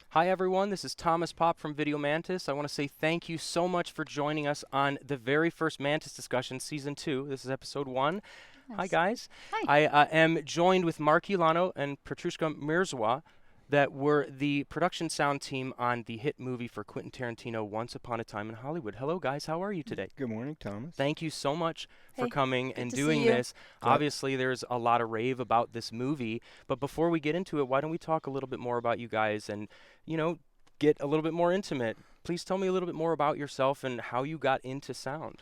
Hi everyone, this is Thomas Pop from Video Mantis. I want to say thank you so much for joining us on the very first Mantis Discussion, Season 2. This is Episode 1. Yes. Hi guys. Hi. I am joined with Mark Ulano and Patrushkha Mierzwa that were the production sound team on the hit movie for Quentin Tarantino, Once Upon a Time in Hollywood. Hello guys, how are you today? Good morning, Thomas. Thank you so much for coming and to doing see you. this. Obviously, there's a lot of rave about this movie, but before we get into it, why don't we talk a little bit more about you guys and, you know, get a little bit more intimate. Please tell me a little bit more about yourself and how you got into sound.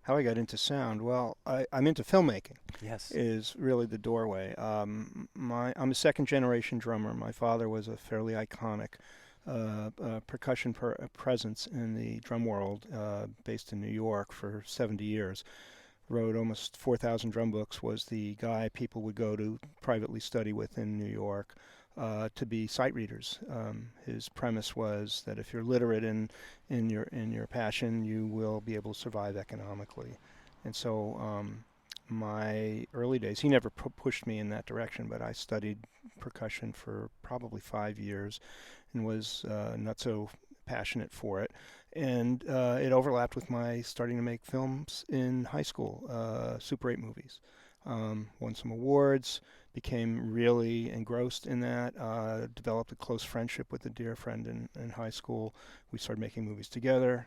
How I got into sound? Well, I'm into filmmaking. Yes. Is really the doorway. I'm a second-generation drummer. My father was a fairly iconic percussion presence in the drum world, based in New York for 70 years. Wrote almost 4,000 drum books, was the guy people would go to privately study with in New York. To be sight readers. His premise was that if you're literate in your passion, you will be able to survive economically. And so my early days, he never pushed me in that direction, but I studied percussion for probably 5 years and was not so passionate for it. And it overlapped with my starting to make films in high school, Super 8 movies. Won some awards, became really engrossed in that, developed a close friendship with a dear friend in high school. We started making movies together,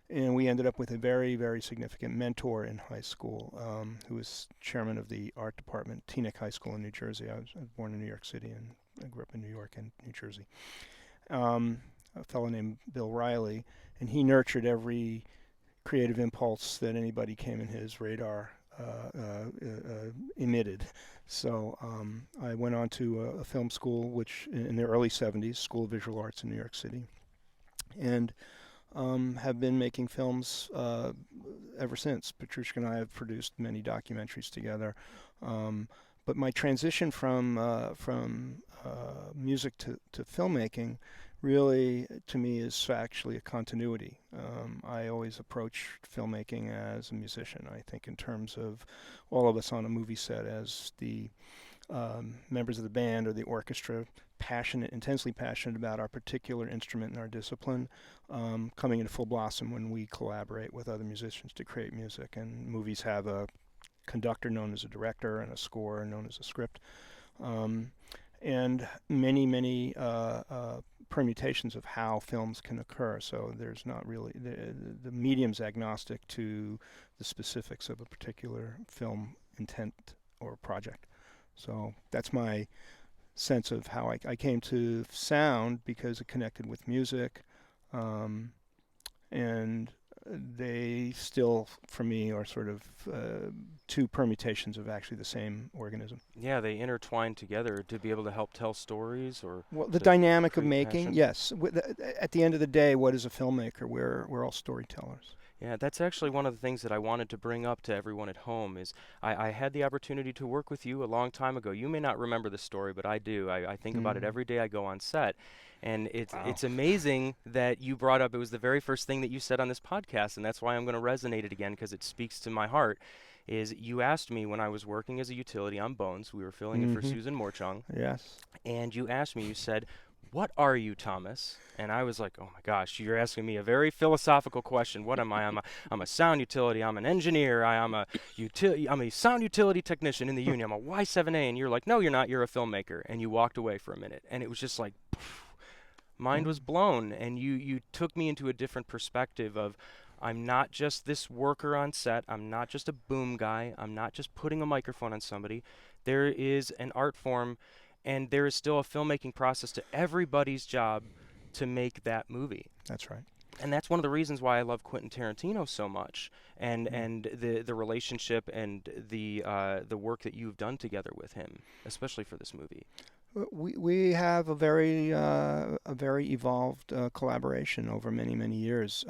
and we ended up with a very, very significant mentor in high school, who was chairman of the art department, Titanic High School in New Jersey. I was born in New York City, and I grew up in New York and New Jersey. A fellow named Bill Riley, and he nurtured every creative impulse that anybody came in his radar emitted. So I went on to a film school, which in the early 70s, School of Visual Arts in New York City, and have been making films ever since. Patrushkha and I have produced many documentaries together. But my transition from music to filmmaking really, to me, is actually a continuity. I always approach filmmaking as a musician. I think in terms of all of us on a movie set as the members of the band or the orchestra, intensely passionate about our particular instrument and our discipline, coming into full blossom when we collaborate with other musicians to create music. And movies have a conductor known as a director and a score known as a script. And many permutations of how films can occur. So there's not really, the medium's agnostic to the specifics of a particular film intent or project. So that's my sense of how I came to sound, because it connected with music. And they still, for me, are sort of two permutations of actually the same organism. Yeah, they intertwine together to be able to help tell stories, or the dynamic of create making. passion. Yes, at the end of the day, what is a filmmaker? We're all storytellers. Yeah, that's actually one of the things that I wanted to bring up to everyone at home is I had the opportunity to work with you a long time ago. You may not remember the story, but I do. I think about it Mm. every day I go on set. And Wow. it's amazing that you brought up, it was the very first thing that you said on this podcast, and that's why I'm going to resonate it again because it speaks to my heart, is you asked me when I was working as a utility on Bones, we were filling in for Mm-hmm. Susan Morchung, Yes. and you asked me, you said, "What are you, Thomas?" And I was like, "Oh my gosh, you're asking me a very philosophical question. What am I? I'm a sound utility. I'm an engineer. I'm a sound utility technician in the union. I'm a Y7A." And you're like, "No, you're not. You're a filmmaker." And you walked away for a minute, and it was just like, mind was Mm. blown. And you took me into a different perspective of, I'm not just this worker on set. I'm not just a boom guy. I'm not just putting a microphone on somebody. There is an art form, and there is still a filmmaking process to everybody's job to make that movie. That's right. And that's one of the reasons why I love Quentin Tarantino so much, and Mm. the relationship and the work that you've done together with him, especially for this movie. We have a very evolved collaboration over many years.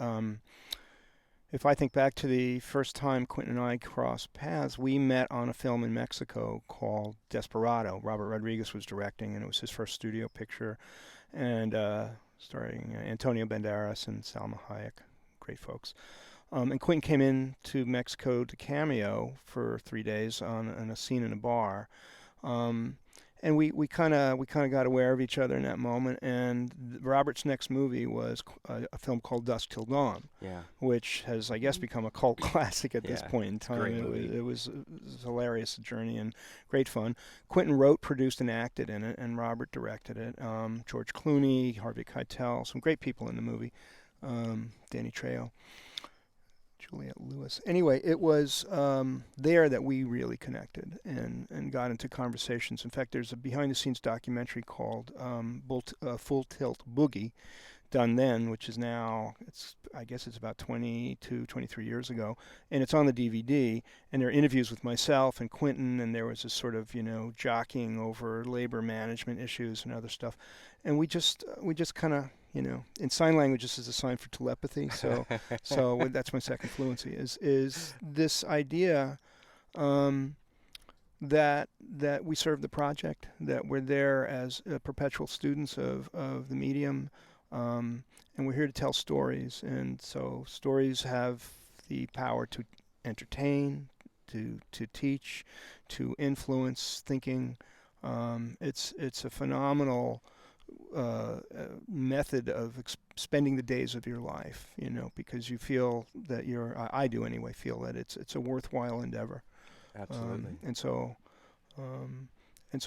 If I think back to the first time Quentin and I crossed paths, we met on a film in Mexico called Desperado. Robert Rodriguez was directing, and it was his first studio picture, and starring Antonio Banderas and Salma Hayek, great folks. And Quentin came in to Mexico to cameo for 3 days on a scene in a bar. Um, and we kind of got aware of each other in that moment. And Robert's next movie was a film called Dusk Till Dawn, Yeah, which has, I guess, become a cult classic at this yeah, point in it's a great time. movie. It was a hilarious journey and great fun. Quentin wrote, produced, and acted in it, and Robert directed it. George Clooney, Harvey Keitel, some great people in the movie. Danny Trejo. Juliette Lewis. Anyway, it was there that we really connected and got into conversations. In fact, there's a behind-the-scenes documentary called Full Tilt Boogie, done then, which is now, I guess it's about 22, 23 years ago, and it's on the DVD, and there are interviews with myself and Quentin, and there was this sort of, jockeying over labor management issues and other stuff. And we just kind of, in sign language, this is a sign for telepathy, so that's my second fluency, is this idea that we serve the project, that we're there as perpetual students of the medium, and we're here to tell stories. And so stories have the power to entertain, to teach, to influence thinking. It's a phenomenal method of spending the days of your life, because you feel that I do anyway, feel that it's a worthwhile endeavor. Absolutely. And so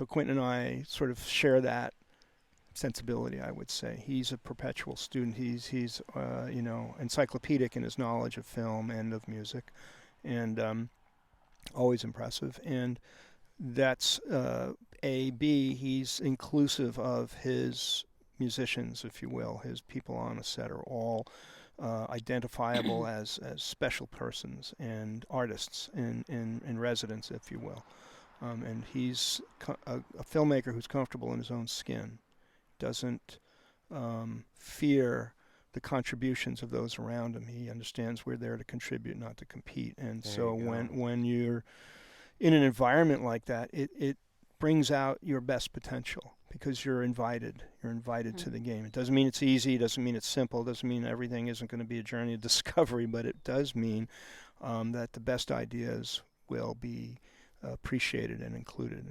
Quentin and I sort of share that sensibility, I would say. He's a perpetual student. He's encyclopedic in his knowledge of film and of music, and always impressive. And that's A. B. He's inclusive of his musicians, if you will. His people on a set are all identifiable as special persons and artists in residence, if you will. And he's a filmmaker who's comfortable in his own skin, doesn't fear the contributions of those around him. He understands we're there to contribute, not to compete. And There so you go. when you're in an environment like that, it brings out your best potential because you're invited. You're invited to the game. It doesn't mean it's easy. It doesn't mean it's simple. It doesn't mean everything isn't going to be a journey of discovery, but it does mean that the best ideas will be appreciated and included.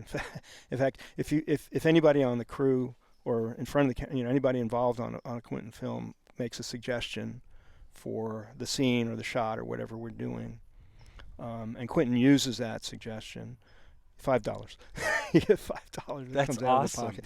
In fact, if anybody on the crew or in front of the anybody involved on a Quentin film makes a suggestion for the scene or the shot or whatever we're doing, and Quentin uses that suggestion, $5. You get $5 that That's comes out of the awesome. pocket.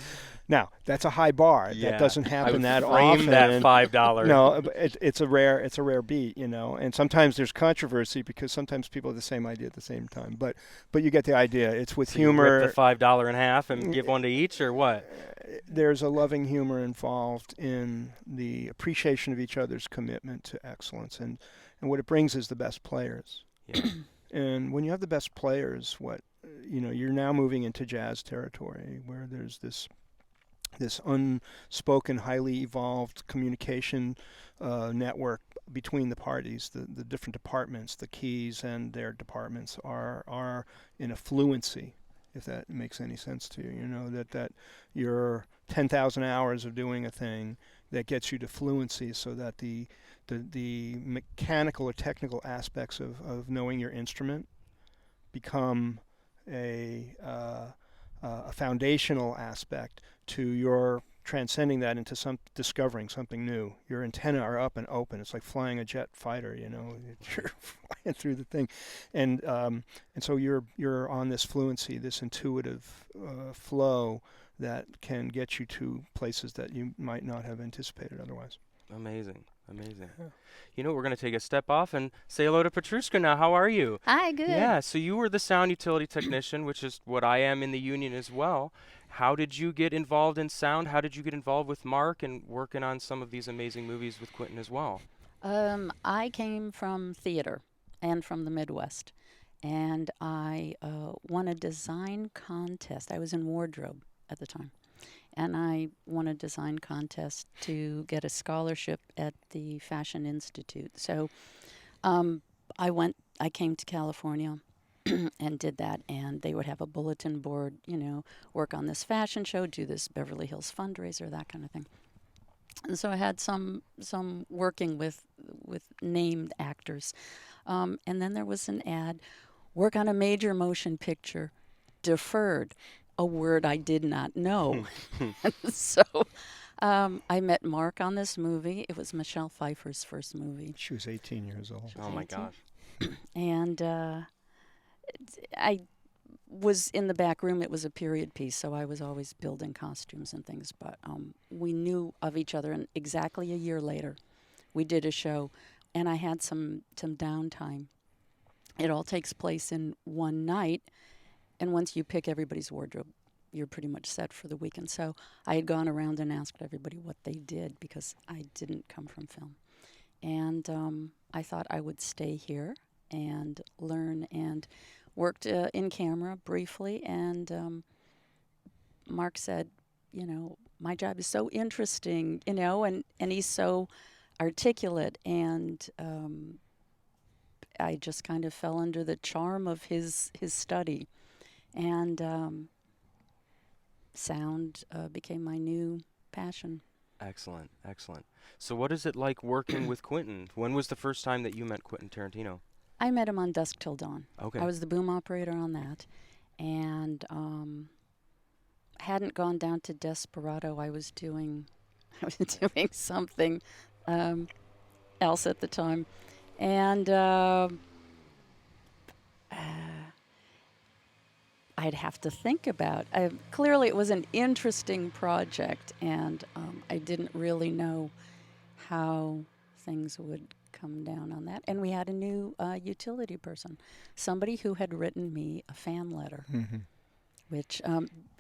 Now that's a high bar. Yeah, That doesn't I happen would that frame often. that $5. No, but it's a rare beat, and sometimes there's controversy because sometimes people have the same idea at the same time. But you get the idea. It's with So humor. you rip the $5 in half and give one to each, or what? There's a loving humor involved in the appreciation of each other's commitment to excellence, and what it brings is the best players. Yeah. And when you have the best players, you're now moving into jazz territory where there's this this unspoken, highly evolved communication network between the parties. The different departments, the keys and their departments are in a fluency, if that makes any sense to you. You know, that your 10,000 hours of doing a thing that gets you to fluency, so that the mechanical or technical aspects of knowing your instrument become a foundational aspect to your transcending that into discovering something new. Your antennae are up and open. It's like flying a jet fighter, you know. You're flying through the thing, and so you're on this fluency, this intuitive flow that can get you to places that you might not have anticipated otherwise. Amazing. Amazing. Yeah. You know, we're going to take a step off and say hello to Patrushka now. How are you? Hi, good. Yeah, so you were the sound utility technician, which is what I am in the union as well. How did you get involved in sound? How did you get involved with Mark and working on some of these amazing movies with Quentin as well? I came from theater and from the Midwest, and I won a design contest. I was in wardrobe at the time, and I won a design contest to get a scholarship at the Fashion Institute. So I came to California and did that, and they would have a bulletin board, you know, work on this fashion show, do this Beverly Hills fundraiser, that kind of thing. And so I had some working with named actors. And then there was an ad, work on a major motion picture, deferred, a word I did not know. So I met Mark on this movie. It was Michelle Pfeiffer's first movie. She was 18 years old. Oh, my gosh. And I was in the back room. It was a period piece, so I was always building costumes and things. But we knew of each other, and exactly a year later, we did a show, and I had some downtime. It all takes place in one night, and once you pick everybody's wardrobe, you're pretty much set for the weekend. So I had gone around and asked everybody what they did, because I didn't come from film. And I thought I would stay here and learn, and worked in camera briefly. And Mark said, you know, my job is so interesting, you know, and he's so articulate. And I just kind of fell under the charm of his study. And sound became my new passion. Excellent, excellent. So what is it like working with Quentin? When was the first time that you met Quentin Tarantino? I met him on Dusk Till Dawn. Okay. I was the boom operator on that. And hadn't gone down to Desperado. I was doing something else at the time. And I'd have to think about. Clearly, it was an interesting project, and I didn't really know how things would come down on that. And we had a new utility person, somebody who had written me a fan letter, which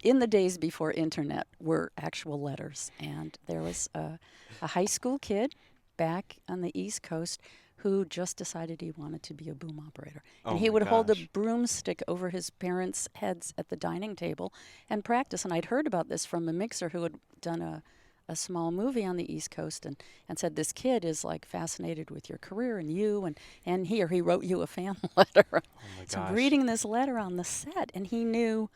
in the days before internet were actual letters. And there was a high school kid back on the East Coast who just decided he wanted to be a boom operator. And he would hold a broomstick over his parents' heads at the dining table and practice. And I'd heard about this from a mixer who had done a small movie on the East Coast, and said, this kid is like fascinated with your career and you, and he wrote you a fan letter. Oh my So gosh. I'm reading this letter on the set, and he knew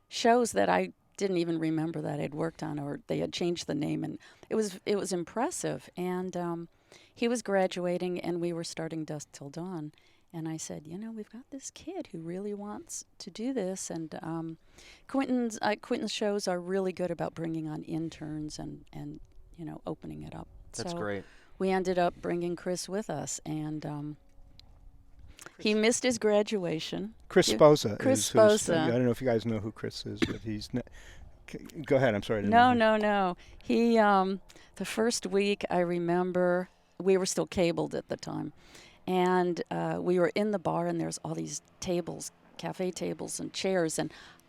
shows that I didn't even remember that I'd worked on, or they had changed the name, and it was impressive. And he was graduating, and we were starting Dusk Till Dawn. And I said, you know, we've got this kid who really wants to do this. And Quentin's shows are really good about bringing on interns and you know, opening it up. That's so great. We ended up bringing Chris with us, and he missed his graduation. Chris Sposa. Chris Sposa. Sposa. I don't know if you guys know who Chris is, but he's... Go ahead, I'm sorry. No. He, the first week, I remember, we were still cabled at the time. And we were in the bar, and there's all these tables, cafe tables and chairs,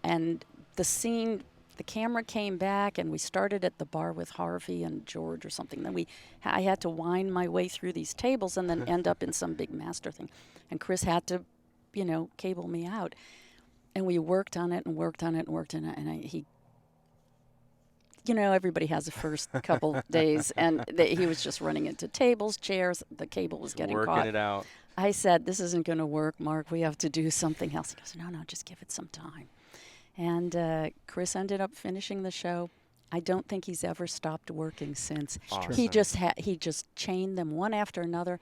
and the scene, the camera came back, and we started at the bar with Harvey and George or something. Then I had to wind my way through these tables and then end up in some big master thing. And Chris had to, you know, cable me out. And we worked on it and worked on it and worked on it, and he everybody has the first couple days, and he was just running into tables, chairs. The cable was getting Working caught. it out. I said, "This isn't going to work, Mark. We have to do something else." He goes, "No, just give it some time." And Chris ended up finishing the show. I don't think he's ever stopped working since. Awesome. He just chained them one after another,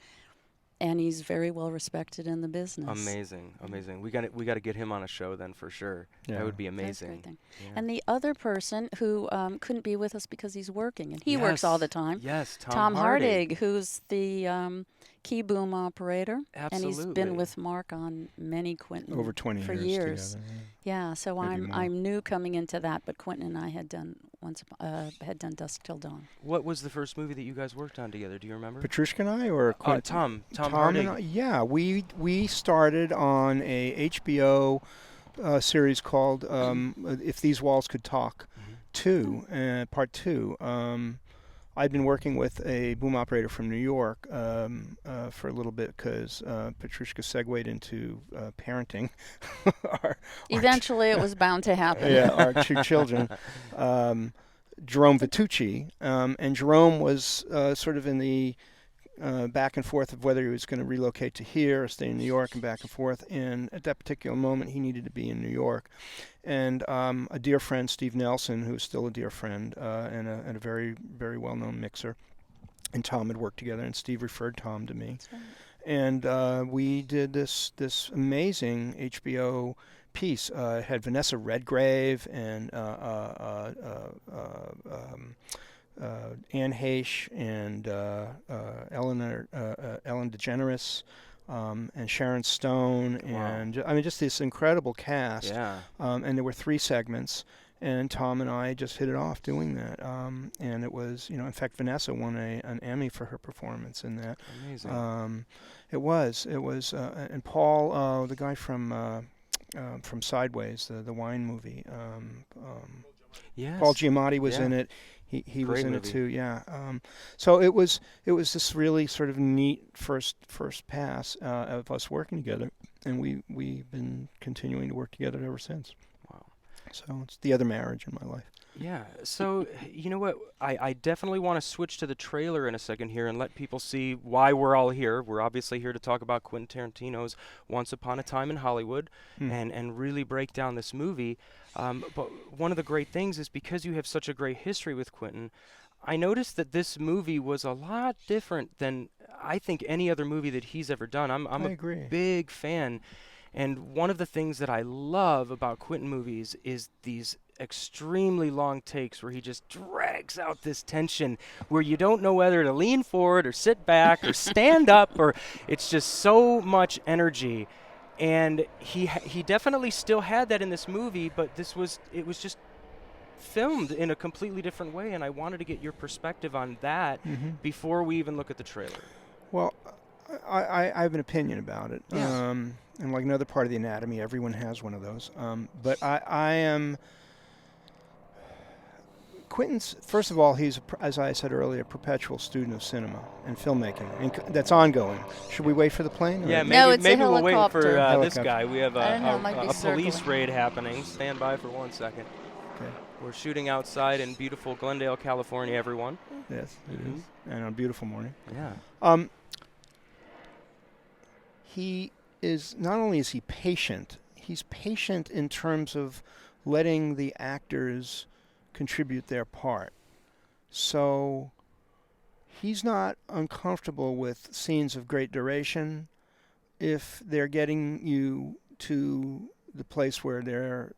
and he's very well respected in the business. Amazing. We got to get him on a show then for sure. Yeah. That would be That's a amazing. great thing. Yeah. And the other person who couldn't be with us because he's working, and he works all the time. Yes, Tom Hardig, who's the key boom operator. Absolutely. And he's been with Mark on many Quentin Over 20 for years years. together, Yeah, so Maybe more. I'm new coming into that, but Quentin and I had done Dusk Till Dawn. What was the first movie that you guys worked on together? Do you remember? Patrushka and I, or Tom and Hardig. I, yeah, we started on a HBO series called If These Walls Could Talk, part 2. I'd been working with a boom operator from New York for a little bit because Patrushka segued into parenting. Eventually, it was bound to happen. Yeah, our 2 children. Jerome Vitucci, and Jerome was sort of in the back and forth of whether he was going to relocate to here or stay in New York, and back and forth. And at that particular moment, he needed to be in New York. And a dear friend, Steve Nelson, who's still a dear friend and a very, very well-known mixer, and Tom had worked together, and Steve referred Tom to me. That's right. And we did this amazing HBO piece. It had Vanessa Redgrave and Anne Heche and Ellen DeGeneres and Sharon Stone. Wow. And I mean, just this incredible cast. Yeah. And there were 3 segments. And Tom and I just hit it off doing that. And it was, in fact, Vanessa won an Emmy for her performance in that. Amazing. It was, and Paul, the guy from Sideways, the wine movie. Yes. Paul Giamatti was Yeah. in it. He was Great in movie. it too. Yeah. So it was this really sort of neat first pass of us working together, and we've been continuing to work together ever since. Wow. So it's the other marriage in my life. Yeah. So, you know what? I definitely want to switch to the trailer in a second here and let people see why we're all here. We're obviously here to talk about Quentin Tarantino's Once Upon a Time in Hollywood and really break down this movie. But one of the great things is because you have such a great history with Quentin, I noticed that this movie was a lot different than I think any other movie that he's ever done. I'm I a agree. big fan. And one of the things that I love about Quentin movies is these extremely long takes where he just drags out this tension where you don't know whether to lean forward or sit back or stand up, or it's just so much energy. And he definitely still had that in this movie, but it was just filmed in a completely different way, and I wanted to get your perspective on that before we even look at the trailer. Well, I have an opinion about it. Yeah. And like another part of the anatomy, everyone has one of those. But I am... Quentin's, first of all, he's, as I said earlier, a perpetual student of cinema and filmmaking. And that's ongoing. Should we wait for the plane? Yeah, or- No, it's a maybe we'll wait for helicopter. this Helicopter. guy. We have I don't know, it might be a police circling. raid happening. Stand by for 1 second. Okay. We're shooting outside in beautiful Glendale, California, everyone. Yes, it Mhm. is. And on a beautiful morning. Yeah. He is, not only is he patient, he's patient in terms of letting the actors contribute their part. So he's not uncomfortable with scenes of great duration if they're getting you to the place where they're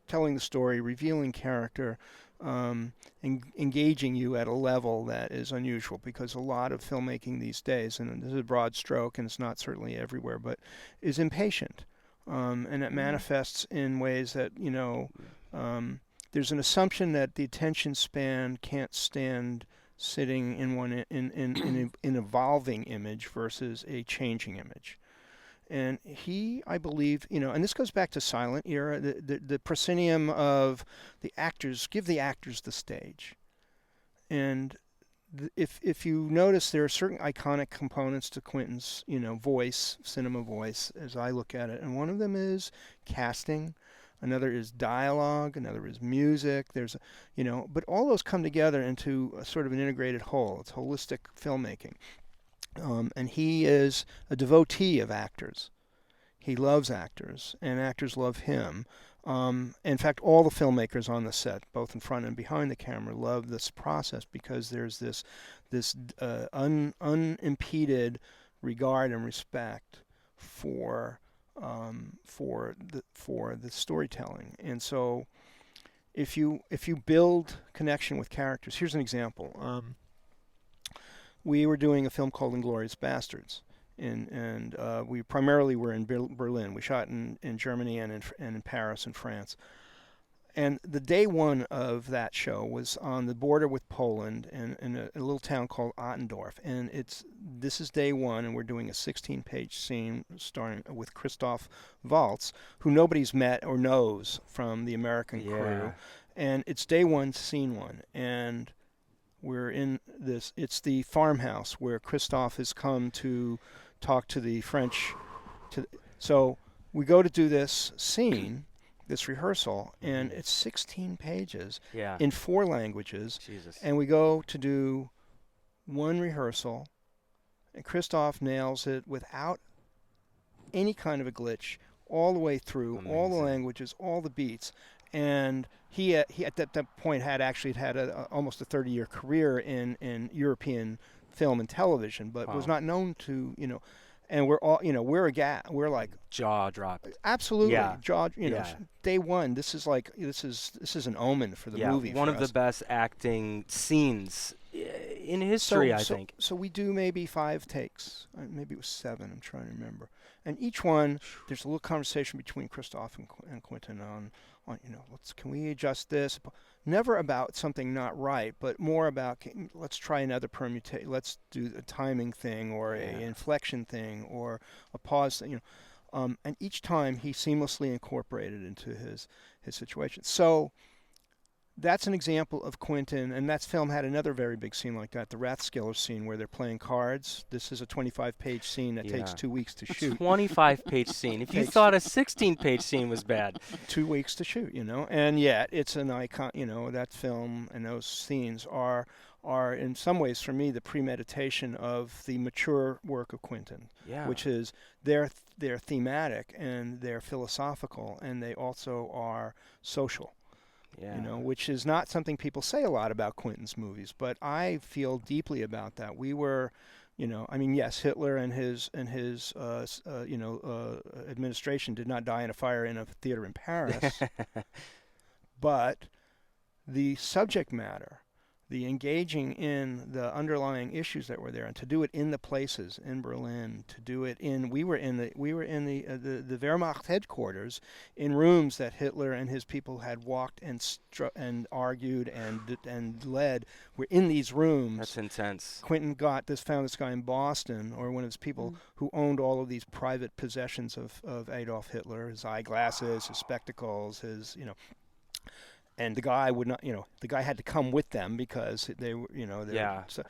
telling the story, revealing character, engaging you at a level that is unusual, because a lot of filmmaking these days, and this is a broad stroke and it's not certainly everywhere, but is impatient. And it manifests in ways that, there's an assumption that the attention span can't stand sitting in one in an evolving image versus a changing image. And he, I believe, and this goes back to silent era, the proscenium of the actors, give the actors the stage. And if you notice, there are certain iconic components to Quentin's, voice, cinema voice, as I look at it. And one of them is casting. another is dialogue, another is music. But all those come together into a sort of an integrated whole. It's holistic filmmaking. And he is a devotee of actors. He loves actors, and actors love him. In fact, all the filmmakers on the set, both in front and behind the camera, love this process because there's this unimpeded regard and respect for the storytelling. And so, if you build connection with characters, here's an example. We were doing a film called *Inglourious Bastards*. And we primarily were in Berlin. We shot in Germany and in Paris and France. And the day one of that show was on the border with Poland in a little town called Ottendorf. And this is day one, and we're doing a 16-page scene starring with Christoph Waltz, who nobody's met or knows from the American crew. And it's day one, scene one. And we're in this, it's the farmhouse where Christoph has come to talk to the French. So we go to do this scene, this rehearsal, and it's 16 pages in 4 languages. Jesus. And we go to do one rehearsal, and Christoph nails it without any kind of a glitch all the way through, all the languages, all the beats. And he at that point had almost a 30-year career in European film and television, but was not known to, and we're all, we're like jaw dropped. Absolutely, day one. This is an omen for the movie. One of the best acting scenes in history, I think. So we do maybe 5 takes, maybe it was 7. I'm trying to remember. And each one, there's a little conversation between Christoph and Quentin on can we adjust this? Never about something not right, but more about let's try another permutation. Let's do a timing thing or a inflection thing or a pause thing. And each time he seamlessly incorporated into his situation. So that's an example of Quentin, and that film had another very big scene like that, the Rathskeller Scene, where they're playing cards. This is a 25-page scene that takes 2 weeks to shoot. 25-page scene. If you thought a 16-page scene was bad. 2 weeks to shoot, and yet it's an icon. That film and those scenes are in some ways for me the premeditation of the mature work of Quentin, which is they're thematic and they're philosophical and they also are social. Which is not something people say a lot about Quentin's movies, but I feel deeply about that. We were, yes, Hitler and his administration did not die in a fire in a theater in Paris, but the subject matter, the engaging in the underlying issues that were there, and to do it in the places in Berlin, to do it we were in the Wehrmacht headquarters, in rooms that Hitler and his people had walked and argued and led. We're in these rooms. That's intense. Quentin found this guy in Boston, or one of his people who owned all of these private possessions of Adolf Hitler, his eyeglasses, his spectacles, and the guy would not, the guy had to come with them because they were, So,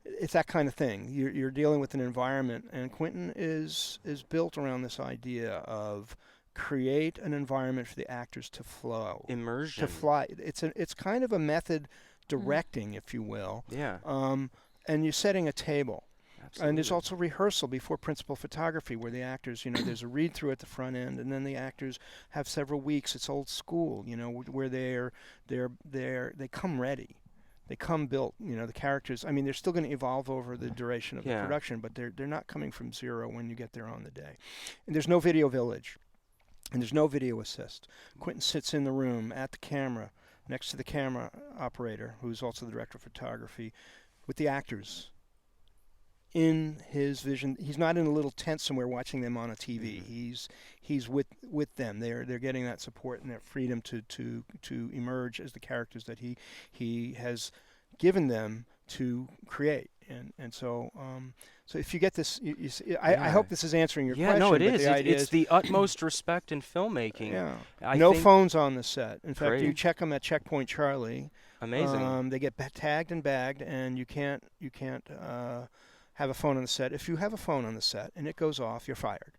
it's that kind of thing. You're dealing with an environment, and Quentin is built around this idea of create an environment for the actors to flow, immersion, to fly. It's kind of a method directing, if you will. And you're setting a table. Absolutely. And there's also rehearsal before principal photography, where the actors, there's a read through at the front end, and then the actors have several weeks. It's old school, where they come ready, they come built. The characters. I mean, they're still going to evolve over the duration of the production, but they're not coming from zero when you get there on the day. And there's no video village, and there's no video assist. Quentin sits in the room at the camera, next to the camera operator, who's also the director of photography, with the actors. In his vision, he's not in a little tent somewhere watching them on a TV. He's with them. They're getting that support and that freedom to emerge as the characters that he has given them to create. And so if you get this, I hope this is answering your question. Yeah, no, it is. It's the utmost respect in filmmaking. Yeah. No phones on the set. In fact, Great. you check them at Checkpoint Charlie. Amazing. They get tagged and bagged, and you can't have a phone on the set. If you have a phone on the set and it goes off, you're fired.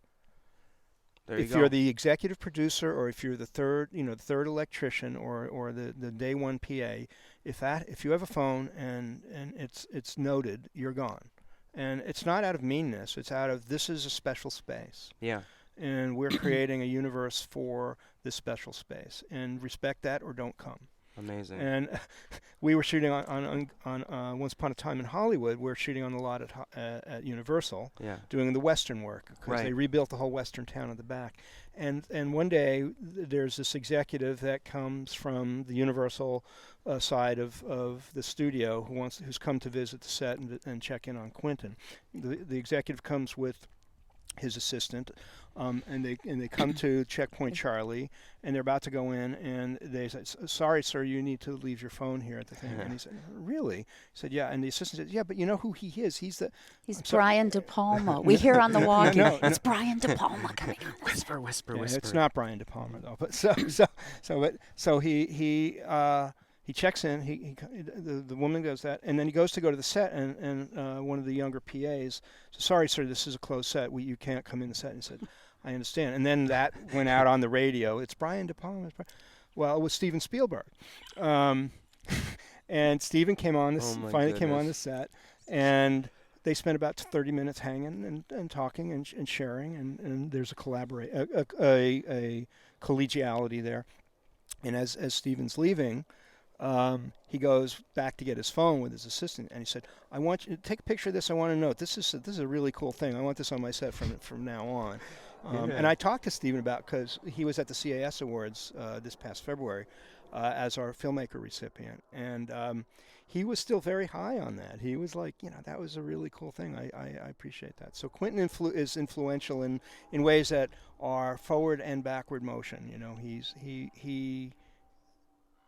There you if go. you're the executive producer, or if you're the third, the third electrician, or the day one PA, if you have a phone and it's noted, you're gone. And it's not out of meanness. It's out of, this is a special space. Yeah. And we're creating a universe for this special space. And respect that or don't come. Amazing. And we were shooting on Once Upon a Time in Hollywood. We're shooting on the lot at Universal, Yeah. doing the Western work, because they Right. rebuilt the whole Western town at the back. And one day there's this executive that comes from the Universal side of the studio who's come to visit the set and check in on Quentin. The executive comes with his assistant, and they come to Checkpoint Charlie, and they're about to go in, and they said, "Sorry, sir, you need to leave your phone here at the thing." And he said, "Really?" He said, "Yeah." And the assistant said, "Yeah, but you know who he is? He's Brian De Palma. We hear on the walkie. no. It's Brian De Palma coming on. Whisper, whisper, Yeah, whisper. it's not Brian De Palma though. But so he checks in. The woman goes that, and then he goes to go to the set, and one of the younger PAs says, "Sorry, sir, this is a closed set. You can't come in the set." And he said, "I understand." And then that went out on the radio. It's Brian De Palma. Well, it was Steven Spielberg, and Steven came on this. Oh my Finally came on the goodness. set, and they spent about 30 minutes hanging and talking and sharing, and there's a collegiality there. And as Steven's leaving, he goes back to get his phone with his assistant, and he said, "I want you to take a picture of this. I want to note this is a really cool thing. I want this on my set from now on." And I talked to Steven about, because he was at the CAS Awards this past February as our filmmaker recipient, and he was still very high on that. He was like, that was a really cool thing. I appreciate that. So Quentin is influential in ways that are forward and backward motion. He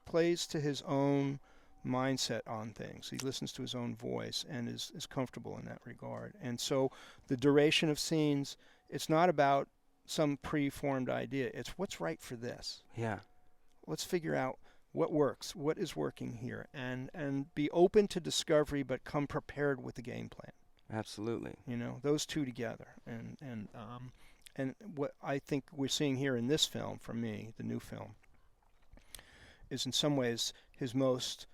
plays to his own mindset on things. He listens to his own voice and is comfortable in that regard. And so the duration of scenes, it's not about some preformed idea. It's what's right for this. Yeah. Let's figure out what works, what is working here, and be open to discovery, but come prepared with the game plan. Absolutely. Those two together. And what I think we're seeing here in this film, for me, the new film, is in some ways his most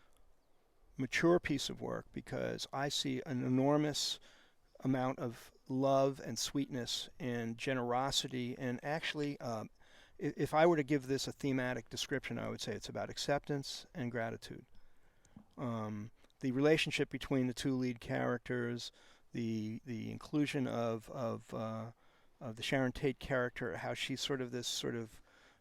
mature piece of work, because I see an enormous amount of love and sweetness and generosity. And actually, if I were to give this a thematic description, I would say it's about acceptance and gratitude. The relationship between the two lead characters, the inclusion of the Sharon Tate character, how she's sort of this sort of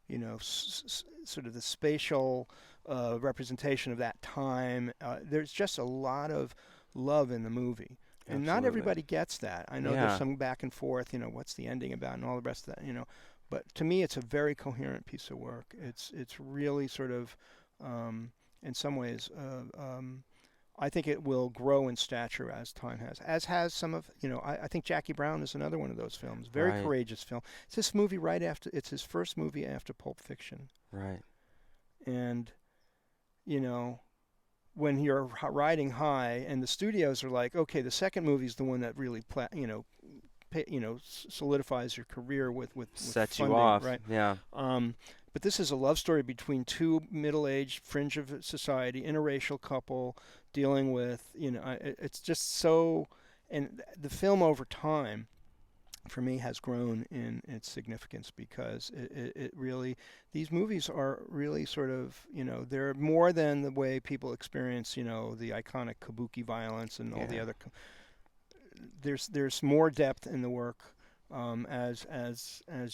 the spatial representation of that time. There's just a lot of love in the movie. And Absolutely. not everybody gets that. I know Yeah. there's some back and forth, what's the ending about and all the rest of that, But to me, it's a very coherent piece of work. It's really sort of, in some ways, I think it will grow in stature as time has. As has some of, I think Jackie Brown is another one of those films. Very Right. courageous film. It's this movie it's his first movie after Pulp Fiction. Right. And, when you're riding high and the studios are like, okay, the second movie's the one that really, solidifies your career with Sets funding, you off. right? Yeah. But this is a love story between two middle-aged, fringe of society, interracial couple dealing with, it's just so, and the film over time, for me, has grown in its significance, because it really, these movies are really sort of, they're more than the way people experience, the iconic kabuki violence and all the other. There's more depth in the work as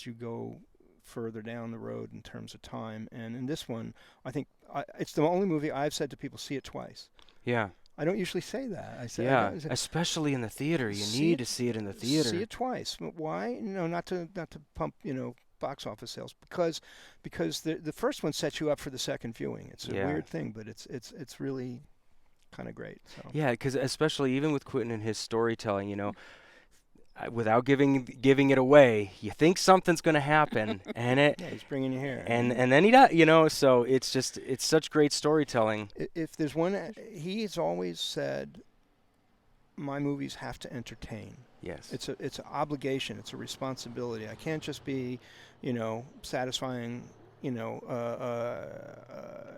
you go further down the road in terms of time. And in this one, I think it's the only movie I've said to people, see it twice. Yeah. I don't usually say that. I say, Yeah. Especially in the theater. You need to see it in the theater. See it twice. Why? Not to pump, box office sales, because the first one sets you up for the second viewing. It's a weird thing, but it's really kind of great. So. Yeah, because especially even with Quentin and his storytelling, without giving it away, you think something's going to happen, and he's bringing you here, and then he does, so it's such great storytelling. If there's one, he's always said, my movies have to entertain. Yes. It's an obligation. It's a responsibility. I can't just be, satisfying,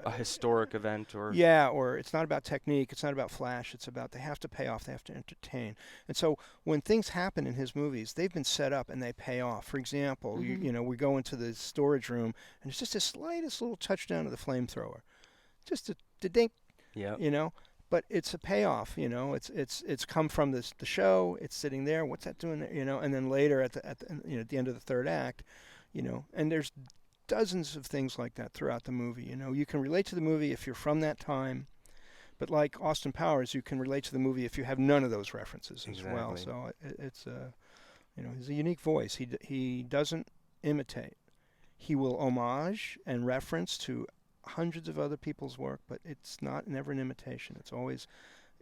a historic event or yeah, or it's not about technique. It's not about flash. It's about they have to pay off. They have to entertain. And so when things happen in his movies, they've been set up and they pay off. For example, we go into the storage room and it's just the slightest little touchdown of the flamethrower, just a dink, yeah. But it's a payoff, It's come from the show. It's sitting there. What's that doing there? And then later at the end of the third act, and there's dozens of things like that throughout the movie. You can relate to the movie if you're from that time, but like Austin Powers, you can relate to the movie if you have none of those references as well. So it's he's a unique voice. He doesn't imitate. He will homage and reference to hundreds of other people's work, but it's never an imitation. It's always,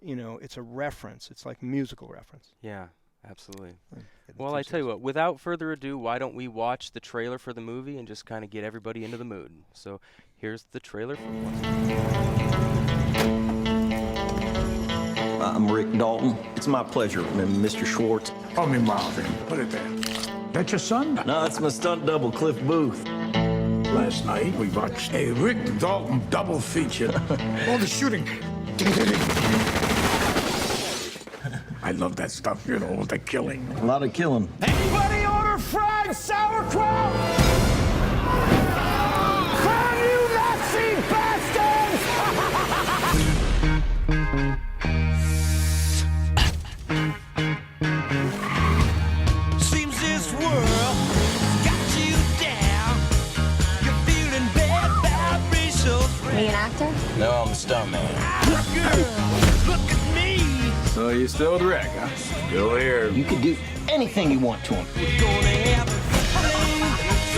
it's a reference. It's like musical reference. Yeah, absolutely. Well, I tell you what, without further ado, why don't we watch the trailer for the movie and just kind of get everybody into the mood. So here's the trailer for I'm Rick Dalton. It's my pleasure, Mr. Schwartz. Call me Marvin. Put it there. That your son? No, it's my stunt double, Cliff Booth. Last night, we watched a Rick Dalton double feature. All the shooting. I love that stuff, the killing. A lot of killing. Anybody order fried sauerkraut? From you Nazi bastards! Seems this world got you down. You're feeling bad vibrations. Are you an actor? No, I'm a stuntman. Girl, look at me. So you still with Rick, huh? Still here. You can do anything you want to him. We're gonna have a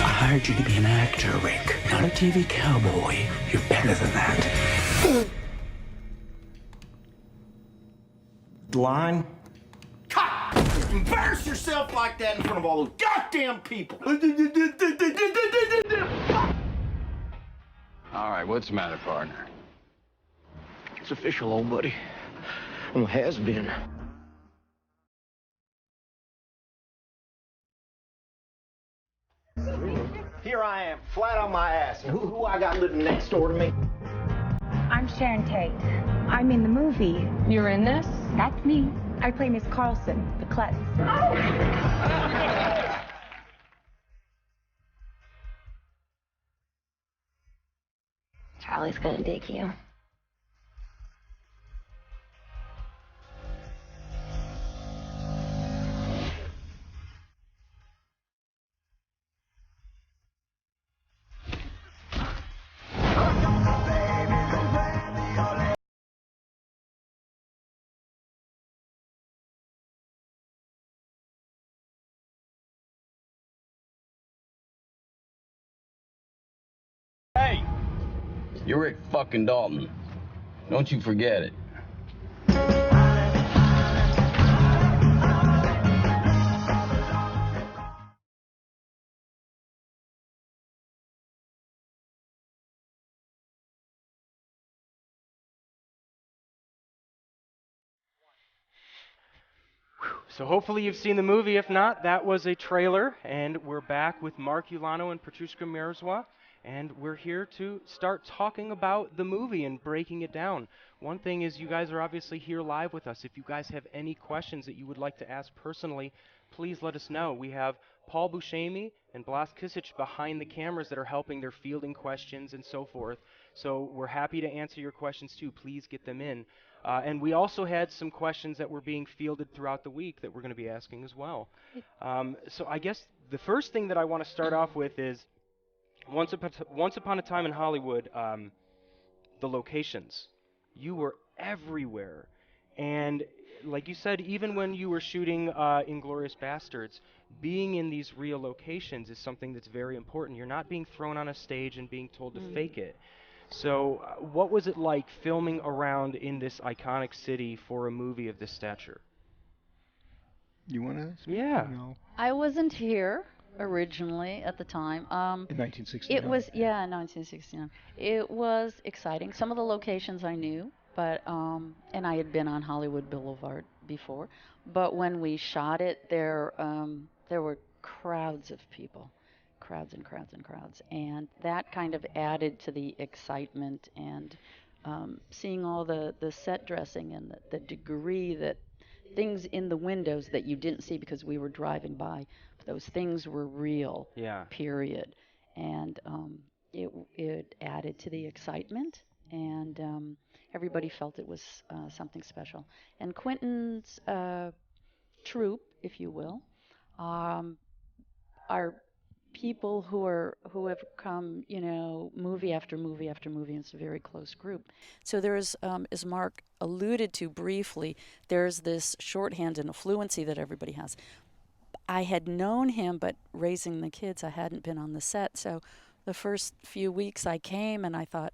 I hired you to be an actor, Rick, not a TV cowboy. You're better than that. Line? Cut! Embarrass yourself like that in front of all those goddamn people. All right, what's the matter, partner? It's official, old buddy. Well, has been. Here I am, flat on my ass. And who I got living next door to me? I'm Sharon Tate. I'm in the movie. You're in this? That's me. I play Miss Carlson, the klutz. Charlie's gonna dig you. Hey! You're Rick fucking Dalton. Don't you forget it. So hopefully you've seen the movie. If not, that was a trailer, and we're back with Mark Ulano and Patrushkha Mierzwa, and we're here to start talking about the movie and breaking it down. One thing is you guys are obviously here live with us. If you guys have any questions that you would like to ask personally, please let us know. We have Paul Buscemi and Blas Kisic behind the cameras that are helping. They're fielding questions and so forth. So we're happy to answer your questions too. Please get them in. And we also had some questions that were being fielded throughout the week that we're going to be asking as well. So I guess the first thing that I want to start off with is once upon a time in Hollywood, the locations. You were everywhere. And like you said, even when you were shooting Inglourious Bastards, being in these real locations is something that's very important. You're not being thrown on a stage and being told to fake it. So what was it like filming around in this iconic city for a movie of this stature? You want to? Yeah. No. I wasn't here originally at the time. In 1969. It was, yeah, in 1969. It was exciting. Some of the locations I knew, but and I had been on Hollywood Boulevard before. But when we shot it, there were crowds of people, crowds and crowds and crowds, and that kind of added to the excitement and seeing all the set dressing and the degree that things in the windows that you didn't see because we were driving by. Those things were real, Yeah. period. And it added to the excitement, and everybody felt it was something special. And Quentin's troupe, if you will, are people who have come, movie after movie after movie. And it's a very close group. So there's, as Mark alluded to briefly, there's this shorthand and a fluency that everybody has. I had known him, but raising the kids, I hadn't been on the set. So the first few weeks I came and I thought,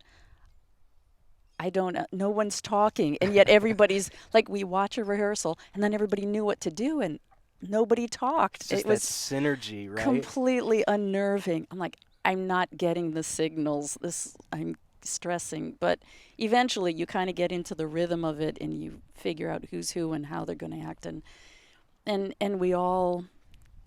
no one's talking. And yet everybody's like, we watch a rehearsal and then everybody knew what to do and nobody talked. It's just it was that synergy, right? completely unnerving. I'm like, I'm not getting the signals. I'm stressing. But eventually you kind of get into the rhythm of it and you figure out who's who and how they're going to act. And we all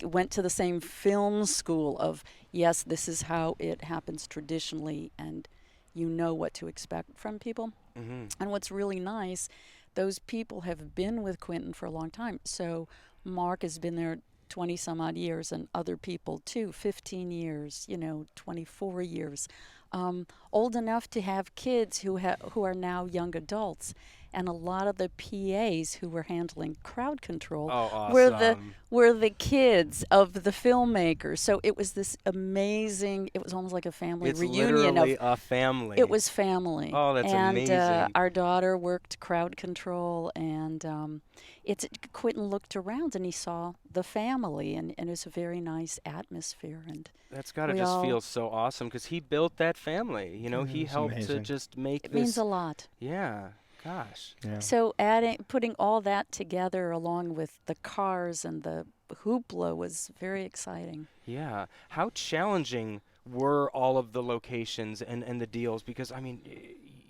went to the same film school of, yes, this is how it happens traditionally, and you know what to expect from people. Mm-hmm. And what's really nice, those people have been with Quentin for a long time. So Mark has been there 20 some odd years, and other people too, 15 years, 24 years, old enough to have kids who are now young adults. And a lot of the PAs who were handling crowd control were the kids of the filmmakers. So it was this amazing. It was almost like a family reunion. It's literally a family. It was family. Oh, that's amazing. And our daughter worked crowd control, and Quentin looked around and he saw the family, and it was a very nice atmosphere. And that's got to just feel so awesome because he built that family. He helped amazing. to just make it means a lot. Yeah. Gosh. Yeah. So putting all that together along with the cars and the hoopla was very exciting. Yeah. How challenging were all of the locations and the deals? Because, I mean,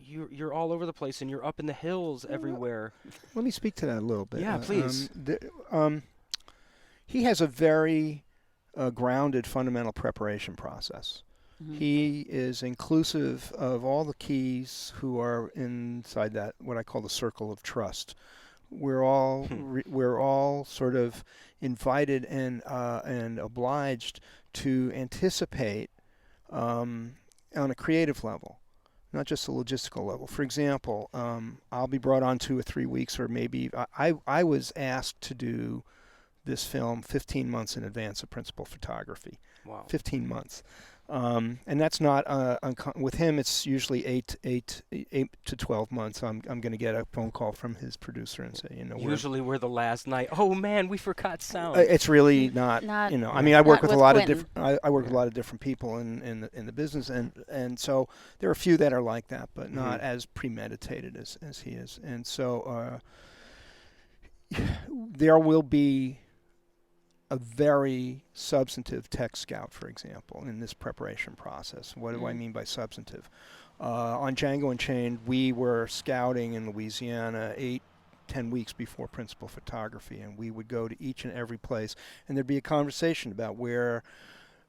you're all over the place and you're up in the hills everywhere. Let me speak to that a little bit. Yeah, please. He has a very grounded fundamental preparation process. Mm-hmm. He is inclusive of all the keys who are inside that, what I call the circle of trust. We're all we're all sort of invited and obliged to anticipate on a creative level, not just a logistical level. For example, I'll be brought on 2 or 3 weeks, or maybe I was asked to do this film 15 months in advance of principal photography. Wow. 15 months. And that's not with him. It's usually 8 to 12 months. I'm going to get a phone call from his producer and say, usually we're the last night. Oh man, we forgot sound. It's really not. I mean, I work with a lot of different. I work with a lot of different people in the business, and so there are a few that are like that, but not as premeditated as he is. And so there will be a very substantive tech scout, for example, in this preparation process. What do I mean by substantive? On Django Unchained, we were scouting in Louisiana 8-10 weeks before principal photography, and we would go to each and every place, and there'd be a conversation about where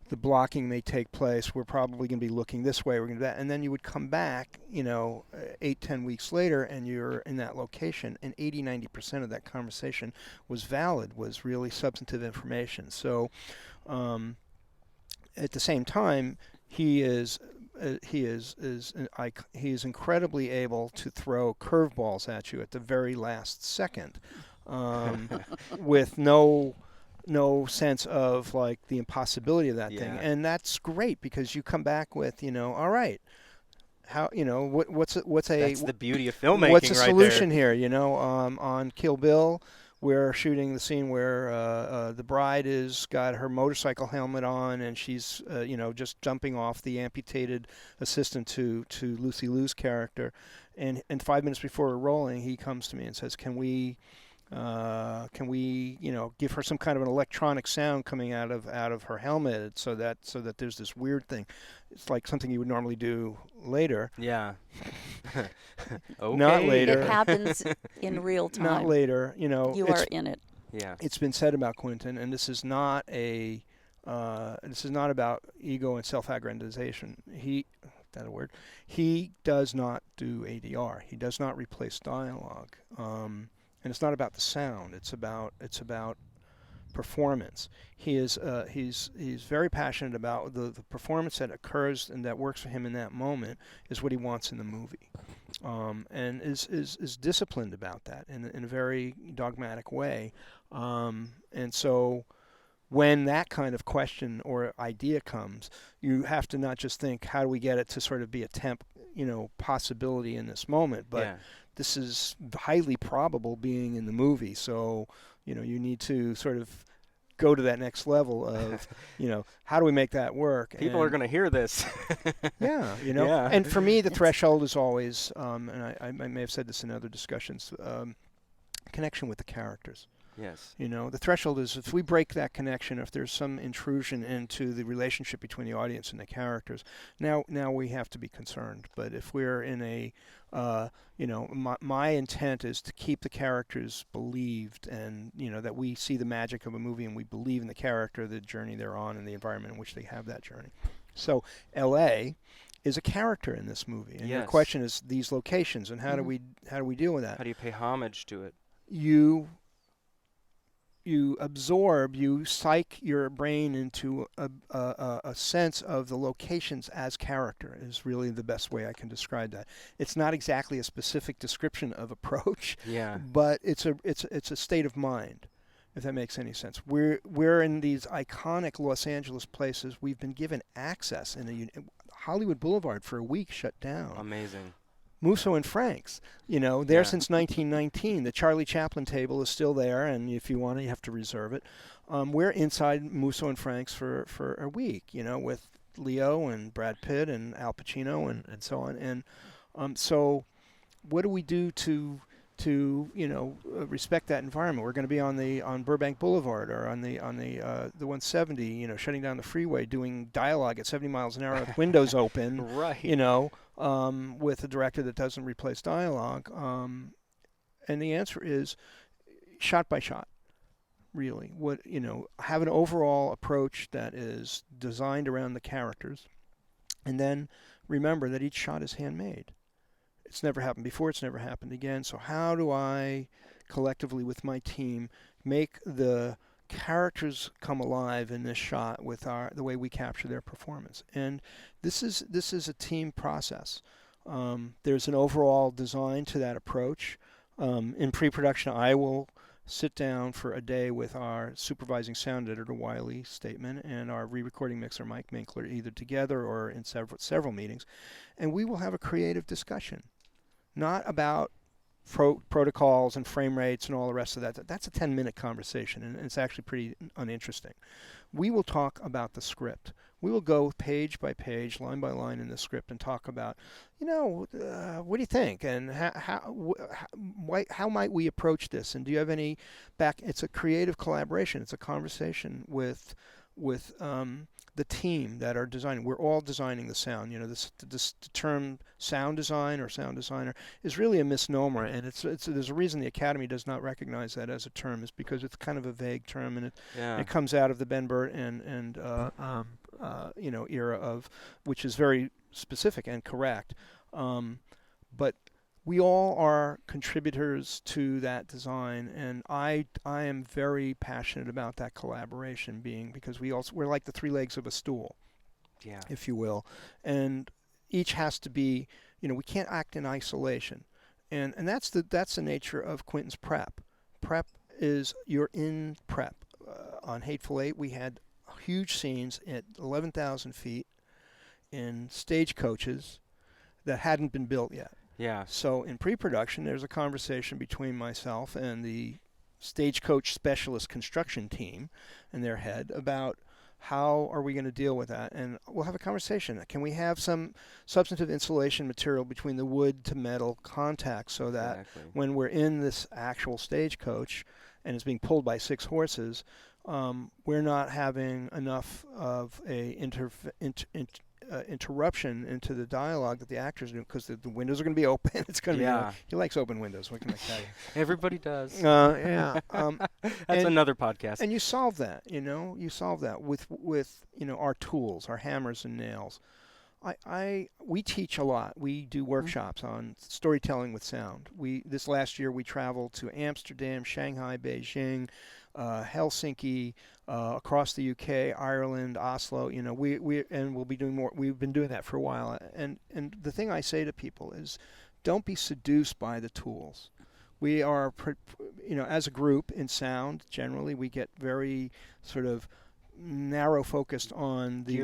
the blocking may take place. We're probably going to be looking this way, we're going to do that, and then you would come back, 8-10 weeks later, and you're in that location, and 80-90% of that conversation was valid, was really substantive information. So at the same time, he is incredibly able to throw curveballs at you at the very last second, with no sense of like the impossibility of that thing. And that's great because you come back with, all right, how, what's that's the beauty of filmmaking. What's the solution here? On Kill Bill, we're shooting the scene where the bride is got her motorcycle helmet on and she's just jumping off the amputated assistant to Lucy Liu's character, and 5 minutes before we're rolling, he comes to me and says, can we Can we, give her some kind of an electronic sound coming out of her helmet so that there's this weird thing. It's like something you would normally do later. Yeah. Okay. Not later. It happens in real time. Not later. You are in it. Yeah. It's been said about Quentin, and this is not about ego and self-aggrandization. He does not do ADR. He does not replace dialogue. And it's not about the sound. It's about performance. He's very passionate about the performance that occurs and that works for him in that moment is what he wants in the movie, and is disciplined about that in a very dogmatic way. And so when that kind of question or idea comes, you have to not just think, how do we get it to sort of be a possibility in this moment, but this is highly probable being in the movie. So, you need to sort of go to that next level of, how do we make that work? People are going to hear this. Yeah. And for me, the threshold is always, and I may have said this in other discussions, connection with the characters. Yes. The threshold is if we break that connection, if there's some intrusion into the relationship between the audience and the characters, now we have to be concerned. But if we're in a, my intent is to keep the characters believed, and that we see the magic of a movie and we believe in the character, the journey they're on, and the environment in which they have that journey. So L.A. is a character in this movie, and your question is these locations, and how do we deal with that? How do you pay homage to it? You absorb, you psych your brain into a sense of the locations as character is really the best way I can describe that. It's not exactly a specific description of approach, but it's a state of mind, if that makes any sense. We're in these iconic Los Angeles places. We've been given access in Hollywood Boulevard for a week shut down. Amazing. Musso and Frank's, there since 1919. The Charlie Chaplin table is still there, and if you want it, you have to reserve it. We're inside Musso and Frank's for a week, with Leo and Brad Pitt and Al Pacino and so on. And so what do we do to respect that environment? We're going to be on Burbank Boulevard or on the 170, shutting down the freeway, doing dialogue at 70 miles an hour with windows open, right? With a director that doesn't replace dialogue. And the answer is shot by shot, really. Have an overall approach that is designed around the characters, and then remember that each shot is handmade. It's never happened before. It's never happened again. So how do I, collectively with my team, make the characters come alive in this shot with the way we capture their performance? And this is a team process. There's an overall design to that approach. In pre-production, I will sit down for a day with our supervising sound editor, Wiley Stateman, and our re-recording mixer, Mike Minkler, either together or in several meetings, and we will have a creative discussion. Not about protocols and frame rates and all the rest of that. That's a 10-minute conversation, and it's actually pretty uninteresting. We will talk about the script. We will go page by page, line by line in the script and talk about, what do you think? And how might we approach this? And do you have any It's a creative collaboration. It's a conversation with the team that are designing. We're all designing the sound. The term sound design or sound designer is really a misnomer, and there's a reason the Academy does not recognize that as a term. Is because it's kind of a vague term, and it comes out of the Ben Burt and era of, which is very specific and correct. But we all are contributors to that design, and I am very passionate about that collaboration because we're like the three legs of a stool, if you will, and each has to be, we can't act in isolation, and that's the nature of Quentin's prep. Prep is you're in prep. On Hateful Eight, we had huge scenes at 11,000 feet in stagecoaches that hadn't been built yet. Yeah. So in pre-production, there's a conversation between myself and the stagecoach specialist construction team and their head about How are we going to deal with that? And we'll have a conversation. Can we have some substantive insulation material between the wood to metal contact so that when we're in this actual stagecoach and it's being pulled by 6 horses, we're not having enough of a interruption into the dialogue that the actors do, because the windows are going to be open. It's going to be. He likes open windows. What can I tell you? Everybody does. Yeah. That's another podcast. And you solve that. You solve that with our tools, our hammers and nails. We teach a lot. We do workshops on storytelling with sound. This last year we traveled to Amsterdam, Shanghai, Beijing, Helsinki, across the UK, Ireland, Oslo. We'll be doing more. We've been doing that for a while. And the thing I say to people is, don't be seduced by the tools. We are, as a group in sound, generally we get very sort of narrow focused on the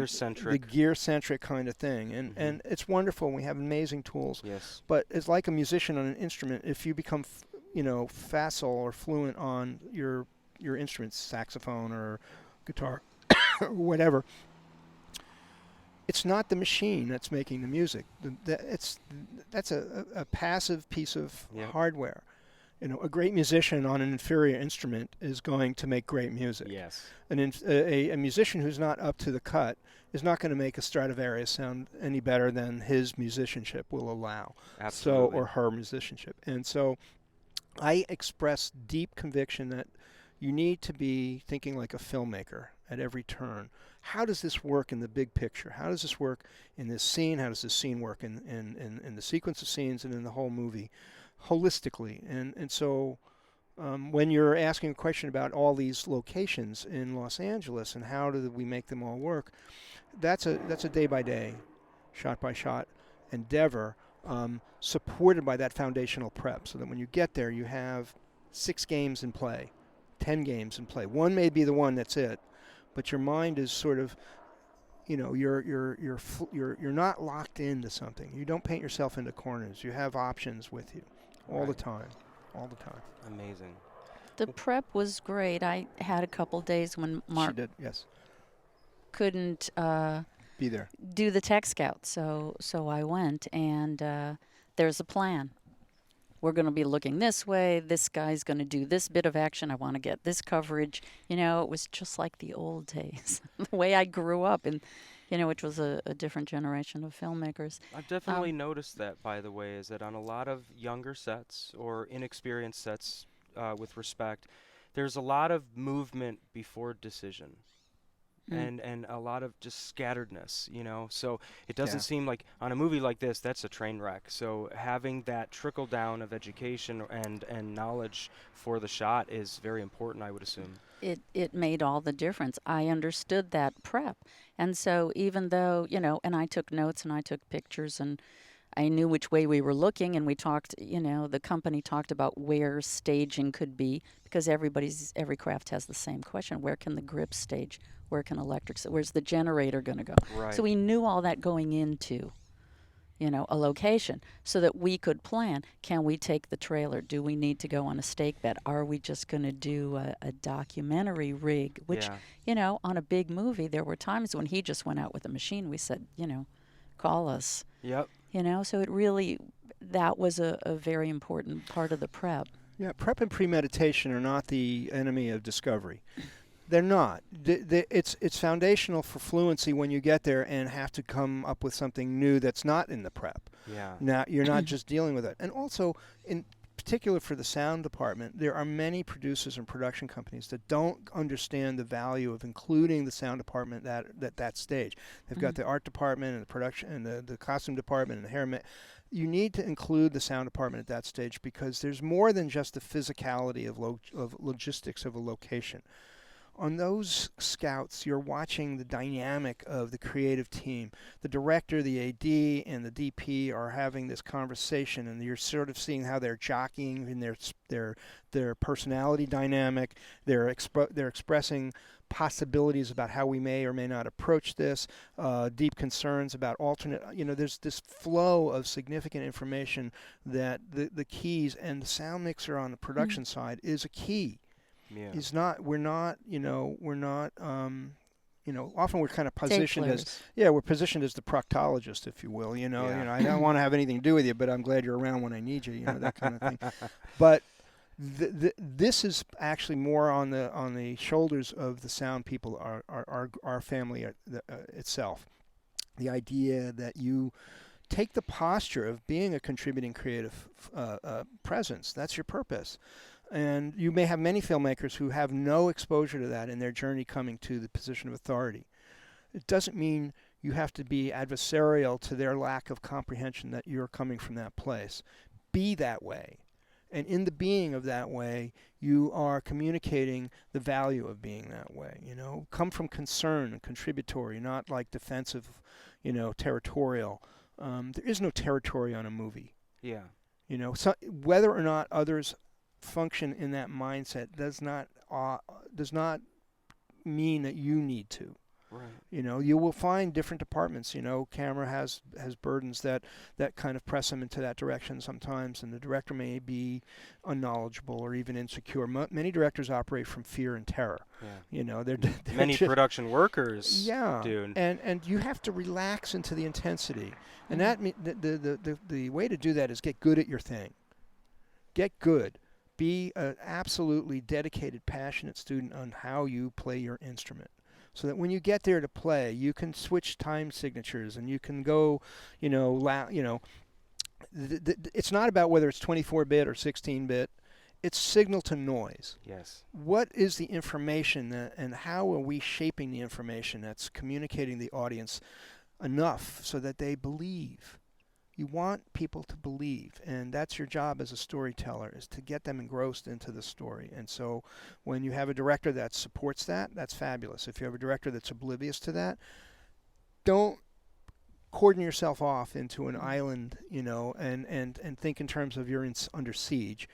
gear-centric kind of thing, and it's wonderful. We have amazing tools. Yes. But it's like a musician on an instrument. If you become, facile or fluent on your instruments, saxophone or guitar, or whatever, it's not the machine that's making the music. That's a passive piece of hardware. A great musician on an inferior instrument is going to make great music. Yes. A musician who's not up to the cut is not going to make a Stradivarius sound any better than his musicianship will allow. Absolutely. Or her musicianship. And so I express deep conviction that you need to be thinking like a filmmaker at every turn. How does this work in the big picture? How does this work in this scene? How does this scene work in the sequence of scenes and in the whole movie? Holistically, and so when you're asking a question about all these locations in Los Angeles and how do we make them all work, that's a day-by-day, shot-by-shot endeavor, supported by that foundational prep, so that when you get there, you have 6 games in play, 10 games in play. One may be the one that's it, but your mind is sort of, you're not locked into something. You don't paint yourself into corners. You have options with you. All the time. Amazing. The prep was great. I had a couple days when Mark couldn't be there, do the tech scout, so I went, and there's a plan. We're going to be looking this way. This guy's going to do this bit of action. I want to get this coverage. It was just like the old days, the way I grew up, and which was a different generation of filmmakers. I've definitely noticed that, by the way, is that on a lot of younger sets or inexperienced sets, with respect, there's a lot of movement before decision. And a lot of just scatteredness, So it doesn't seem like, on a movie like this, that's a train wreck. So having that trickle down of education and knowledge for the shot is very important, I would assume. It made all the difference. I understood that prep. And so even though, and I took notes and I took pictures and I knew which way we were looking, and we talked, the company talked about where staging could be, because every craft has the same question. Where can the grip stage? Where can electrics? Where's the generator going to go? Right. So we knew all that going into, a location, so that we could plan. Can we take the trailer? Do we need to go on a stake bed? Are we just going to do a documentary rig? Which, on a big movie, there were times when he just went out with a machine. We said, call us. Yep. So it really, that was a very important part of the prep. Yeah, prep and premeditation are not the enemy of discovery. They're not. It's foundational for fluency when you get there and have to come up with something new that's not in the prep. Yeah. Now, you're not just dealing with it. And also, in particular for the sound department, there are many producers and production companies that don't understand the value of including the sound department at that stage. They've got the art department and the production and the costume department and the hair. You need to include the sound department at that stage, because there's more than just the physicality of logistics of a location. On those scouts, you're watching the dynamic of the creative team. The director, the AD, and the DP are having this conversation, and you're sort of seeing how they're jockeying in their personality dynamic. They're expressing possibilities about how we may or may not approach this, deep concerns about alternate. There's this flow of significant information that the keys, and the sound mixer on the production side is a key. Yeah. We're not often we're kind of positioned as, Tape we're positioned as the proctologist, if you will. Yeah. I don't want to have anything to do with you, but I'm glad you're around when I need you. That kind of thing. But this is actually more on the shoulders of the sound people, our family itself. The idea that you take the posture of being a contributing creative presence. That's your purpose. And you may have many filmmakers who have no exposure to that in their journey coming to the position of authority. It doesn't mean you have to be adversarial to their lack of comprehension that you're coming from that place. Be that way. And in the being of that way, you are communicating the value of being that way. Come from concern and contributory, not like defensive, territorial. There is no territory on a movie. Yeah. So whether or not others function in that mindset does not mean that you need to. Right. You will find different departments. Camera has burdens that kind of press them into that direction sometimes, and the director may be unknowledgeable or even insecure. Many directors operate from fear and terror. Yeah. They're Many just, production workers. Yeah. Do. And you have to relax into the intensity, and that the way to do that is get good at your thing. Get good. Be an absolutely dedicated, passionate student on how you play your instrument, so that when you get there to play, you can switch time signatures and you can go, it's not about whether it's 24-bit or 16-bit. It's signal to noise. Yes. What is the information and how are we shaping the information that's communicating the audience enough so that they believe? You want people to believe, and that's your job as a storyteller, is to get them engrossed into the story. And so when you have a director that supports that, that's fabulous. If you have a director that's oblivious to that, don't cordon yourself off into an island, and think in terms of you're under siege.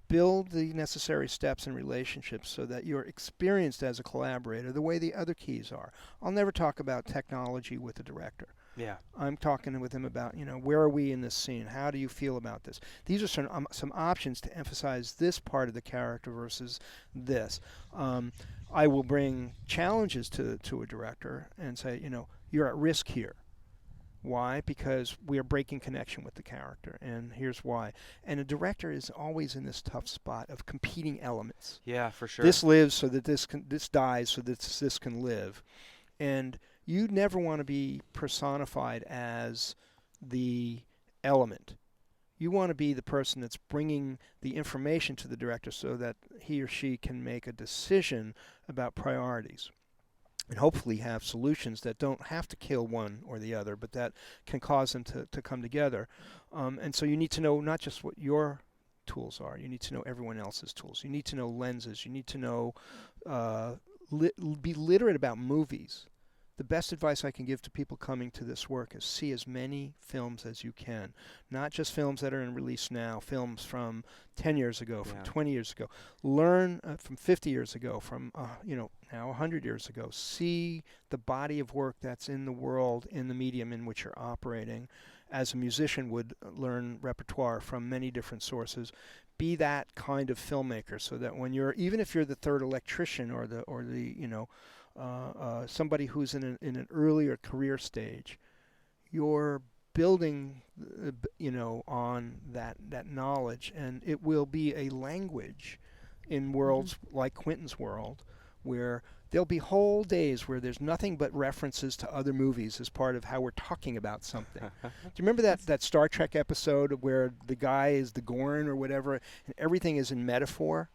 Build the necessary steps and relationships so that you're experienced as a collaborator the way the other keys are. I'll never talk about technology with the director. Yeah. I'm talking with him about, where are we in this scene? How do you feel about this? These are some options to emphasize this part of the character versus this. I will bring challenges to a director and say, you're at risk here. Why? Because we are breaking connection with the character, and here's why. And a director is always in this tough spot of competing elements. Yeah, for sure. This lives so that this dies so that this can live. And you never want to be personified as the element. You want to be the person that's bringing the information to the director so that he or she can make a decision about priorities and hopefully have solutions that don't have to kill one or the other, but that can cause them to come together. And so you need to know not just what your tools are, you need to know everyone else's tools. You need to know lenses. You need to know, be literate about movies. The best advice I can give to people coming to this work is see as many films as you can. Not just films that are in release now, films from 10 years ago, from 20 years ago. Learn from 50 years ago, from, now 100 years ago. See the body of work that's in the world, in the medium in which you're operating. As a musician would learn repertoire from many different sources. Be that kind of filmmaker so that when even if you're the third electrician or the somebody who's in an earlier career stage, you're building, on that knowledge, and it will be a language in worlds like Quentin's world, where there'll be whole days where there's nothing but references to other movies as part of how we're talking about something. Do you remember that Star Trek episode where the guy is the Gorn or whatever, and everything is in metaphor?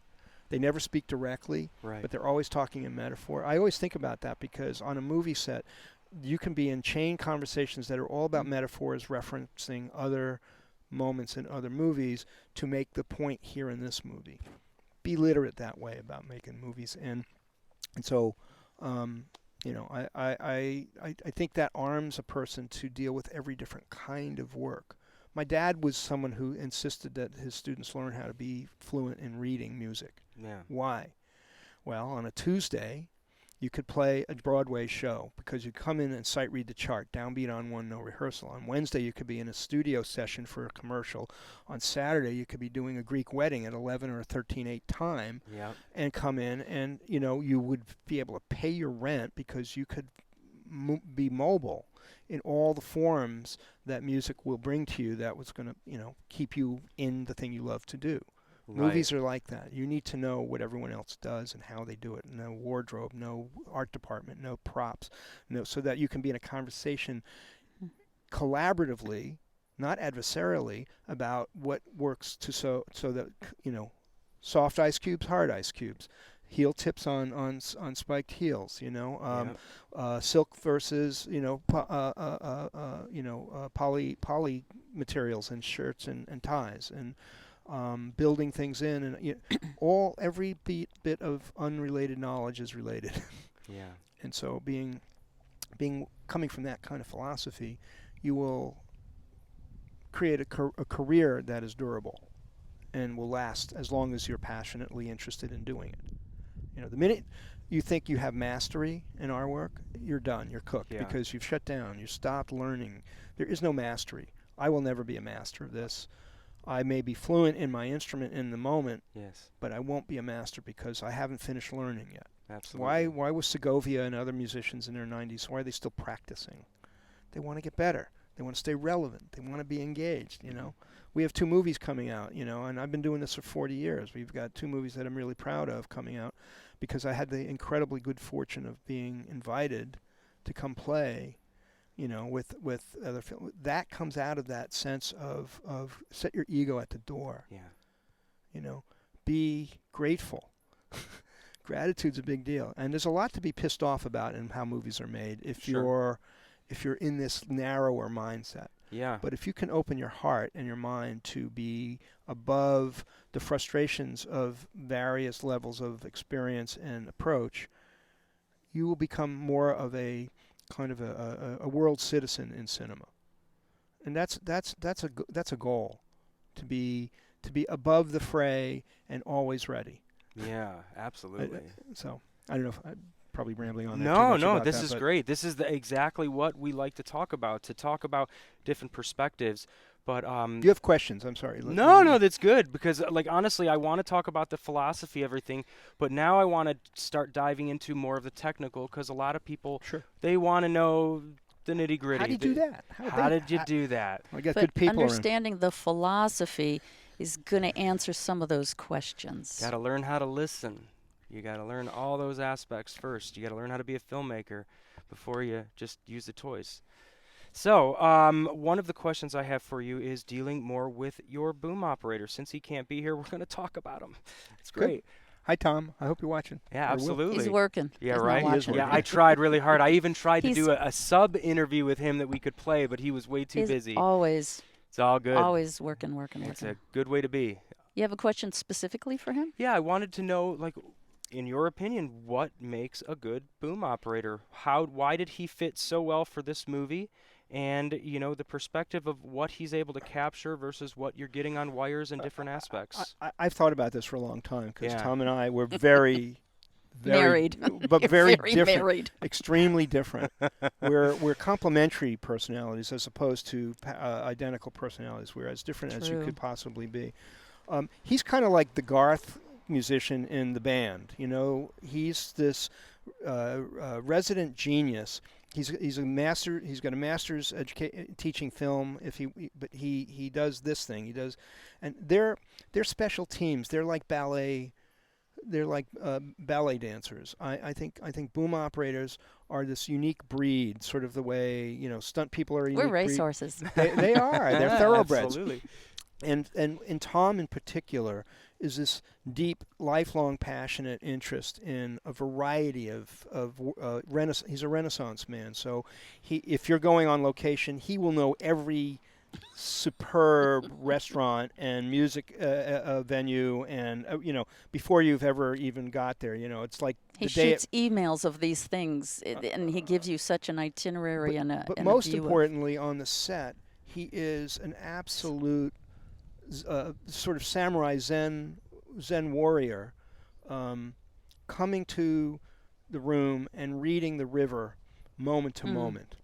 They never speak directly, but they're always talking in metaphor. I always think about that because on a movie set, you can be in chain conversations that are all about metaphors referencing other moments in other movies to make the point here in this movie. Be literate that way about making movies. And so, I think that arms a person to deal with every different kind of work. My dad was someone who insisted that his students learn how to be fluent in reading music. Yeah. Why? Well, on a Tuesday, You could play a Broadway show because you come in and sight read the chart, downbeat on one, no rehearsal. On Wednesday, you could be in a studio session for a commercial. On Saturday, you could be doing a Greek wedding at 11 or 13/8 time, and come in, and you would be able to pay your rent because you could be mobile in all the forms that music will bring to you. That was going to keep you in the thing you love to do. Movies are like that. You need to know what everyone else does and how they do it. No wardrobe, no art department, no props, so that you can be in a conversation collaboratively, not adversarially, about what works so that soft ice cubes, hard ice cubes, heel tips on spiked heels. Silk versus poly materials and shirts and ties and. Building things in, and every bit of unrelated knowledge is related. And so coming from that kind of philosophy, you will create a career that is durable and will last as long as you're passionately interested in doing it. The minute you think you have mastery in our work, you're done, you're cooked, because you've shut down, you stopped learning. There is no mastery. I will never be a master of this. I may be fluent in my instrument in the moment, but I won't be a master because I haven't finished learning yet. Absolutely. Why was Segovia and other musicians in their 90s, why are they still practicing? They want to get better. They want to stay relevant. They want to be engaged, We have 2 movies coming out, and I've been doing this for 40 years. We've got 2 movies that I'm really proud of coming out because I had the incredibly good fortune of being invited to come play with other film. That comes out of that sense of set your ego at the door. Be grateful. Gratitude's a big deal, and there's a lot to be pissed off about in how movies are made if you're in this narrower mindset. But if you can open your heart and your mind to be above the frustrations of various levels of experience and approach, you will become more of a kind of a world citizen in cinema, and that's a goal, to be above the fray and always ready. Yeah, absolutely. So I don't know if I'm probably rambling on that. No, this is great. This is exactly what we like to talk about different perspectives. But you have questions? I'm sorry. No, that's good because, honestly, I want to talk about the philosophy, everything. But now I want to start diving into more of the technical because a lot of people they want to know the nitty gritty. How do you do that? How did you do that? I got good people understanding the philosophy is going to answer some of those questions. Got to learn how to listen. You got to learn all those aspects first. You got to learn how to be a filmmaker before you just use the toys. So, one of the questions I have for you is dealing more with your boom operator. Since he can't be here, we're going to talk about him. It's great. Good. Hi, Tom. I hope you're watching. Yeah, absolutely. He's working. Yeah, He's right. not watching. Yeah, I tried really hard. I even tried to do a sub interview with him that we could play, but he was way too busy. Always. It's all good. Always working. It's a good way to be. You have a question specifically for him? Yeah, I wanted to know, in your opinion, what makes a good boom operator? Why did he fit so well for this movie? And, the perspective of what he's able to capture versus what you're getting on wires and different aspects. I've thought about this for a long time because Tom and I were very married, but very different, married. Extremely different. We're complementary personalities as opposed to identical personalities. We're as different as you could possibly be. He's kind of like the Garth musician in the band. He's this resident genius. He's a master. He's got a master's teaching film. But he does this thing. He does, and they're special teams. They're like ballet. They're like ballet dancers. I think boom operators are this unique breed, sort of the way stunt people are. A unique We're racehorses. They are. They're thoroughbreds. Absolutely. And Tom in particular is this deep, lifelong, passionate interest in a variety of he's a Renaissance man. So if you're going on location, he will know every superb restaurant and music venue, and before you've ever even got there. It's like he shoots emails of these things, and he gives you such an itinerary but most importantly, on the set, he is an absolute sort of samurai Zen warrior, coming to the room and reading the river moment to moment,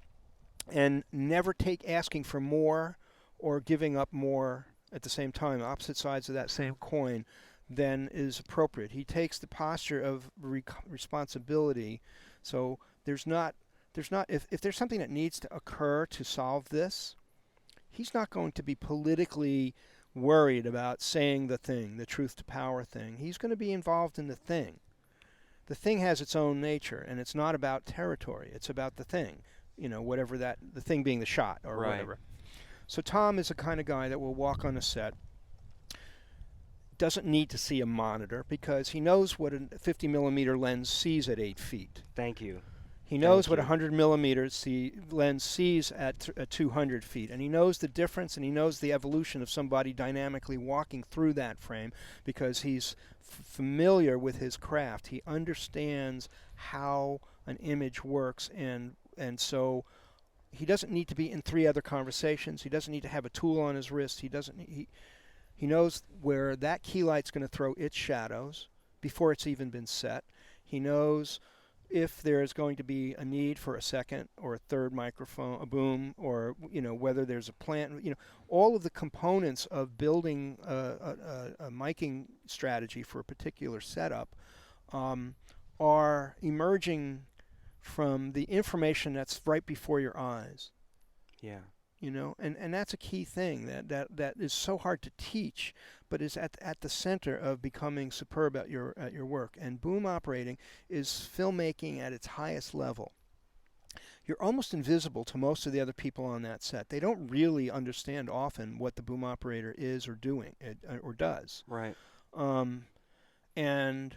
and never asking for more or giving up more at the same time, opposite sides of that same coin, than is appropriate. He takes the posture of responsibility. So there's not if there's something that needs to occur to solve this, he's not going to be politically worried about saying the thing, the truth to power thing. He's going to be involved in the thing. The thing has its own nature, and it's not about territory. It's about the thing, whatever that, the thing being the shot or whatever. So Tom is the kind of guy that will walk on a set, doesn't need to see a monitor because he knows what a 50 millimeter lens sees at 8 feet. Thank you. He knows what a 100 millimeter lens sees at 200 feet, and he knows the difference, and he knows the evolution of somebody dynamically walking through that frame because he's familiar with his craft. He understands how an image works, and so he doesn't need to be in 3 other conversations. He doesn't need to have a tool on his wrist. He knows where that key light's going to throw its shadows before it's even been set. He knows if there is going to be a need for a second or a third microphone, a boom, or whether there's a plant. All of the components of building a miking strategy for a particular setup are emerging from the information that's right before your eyes. Yeah. And that's a key thing that is so hard to teach, but is at the center of becoming superb at your work. And boom operating is filmmaking at its highest level. You're almost invisible to most of the other people on that set. They don't really understand often what the boom operator is or doing or does. Right. And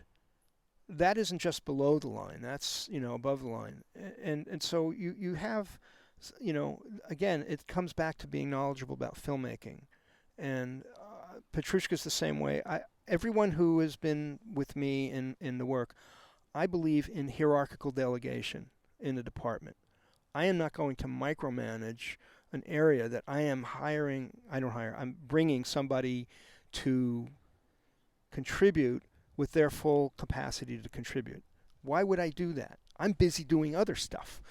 that isn't just below the line. That's above the line. And so you have. Again, it comes back to being knowledgeable about filmmaking. And Petrushka's the same way. Everyone who has been with me in the work, I believe in hierarchical delegation in the department. I am not going to micromanage an area that I'm bringing somebody to contribute with their full capacity to contribute. Why would I do that? I'm busy doing other stuff.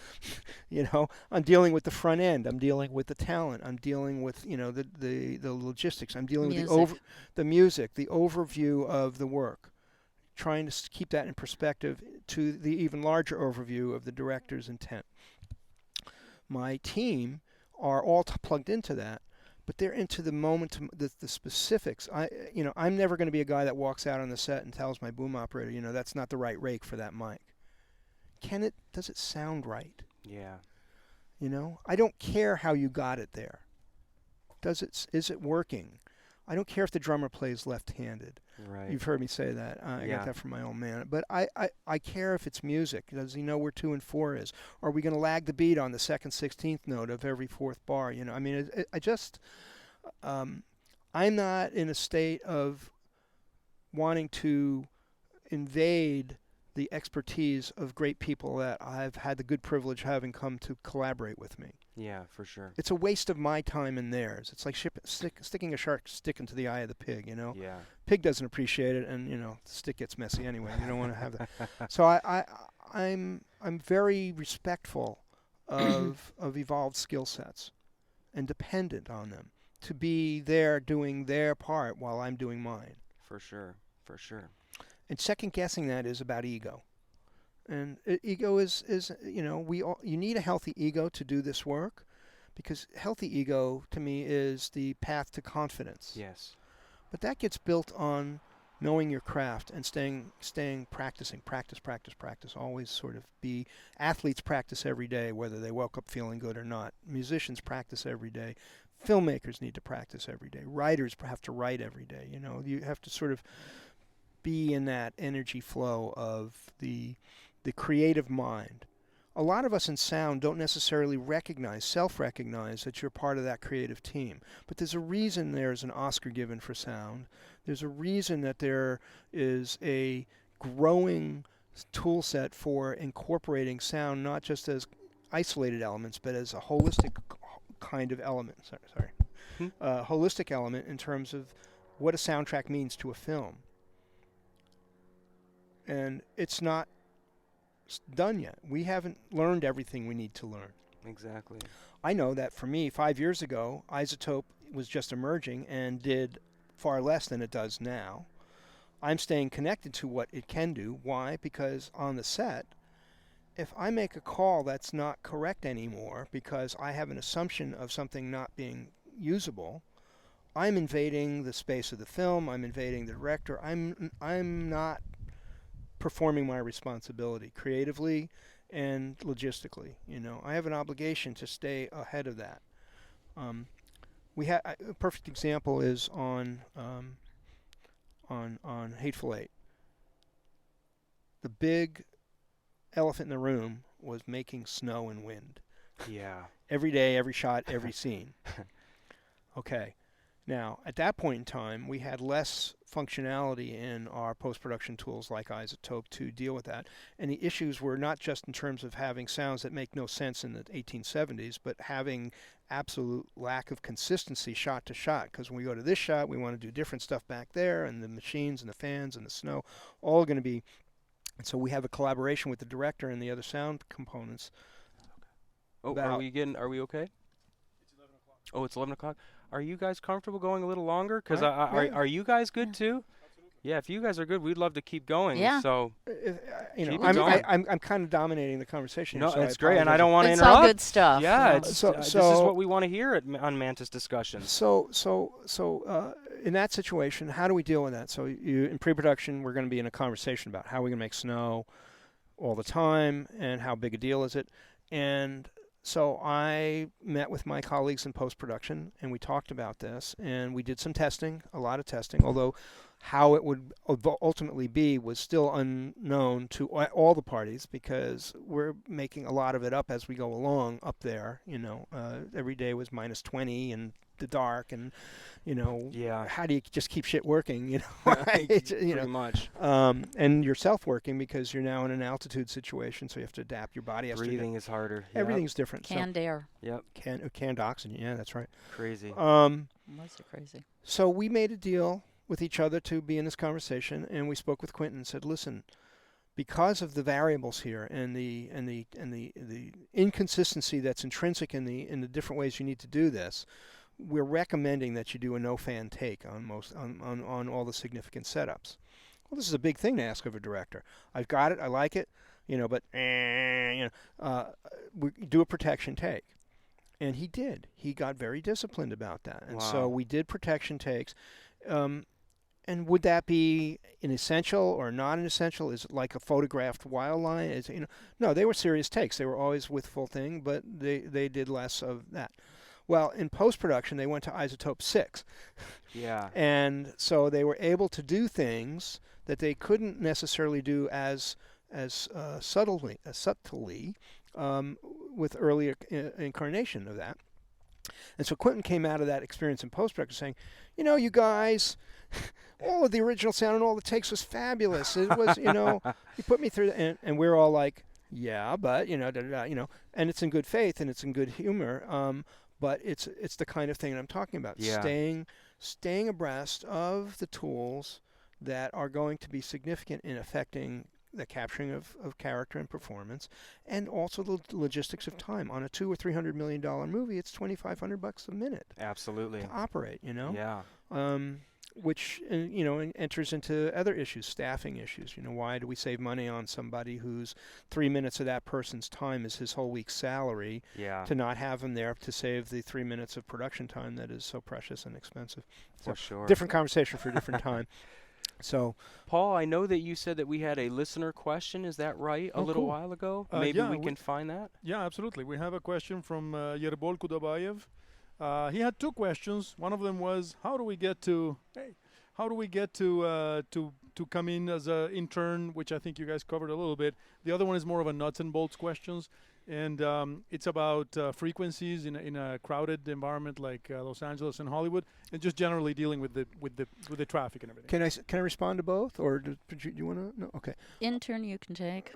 I'm dealing with the front end. I'm dealing with the talent. I'm dealing with, the logistics. I'm dealing with the music, the overview of the work, trying to keep that in perspective to the even larger overview of the director's intent. My team are all plugged into that, but they're into the moment, the specifics. I'm never going to be a guy that walks out on the set and tells my boom operator, that's not the right rake for that mic. Does it sound right? Yeah. I don't care how you got it there. Is it working? I don't care if the drummer plays left-handed. Right. You've heard me say that. I got that from my old man. But I care if it's music. Does he know where 2 and 4 is? Are we going to lag the beat on the 2nd, 16th note of every 4th bar? I'm not in a state of wanting to invade the expertise of great people that I've had the good privilege of having come to collaborate with me. Yeah, for sure. It's a waste of my time and theirs. It's like sticking a shark stick into the eye of the pig, Yeah. Pig doesn't appreciate it, and, the stick gets messy anyway. You don't want to have that. So I'm very respectful of evolved skill sets and dependent on them to be there doing their part while I'm doing mine. For sure. For sure. And second guessing that is about ego. And ego is you need a healthy ego to do this work, because healthy ego to me is the path to confidence. Yes. But that gets built on knowing your craft and staying practicing, practice. Always sort of be. Athletes practice every day, whether they woke up feeling good or not. Musicians practice every day. Filmmakers need to practice every day. Writers have to write every day. You have to sort of be in that energy flow of the creative mind. A lot of us in sound don't necessarily self-recognize that you're part of that creative team. But there's a reason there's an Oscar given for sound. There's a reason that there is a growing tool set for incorporating sound, not just as isolated elements, but as a holistic kind of element. Holistic element in terms of what a soundtrack means to a film. And it's not done yet. We haven't learned everything we need to learn. Exactly. I know that for me, 5 years ago, Isotope was just emerging and did far less than it does now. I'm staying connected to what it can do. Why? Because on the set, if I make a call that's not correct anymore because I have an assumption of something not being usable, I'm invading the space of the film. I'm invading the director. I'm not performing my responsibility creatively and logistically. I have an obligation to stay ahead of that. A perfect example is on Hateful Eight. The big elephant in the room was making snow and wind. Yeah. Every day, every shot, every scene. Okay. Now, at that point in time, we had less functionality in our post-production tools like Isotope to deal with that. And the issues were not just in terms of having sounds that make no sense in the 1870s, but having absolute lack of consistency shot to shot. Because when we go to this shot, we want to do different stuff back there, and the machines and the fans and the snow, all going to be... And so we have a collaboration with the director and the other sound components. Oh, are we okay? It's 11 o'clock. Oh, it's 11 o'clock. Are you guys comfortable going a little longer? Because Yeah. are you guys good Yeah. too? Yeah, if you guys are good, we'd love to keep going. Yeah. So, Keep it going. I'm kind of dominating the conversation. no, so it's great, and I don't want to It's interrupt. all good stuff. Yeah, Yeah. it's, this is So- what we want to hear on Mantis Discussion. So in that situation, how do we deal with that? So in pre-production, we're going to be in a conversation about how we're going to make snow all the time and how big a deal is it. And so I met with my colleagues in post-production, and we talked about this, and we did some testing, a lot of testing, although how it would ultimately be was still unknown to all the parties because we're making a lot of it up as we go along up there. Every day was minus 20 and the dark, and Yeah. how do you just keep shit working? Pretty much. And yourself working because you're now in an altitude situation, so you have to adapt. Your body has Breathing is harder. Yep. Everything's different. Canned air. Yep. Canned oxygen. Yeah, that's right. Crazy. Was it crazy? So we made a deal with each other to be in this conversation, and we spoke with Quentin and said, "Listen, because of the variables here and the inconsistency that's intrinsic in the different ways you need to do this, we're recommending that you do a no-fan take on on all the significant setups." Well, this is a big thing to ask of a director. I've got it, I like it, but we do a protection take. And he did. He got very disciplined about that. And so Wow. we did protection takes. And would that be an essential or not an essential? Is it like a photographed wild line? No, they were serious takes. They were always with full thing, but they did less of that. Well, in post-production, they went to Isotope 6. Yeah. And so they were able to do things that they couldn't necessarily do as subtly with earlier incarnation of that. And so Quentin came out of that experience in post-production saying, you guys, all of the original sound and all the takes was fabulous. It was, you put me through, and we're all like, yeah, but, and it's in good faith and it's in good humor. But it's the kind of thing that I'm talking about. Yeah. Staying abreast of the tools that are going to be significant in affecting the capturing of character and performance, and also the logistics of time. On a $200 or $300 million movie, it's $2,500 a minute Absolutely. to operate. Yeah. Which enters into other issues, staffing issues. Why do we save money on somebody whose 3 minutes of that person's time is his whole week's salary? Yeah. To not have him there to save the 3 minutes of production time that is so precious and expensive. So For sure. different conversation for a different time. So, Paul, I know that you said that we had a listener question. Is that right? A little cool. while ago. Maybe yeah, we can find that. Yeah, absolutely. We have a question from Yerbol Kudabayev. He had two questions. One of them was, how do we get to come in as an intern, which I think you guys covered a little bit. The other one is more of a nuts and bolts questions, and it's about frequencies in a crowded environment like Los Angeles and Hollywood, and just generally dealing with the traffic and everything. can I respond to both, or do you want to? No, okay. Intern, you can take.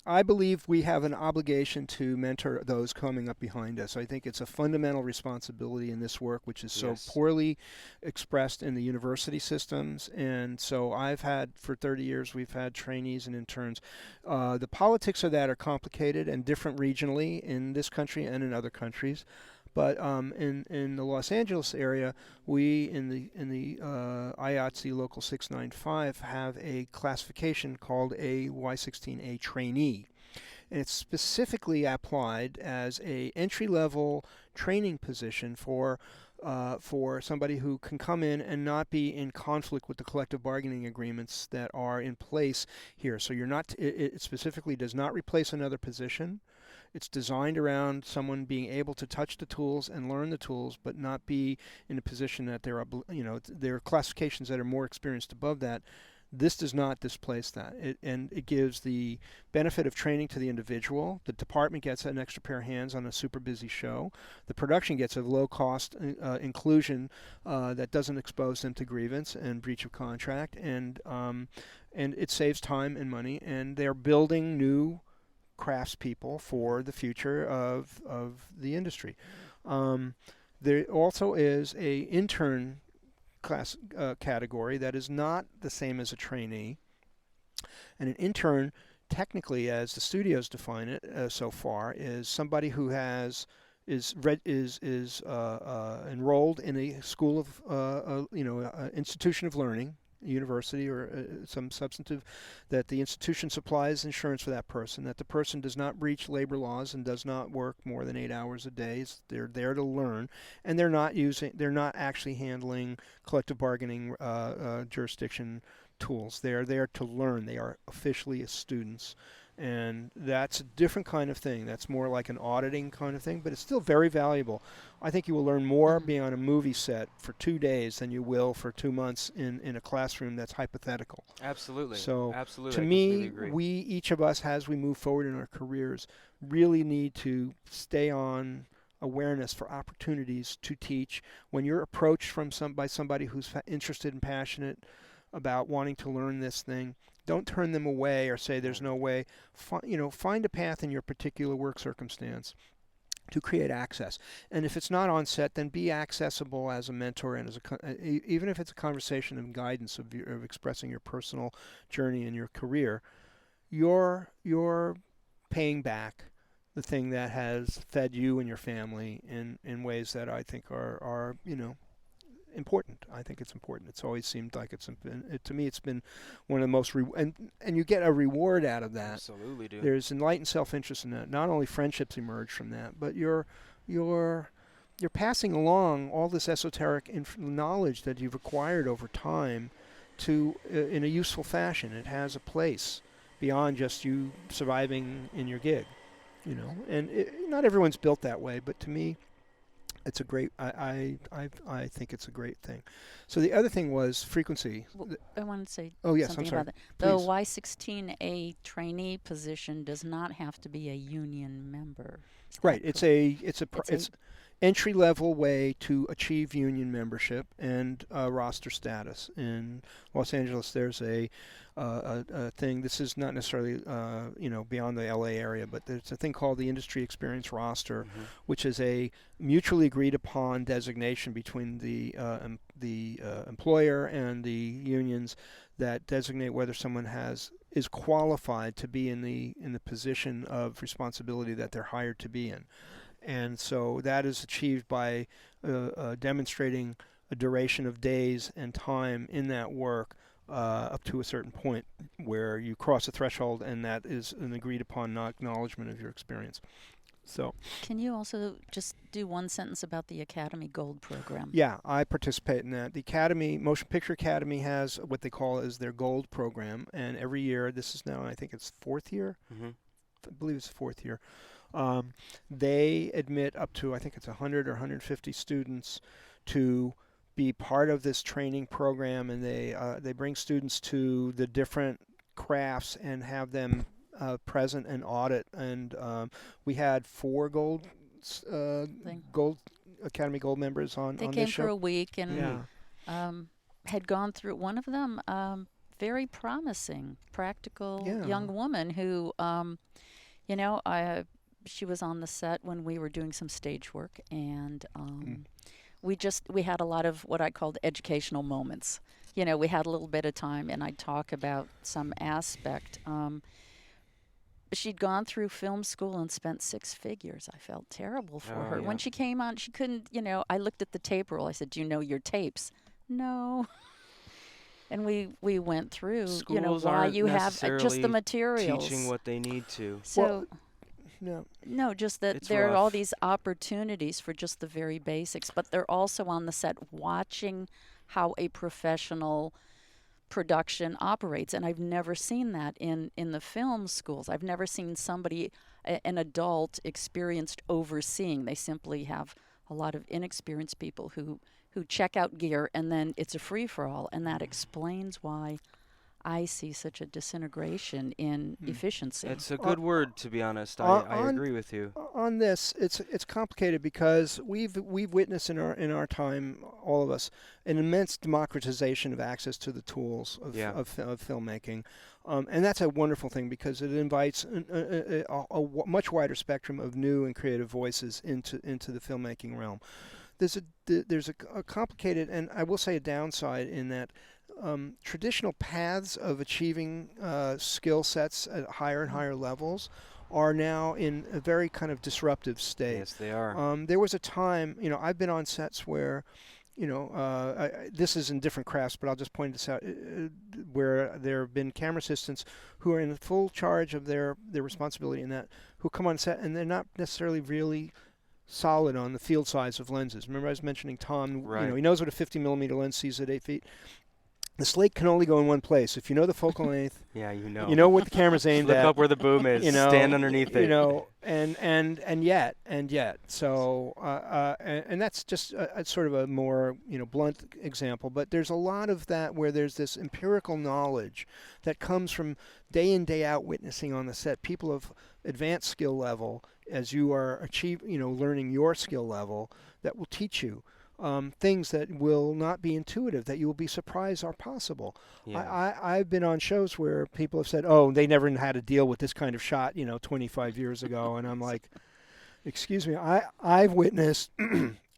I believe we have an obligation to mentor those coming up behind us. I think it's a fundamental responsibility in this work, which is so poorly expressed in the university systems. And so I've had, for 30 years, we've had trainees and interns. The politics of that are complicated and different regionally in this country and in other countries. But in the Los Angeles area, we in the IATSE Local 695 have a classification called a Y16A trainee, and it's specifically applied as a entry-level training position for somebody who can come in and not be in conflict with the collective bargaining agreements that are in place here. So you're not. It specifically does not replace another position. It's designed around someone being able to touch the tools and learn the tools, but not be in a position that there are classifications that are more experienced above that. This does not displace that. It gives the benefit of training to the individual. The department gets an extra pair of hands on a super busy show. The production gets a low-cost inclusion that doesn't expose them to grievance and breach of contract, and it saves time and money. And they're building new craftspeople for the future of the industry. There also is a intern class category that is not the same as a trainee, and an intern, technically, as the studios define it so far, is somebody who is enrolled in a school of institution of learning, university or some substantive, that the institution supplies insurance for that person, that the person does not breach labor laws and does not work more than 8 hours a day. They're there to learn, and they're not actually handling collective bargaining jurisdiction tools. They are there to learn. They are officially students. And that's a different kind of thing. That's more like an auditing kind of thing, but it's still very valuable. I think you will learn more being on a movie set for 2 days than you will for 2 months in a classroom that's hypothetical. Absolutely. So absolutely, to me, we, each of us, as we move forward in our careers, really need to stay on awareness for opportunities to teach. When you're approached by somebody who's interested and passionate about wanting to learn this thing, don't turn them away or say there's no way. Find a path in your particular work circumstance to create access. And if it's not on set, then be accessible as a mentor and as even if it's a conversation and guidance of expressing your personal journey in your career. You're paying back the thing that has fed you and your family in ways that I think are important. I think it's important. It's always seemed like to me it's been one of the most and you get a reward out of that. Absolutely do. There's enlightened self-interest in that. Not only friendships emerge from that, but you're passing along all this esoteric knowledge that you've acquired over time to in a useful fashion. It has a place beyond just you surviving in your gig, And not everyone's built that way, but to me, it's a great. I think it's a great thing. So the other thing was frequency. Well, I wanted to say I'm something sorry. about that. The Y16A trainee position does not have to be a union member. Right. It's entry-level way to achieve union membership and roster status. In Los Angeles, there's a thing. This is not necessarily beyond the LA area, but there's a thing called the Industry Experience Roster, which is a mutually agreed upon designation between the employer and the unions that designate whether someone is qualified to be in the position of responsibility that they're hired to be in. And so that is achieved by demonstrating a duration of days and time in that work up to a certain point where you cross a threshold, and that is an agreed upon acknowledgement of your experience. So, can you also just do one sentence about the Academy Gold program? Yeah, I participate in that. The Academy, Motion Picture Academy, has what they call is their Gold program, and every year, this is now, I think it's fourth year. I believe it's fourth year. They admit up to, I think it's 100 or 150 students to be part of this training program, and they bring students to the different crafts and have them present and audit. And we had 4 Academy Gold members on this show. They came for a week and had gone through. One of them very promising, practical Yeah. young woman who, you know, she was on the set when we were doing some stage work, and we had a lot of what I called educational moments. You know, we had a little bit of time, and I'd talk about some aspect. She'd gone through film school and spent 6 figures. I felt terrible for her. yeah. When she came on, she couldn't, you know, I looked at the tape roll. I said, "Do you know your tapes?" "No." And we went through, Schools you know, why aren't you have just the necessarily materials. teaching what they need to. So, No. no, just that It's there are all rough. these opportunities for just the very basics, but they're also on the set watching how a professional production operates. And I've never seen that in the film schools. I've never seen somebody, an adult, experienced overseeing. They simply have a lot of inexperienced people who check out gear, and then it's a free-for-all. And that explains why I see such a disintegration in efficiency. It's a good word, to be honest. I agree with you. On this, it's complicated because we've witnessed in our time, all of us, an immense democratization of access to the tools of filmmaking, and that's a wonderful thing because it invites a much wider spectrum of new and creative voices into the filmmaking realm. There's a complicated, and I will say a downside in that traditional paths of achieving skill sets at higher and higher levels are now in a very kind of disruptive state. Yes, they are. There was a time, you know, I've been on sets where, you know, this is in different crafts, but I'll just point this out, where there have been camera assistants who are in full charge of their responsibility in that, who come on set and they're not necessarily really solid on the field size of lenses. Remember I was mentioning Tom, Right. you know, he knows what a 50mm lens sees at 8 feet. The slate can only go in one place. If you know the focal length, Yeah, you know. you know what the camera's aimed Look at. up where the boom is. You know, Stand underneath it. You know, and yet. So, and that's just a sort of a more, you know, blunt example. But there's a lot of that where there's this empirical knowledge that comes from day in, day out witnessing on the set. People of advanced skill level, as you are learning your skill level, that will teach you things that will not be intuitive, that you will be surprised are possible. Yeah. I've been on shows where people have said, "Oh, they never had to deal with this kind of shot, 25 years ago," and I'm like, "Excuse me, I've witnessed,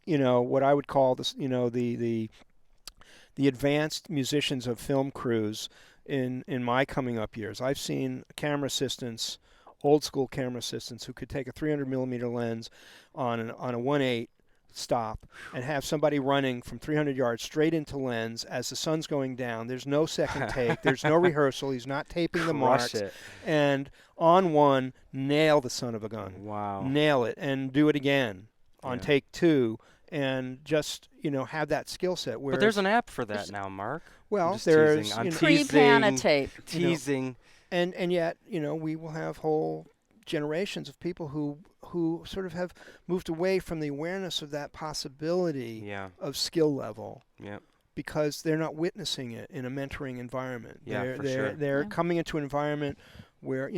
what I would call this, the advanced musicians of film crews in my coming up years. I've seen camera assistants, old school camera assistants, who could take a 300mm lens on a 1.8 stop and have somebody running from 300 yards straight into lens as the sun's going down. There's no second take. There's no rehearsal. He's not taping the marks. It. And on one, nail the son of a gun. Wow. Nail it and do it again on take 2 and just, have that skill set. But there's an app for that now, Mark. Well, there's pre-Panatape. Teasing. And yet, we will have whole generations of people who sort of have moved away from the awareness of that possibility Yeah. of skill level. Yep. Because they're not witnessing it in a mentoring environment. Yeah, for sure. They're coming into an environment where,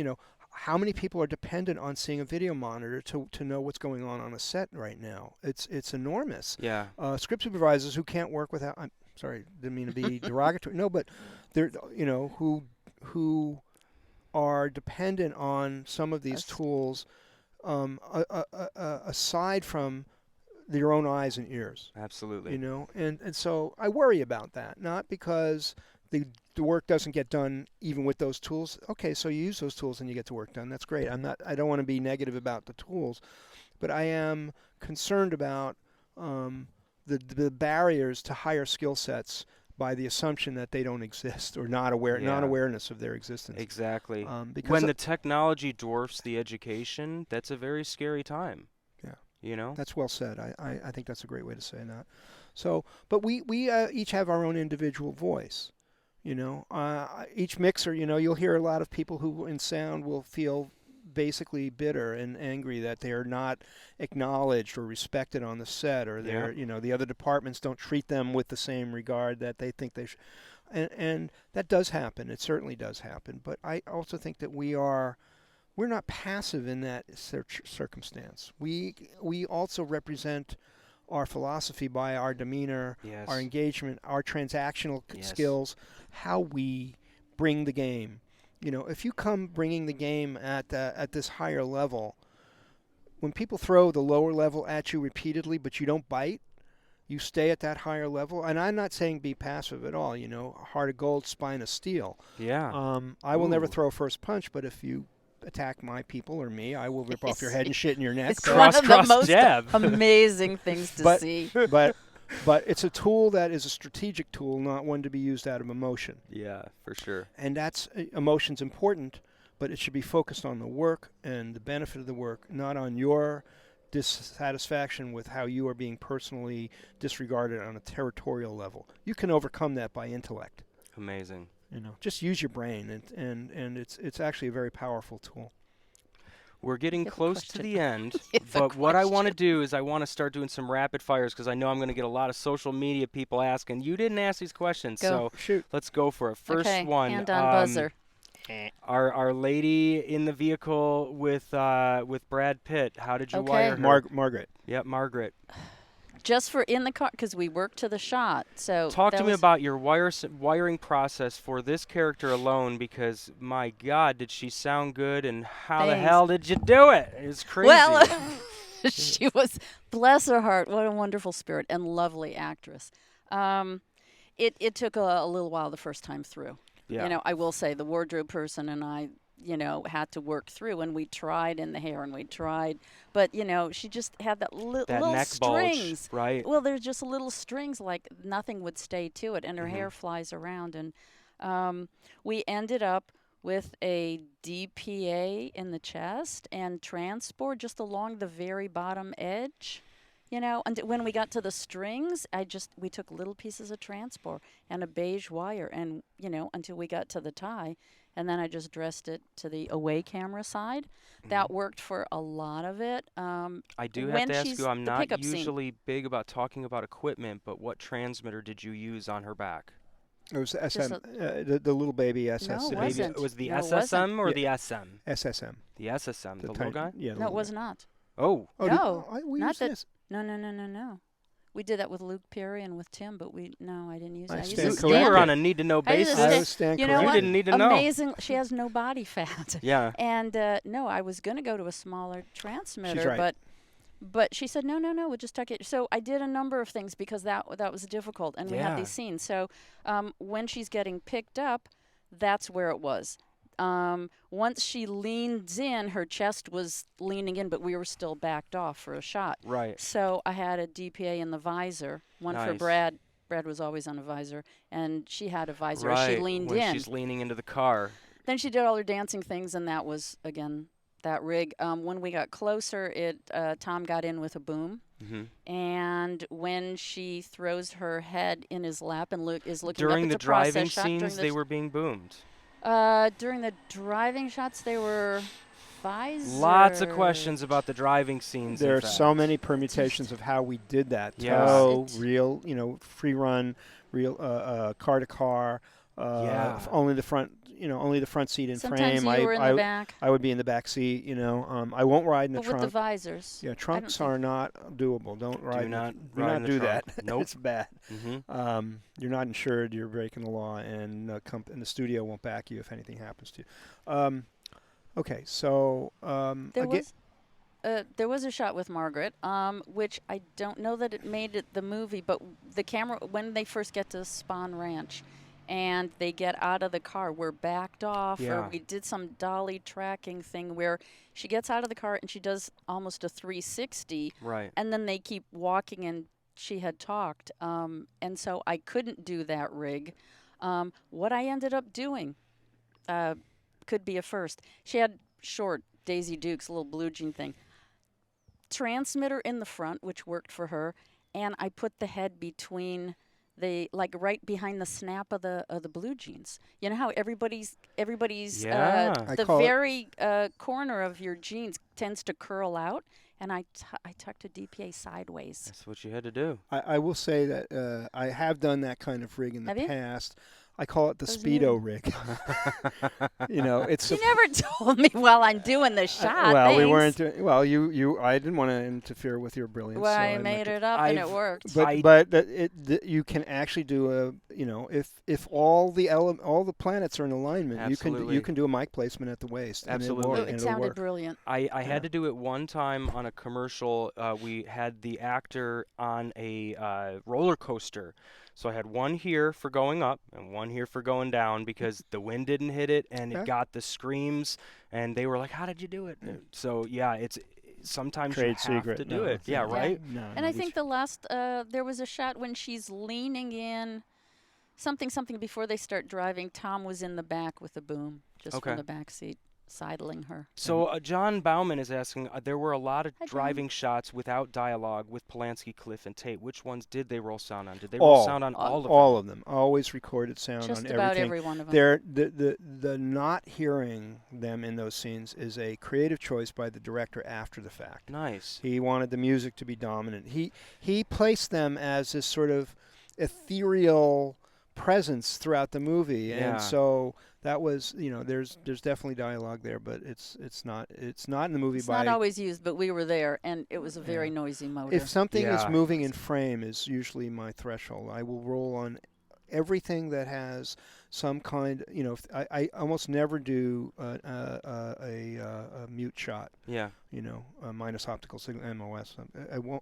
how many people are dependent on seeing a video monitor to know what's going on a set right now? It's enormous. Yeah. Script supervisors who can't work without, I'm sorry, didn't mean to be derogatory. No, but they're, who are dependent on some of these tools aside from their own eyes and ears. Absolutely. And so I worry about that, not because the work doesn't get done even with those tools. Okay, so you use those tools and you get the work done. That's great. I don't want to be negative about the tools, but I am concerned about the barriers to higher skill sets by the assumption that they don't exist or non-awareness of their existence. Exactly. Because when the technology dwarfs the education, that's a very scary time. Yeah. That's well said. I think that's a great way to say that. So, but we each have our own individual voice. Each mixer, you'll hear a lot of people who in sound will feel basically bitter and angry that they're not acknowledged or respected on the set, or the other departments don't treat them with the same regard that they think they should. And that does happen. It certainly does happen. But I also think that we're not passive in that circumstance. We also represent our philosophy by our demeanor, our engagement, our transactional skills, how we bring the game. If you come bringing the game at this higher level, when people throw the lower level at you repeatedly, but you don't bite, you stay at that higher level. And I'm not saying be passive at all. Heart of gold, spine of steel. Yeah. I will never throw a first punch, but if you attack my people or me, I will rip off your head and shit in your neck. It's one of the most jab. amazing things to see. But it's a tool that is a strategic tool, not one to be used out of emotion. Yeah, for sure. And that's emotion's important, but it should be focused on the work and the benefit of the work, not on your dissatisfaction with how you are being personally disregarded on a territorial level. You can overcome that by intellect. Amazing. Just use your brain, and it's actually a very powerful tool. We're getting close to the end, but what I want to do is I want to start doing some rapid fires because I know I'm going to get a lot of social media people asking. You didn't ask these questions, so shoot. Let's go for it. First one. Hand on buzzer. Our lady in the vehicle with Brad Pitt. How did you wire her? Margaret. Yep, Margaret. Just for in the car, because we worked to the shot. So talk to me about your wiring process for this character alone, because my God, did she sound good, and how the hell did you do it? It's crazy. Well, she was, bless her heart, what a wonderful spirit and lovely actress. It took a little while the first time through. Yeah. I will say the wardrobe person and I, had to work through, and we tried in the hair and we tried, but she just had that little neck strings, bulge, right? Well, there's just little strings, like nothing would stay to it, and her hair flies around, and we ended up with a DPA in the chest and transport just along the very bottom edge. And when we got to the strings, we took little pieces of transport and a beige wire, and until we got to the tie. And then I just dressed it to the away camera side. That worked for a lot of it. I do have to ask you, I'm not usually big about talking about equipment, but what transmitter did you use on her back? It was SM, the little baby SS. No, it wasn't. It was the No, it SSM or Yeah. the SM? SSM. The SSM, the little tiny- guy? Yeah. No, it was not. Oh. No, we not used that. this. No. We did that with Luke Perry and with Tim, but I didn't use it. I used stand a corrected. You were on standard. a need-to-know I used a basis. I stand You know corrected. what? You didn't need to know. Amazing. She has no body fat. Yeah. And no, I was going to go to a smaller transmitter, She's right. but she said no, we'll just tuck it. So I did a number of things because that was difficult, and we had these scenes. So when she's getting picked up, that's where it was. Once she leans in, her chest was leaning in, but we were still backed off for a shot. Right. So I had a DPA in the visor, one for Nice. Brad. Brad was always on a visor, and she had a visor. Right. She leaned when in. she's leaning into the car. Then she did all her dancing things, and that was, again, that rig. When we got closer, Tom got in with a boom. Mm-hmm. And when she throws her head in his lap and is looking During up the at the process driving shot, scenes, they were being boomed. during the driving shots, they were visor. Lots of questions about the driving scenes. There in are fact. so many permutations of how we did that. Yeah. Tow, real, free run, real car to car. Only the front, only the front seat in Sometimes frame. you were in the back. I would be in the back seat. I won't ride in the But trunk. with the visors. Yeah, trunks are not doable. Don't ride. Do not do ride not in the do trunk. that. Nope. It's bad. Mm-hmm. You're not insured. You're breaking the law, and the studio won't back you if anything happens to you. Okay, so there was a shot with Margaret, which I don't know that it made it the movie, but the camera, when they first get to Spahn Ranch and they get out of the car, we're backed off, or we did some dolly tracking thing where she gets out of the car and she does almost a 360, right? And then they keep walking, and she had talked, and so I couldn't do that rig. What I ended up doing could be a first. She had short Daisy Dukes, little blue jean thing. Transmitter in the front, which worked for her, and I put the head between right behind the snap of the blue jeans. You know how everybody's the very corner of your jeans tends to curl out, and I tucked a DPA sideways. That's what you had to do. I will say that I have done that kind of rig in the past. I call it the Speedo rig. You know, it's. You never told me while I'm doing the shot. Well, we thanks. weren't. Well, I didn't want to interfere with your brilliance. Well, so I made it up and it worked. But you can actually do a. You know, if all the planets are in alignment, you can do a mic placement at the waist. Absolutely, and it it'll sounded work. brilliant. I had to do it one time on a commercial. We had the actor on a roller coaster. So I had one here for going up and one here for going down because the wind didn't hit it and it got the screams and they were like, "How did you do it?" So yeah, it's sometimes Trade you have secret. to do No, it. Yeah, right? No, And I think the last there was a shot when she's leaning in something before they start driving. Tom was in the back with a boom just from the back seat, sidling her. So John Bauman is asking, there were a lot of driving shots without dialogue with Polanski, Cliff, and Tate. Which ones did they roll sound on? Did they roll sound on all of them? All of them. Always recorded sound Just on about everything. every one of them. The not hearing them in those scenes is a creative choice by the director after the fact. Nice. He wanted the music to be dominant. He placed them as this sort of ethereal presence throughout the movie, and so that was, you know, there's definitely dialogue there, but it's not in the movie. It's not always used, but we were there, and it was a very noisy motor. If something is moving in frame, is usually my threshold. I will roll on everything that has some kind. You know, I almost never do a mute shot. Yeah. You know, minus optical signal, MOS.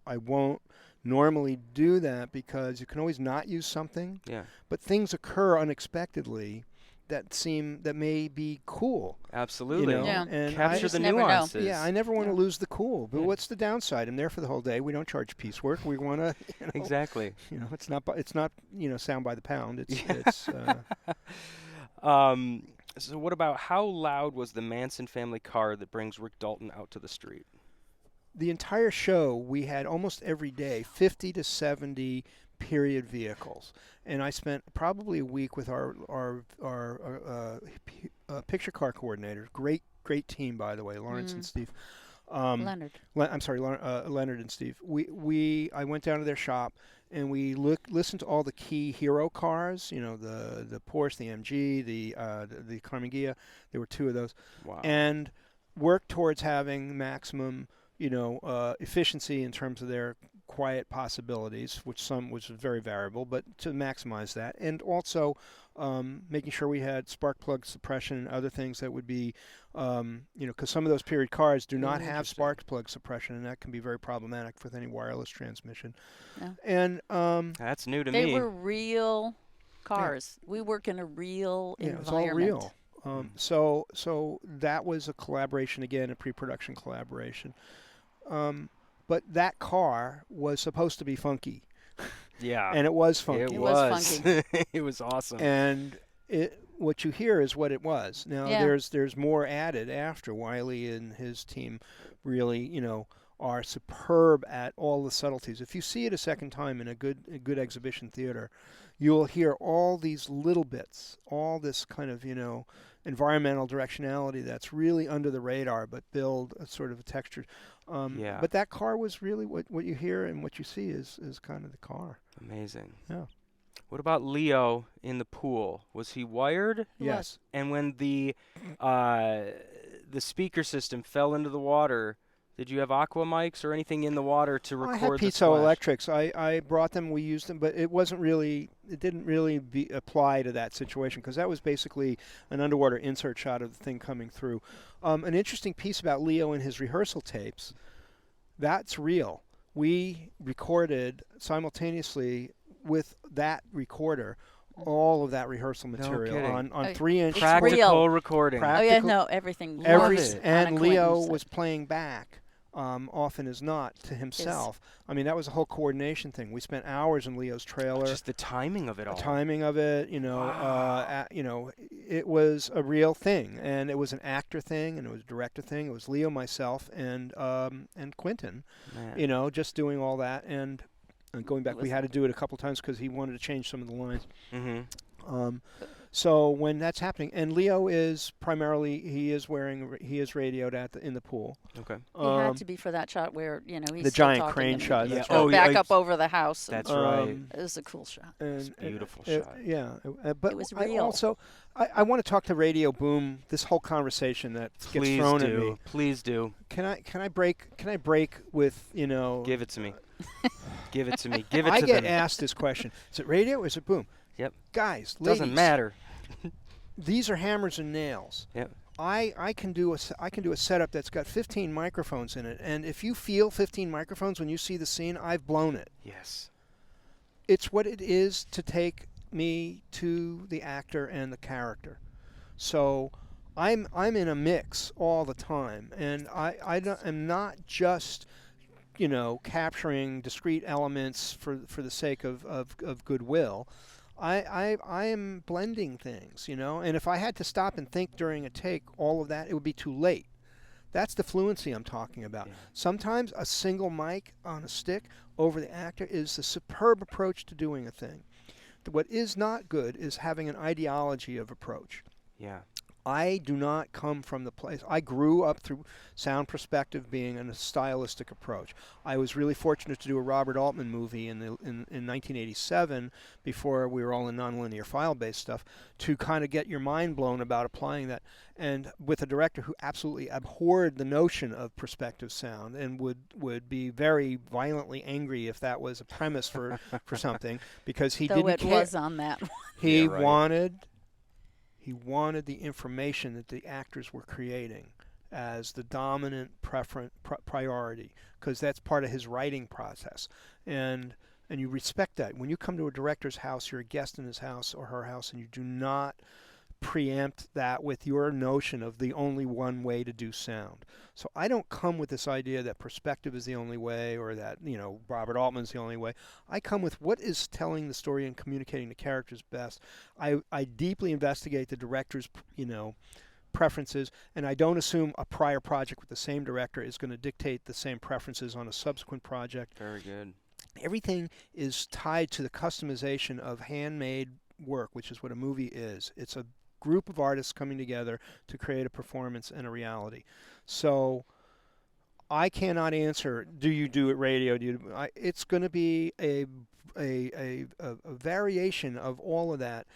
I won't normally do that because you can always not use something. Yeah. But things occur unexpectedly that may be cool. Absolutely. You know? Yeah. And capture the nuances. Yeah, I never want to lose the cool. But what's the downside? I'm there for the whole day. We don't charge piecework. We want to. You know, exactly. You know, it's not sound by the pound. So what about how loud was the Manson family car that brings Rick Dalton out to the street? The entire show, we had almost every day 50 to 70 period vehicles, and I spent probably a week with our picture car coordinators. Great team, by the way, Lawrence and Steve. Leonard. Leonard and Steve. I went down to their shop and we listened to all the key hero cars. You know, the Porsche, the MG, the Carmen Ghia. There were two of those. Wow. And worked towards having maximum, efficiency in terms of their quiet possibilities, which is very variable, but to maximize that, and also making sure we had spark plug suppression and other things that would be, because some of those period cars do not have spark plug suppression, and that can be very problematic with any wireless transmission. Yeah. And that's new to me. me. They were real cars. Yeah. We work in a real environment. It's all real. So that was a collaboration again, a pre-production collaboration. But that car was supposed to be funky. Yeah. And it was funky. It was funky. It was awesome. And what you hear is what it was. Now there's more added after. Wiley and his team really, are superb at all the subtleties. If you see it a second time in a good exhibition theater, you'll hear all these little bits, all this kind of, environmental directionality that's really under the radar, but build a sort of a texture. But that car was really what you hear and what you see is kind of the car. Amazing. Yeah. What about Leo in the pool? Was he wired? Yes. And when the speaker system fell into the water, did you have aqua mics or anything in the water to record I had the splash? piezoelectrics. I brought them. We used them, but it didn't really apply to that situation because that was basically an underwater insert shot of the thing coming through. An interesting piece about Leo and his rehearsal tapes, that's real. We recorded simultaneously with that recorder all of that rehearsal material on 3-inch practical recording. Everything. And Leo was playing back. Often as not to himself. I mean, that was a whole coordination thing. We spent hours in Leo's trailer. Just the timing of it all. The timing of it, wow. It was a real thing, and it was an actor thing, and it was a director thing. It was Leo, myself, and Quentin, just doing all that. And going back, we had to do it a couple times because he wanted to change some of the lines. Mm-hmm. So when that's happening, and Leo is primarily he is radioed in the pool. Okay. He had to be for that shot where he's the still giant talking crane and shot. he That's go right. back up over the house. That's right. It was a cool shot. And, beautiful shot. Yeah, but it was I real. also I want to talk to Radio Boom. This whole conversation that gets thrown at me. Please do. Can I break with Give it to me. Give it to me. Give it to I them. get asked this question: is it radio or is it boom? Yep. Guys, ladies, doesn't matter. These are hammers and nails. Yep. I can do a setup that's got 15 microphones in it, and if you feel 15 microphones when you see the scene, I've blown it. Yes. It's what it is to take me to the actor and the character. So I'm in a mix all the time, and I'm not just capturing discrete elements for the sake of goodwill. I am blending things, and if I had to stop and think during a take, all of that, it would be too late. That's the fluency I'm talking about. Yeah. Sometimes a single mic on a stick over the actor is the superb approach to doing a thing. What is not good is having an ideology of approach. Yeah. I do not come from the place. I grew up through sound perspective being a stylistic approach. I was really fortunate to do a Robert Altman movie in 1987 before we were all in nonlinear file-based stuff to kind of get your mind blown about applying that. And with a director who absolutely abhorred the notion of perspective sound and would be very violently angry if that was a premise for something because he didn't care. Though it was on that one. He Yeah, right. wanted the information that the actors were creating as the dominant priority, because that's part of his writing process, and you respect that. When you come to a director's house, you're a guest in his house or her house, and you do not preempt that with your notion of the only one way to do sound. So I don't come with this idea that perspective is the only way or that, Robert Altman's the only way. I come with what is telling the story and communicating the characters best. I deeply investigate the director's, preferences, and I don't assume a prior project with the same director is going to dictate the same preferences on a subsequent project. Very good. Everything is tied to the customization of handmade work, which is what a movie is. It's a group of artists coming together to create a performance and a reality. So I cannot answer, do you do it radio? It's going to be a variation of all of that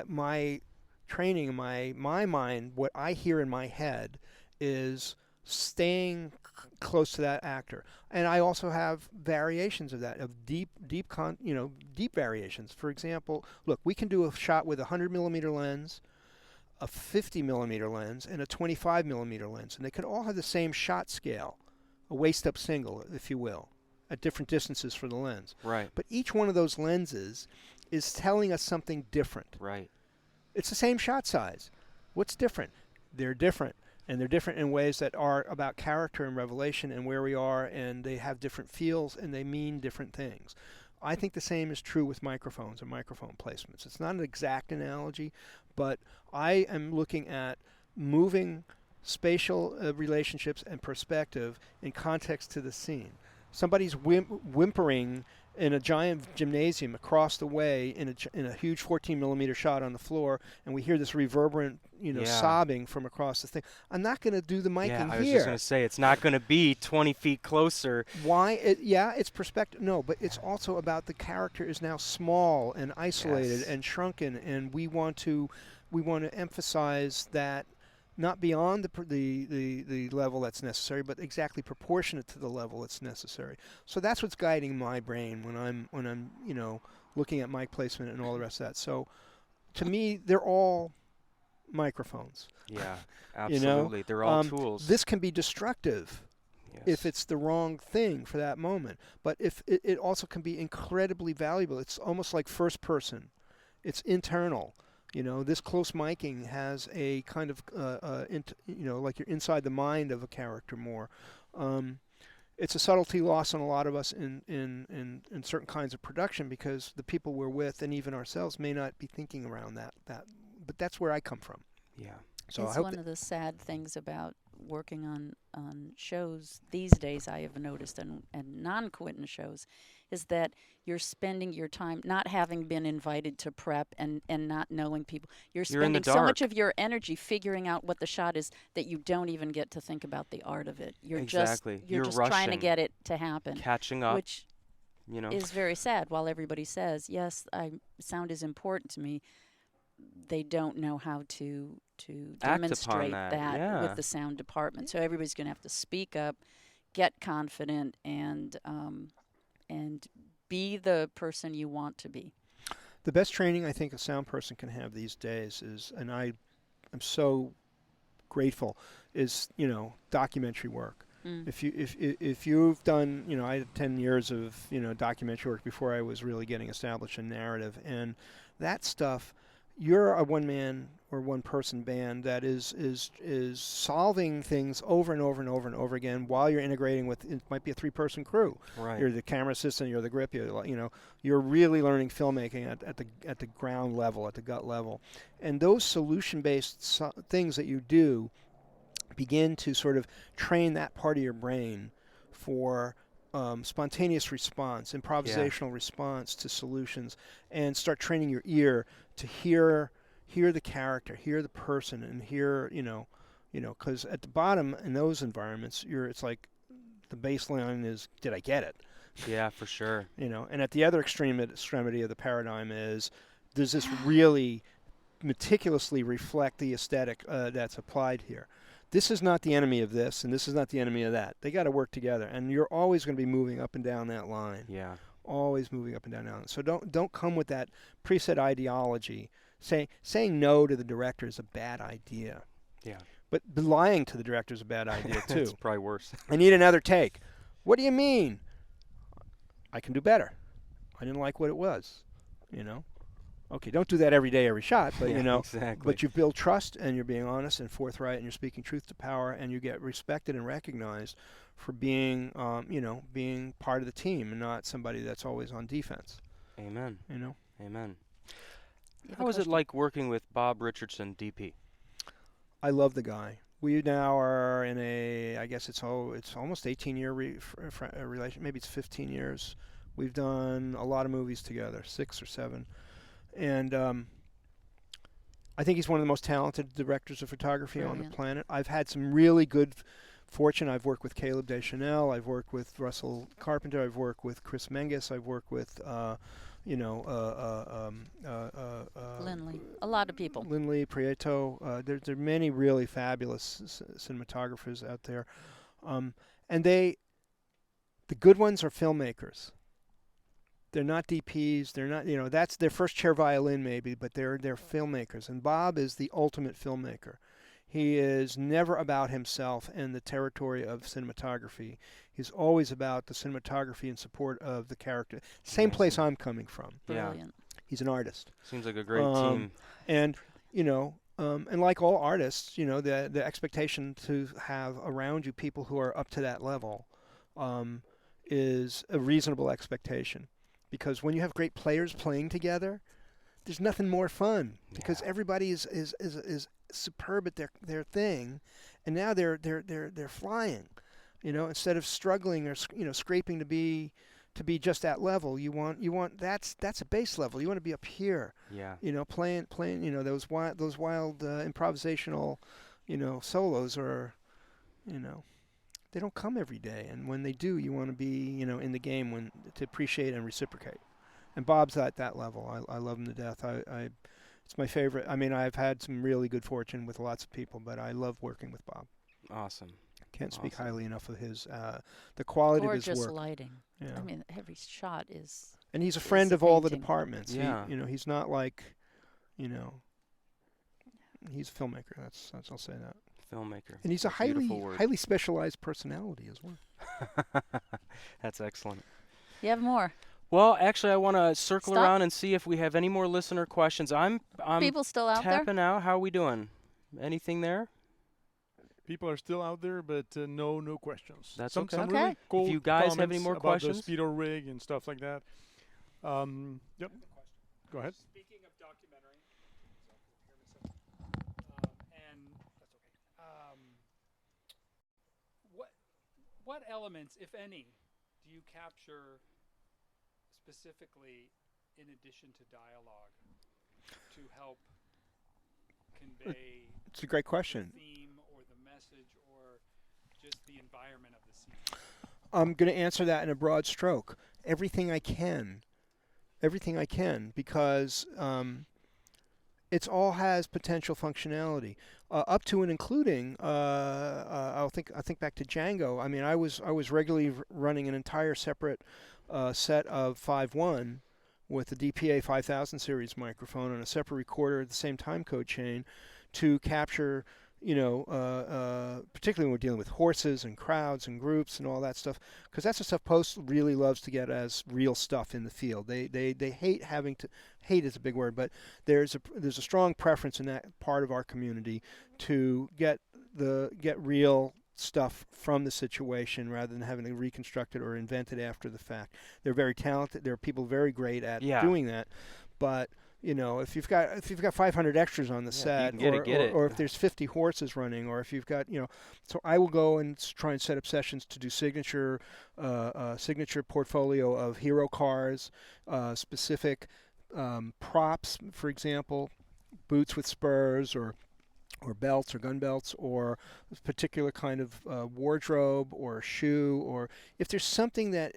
my training, my mind, what I hear in my head is staying close to that actor. And I also have variations of that, of deep variations. For example, look, we can do a shot with a 100 millimeter lens, a 50 millimeter lens, and a 25 millimeter lens, and they could all have the same shot scale, a waist up single, if you will, at different distances for the lens. Right. But each one of those lenses is telling us something different. Right. It's the same shot size. What's different? They're different. And they're different in ways that are about character and revelation and where we are, and they have different feels and they mean different things. I think the same is true with microphones and microphone placements. It's not an exact analogy, but I am looking at moving spatial relationships and perspective in context to the scene. Somebody's whimpering in a giant gymnasium across the way in a huge 14 millimeter shot on the floor, and we hear this reverberant, sobbing from across the thing. I'm not going to do the miking here. I was just going to say, it's not going to be 20 feet closer. Why? It's perspective. No, but it's also about the character is now small and isolated and shrunken, and we want to emphasize that. Not beyond the level that's necessary, but exactly proportionate to the level that's necessary. So that's what's guiding my brain when I'm looking at mic placement and all the rest of that. So to me, they're all microphones. Yeah, absolutely. They're all tools. This can be destructive if it's the wrong thing for that moment, but if it also can be incredibly valuable. It's almost like first person. It's internal. This close miking has a kind of, like you're inside the mind of a character more. It's a subtlety loss on a lot of us in certain kinds of production because the people we're with and even ourselves may not be thinking around that. But that's where I come from. Yeah. So it's I hope one of the sad things about working on shows these days, I have noticed, and non-Quentin shows, is that you're spending your time not having been invited to prep and not knowing people. You're in the spending so much dark. of your energy figuring out what the shot is that you don't even get to think about the art of it. You're Exactly. you're You're just trying to rushing. get it to happen, Catching up. which You know. is very sad. While everybody says, yes, sound is important to me, they don't know how to Act upon demonstrate that, that yeah. with the sound department. So everybody's going to have to speak up, get confident, and be the person you want to be. The best training I think a sound person can have these days is, and I'm so grateful, is documentary work. If you've done, I had 10 years of documentary work before I was really getting established in narrative, and that stuff, you're a one-man or one-person band that is solving things over and over and over and over again while you're integrating with, it might be a three-person crew. Right. You're the camera assistant, you're the grip, you're really learning filmmaking at the ground level, at the gut level, and those solution-based things that you do begin to sort of train that part of your brain for spontaneous response, improvisational response to solutions, and start training your ear to hear the character, hear the person, and hear, because at the bottom in those environments, it's like the baseline is, did I get it? Yeah, for sure. And at the other extremity of the paradigm is, does this really meticulously reflect the aesthetic that's applied here? This is not the enemy of this, and this is not the enemy of that. They got to work together, and you're always going to be moving up and down that line. Yeah. Always moving up and down that line. So don't come with that preset ideology. Saying no to the director is a bad idea. Yeah. But lying to the director is a bad idea too. It's probably worse. I need another take. What do you mean? I can do better. I didn't like what it was. Okay, don't do that every day, every shot, but exactly. But you build trust, and you're being honest and forthright, and you're speaking truth to power, and you get respected and recognized for being, being part of the team and not somebody that's always on defense. Amen. Amen. You have How a was it question? like working with Bob Richardson Dp? I love the guy. We now are in I guess it's almost 18-year relation. Maybe it's 15 years. We've done a lot of movies together, 6 or 7. And I think he's one of the most talented directors of photography on the planet. I've had some really good fortune. I've worked with Caleb Deschanel. I've worked with Russell Carpenter. I've worked with Chris Menges. I've worked with, Lindley. A lot of people. Lindley, Prieto. There are many really fabulous cinematographers out there. And the good ones are filmmakers. They're not DPs. They're not, that's their first chair violin maybe, but they're filmmakers. And Bob is the ultimate filmmaker. He is never about himself and the territory of cinematography. He's always about the cinematography in support of the character. Same place I'm coming from. Brilliant. He's an artist. Seems like a great team. And, and like all artists, the expectation to have around you people who are up to that level is a reasonable expectation. Because when you have great players playing together, there's nothing more fun because everybody is superb at their thing, and now they're flying, instead of struggling or scraping to be just at level. You want that's a base level. You want to be up here. Yeah. Playing those wild improvisational, solos are, they don't come every day, and when they do, you want to be, in the game to appreciate and reciprocate. And Bob's at that level. I love him to death. It's my favorite. I mean, I've had some really good fortune with lots of people, but I love working with Bob. Awesome. Can't speak highly enough of his the quality of his Gorgeous work. lighting. Yeah. I mean, every shot is. And he's a friend of all the painting. departments. Yeah. He's not like, he's a filmmaker. That's I'll say that. Filmmaker. And he's a highly specialized personality as well. That's excellent. You have more. Well, actually, I want to circle around and see if we have any more listener questions. I'm People still out there? tapping out. How are we doing? Anything there? People are still out there, but no questions. That's some, okay. Some really cool If you guys have any comments more about questions? the speedo rig and stuff like that. Yep. Go ahead. Speaking of documentary, and that's okay. what elements, if any, do you capture specifically in addition to dialogue to help convey It's a great question. the theme or the message or just the environment of the scene? I'm going to answer that in a broad stroke. Everything I can. Everything I can, because it all has potential functionality, up to and including. I think back to Django. I mean, I was regularly running an entire separate set of 5.1 with the DPA 5000 series microphone on a separate recorder at the same time code chain to capture, particularly when we're dealing with horses and crowds and groups and all that stuff, because that's the stuff Post really loves to get as real stuff in the field. They hate having to, hate is a big word, but there's a strong preference in that part of our community to get real stuff from the situation rather than having to reconstruct it or invent it after the fact. They're very talented. There are people very great at doing that, but if you've got 500 extras on the set, or if there's 50 horses running, or if you've got, so I will go and try and set up sessions to do signature portfolio of hero cars, specific props, for example, boots with spurs, or belts or gun belts, or a particular kind of wardrobe or shoe, or if there's something that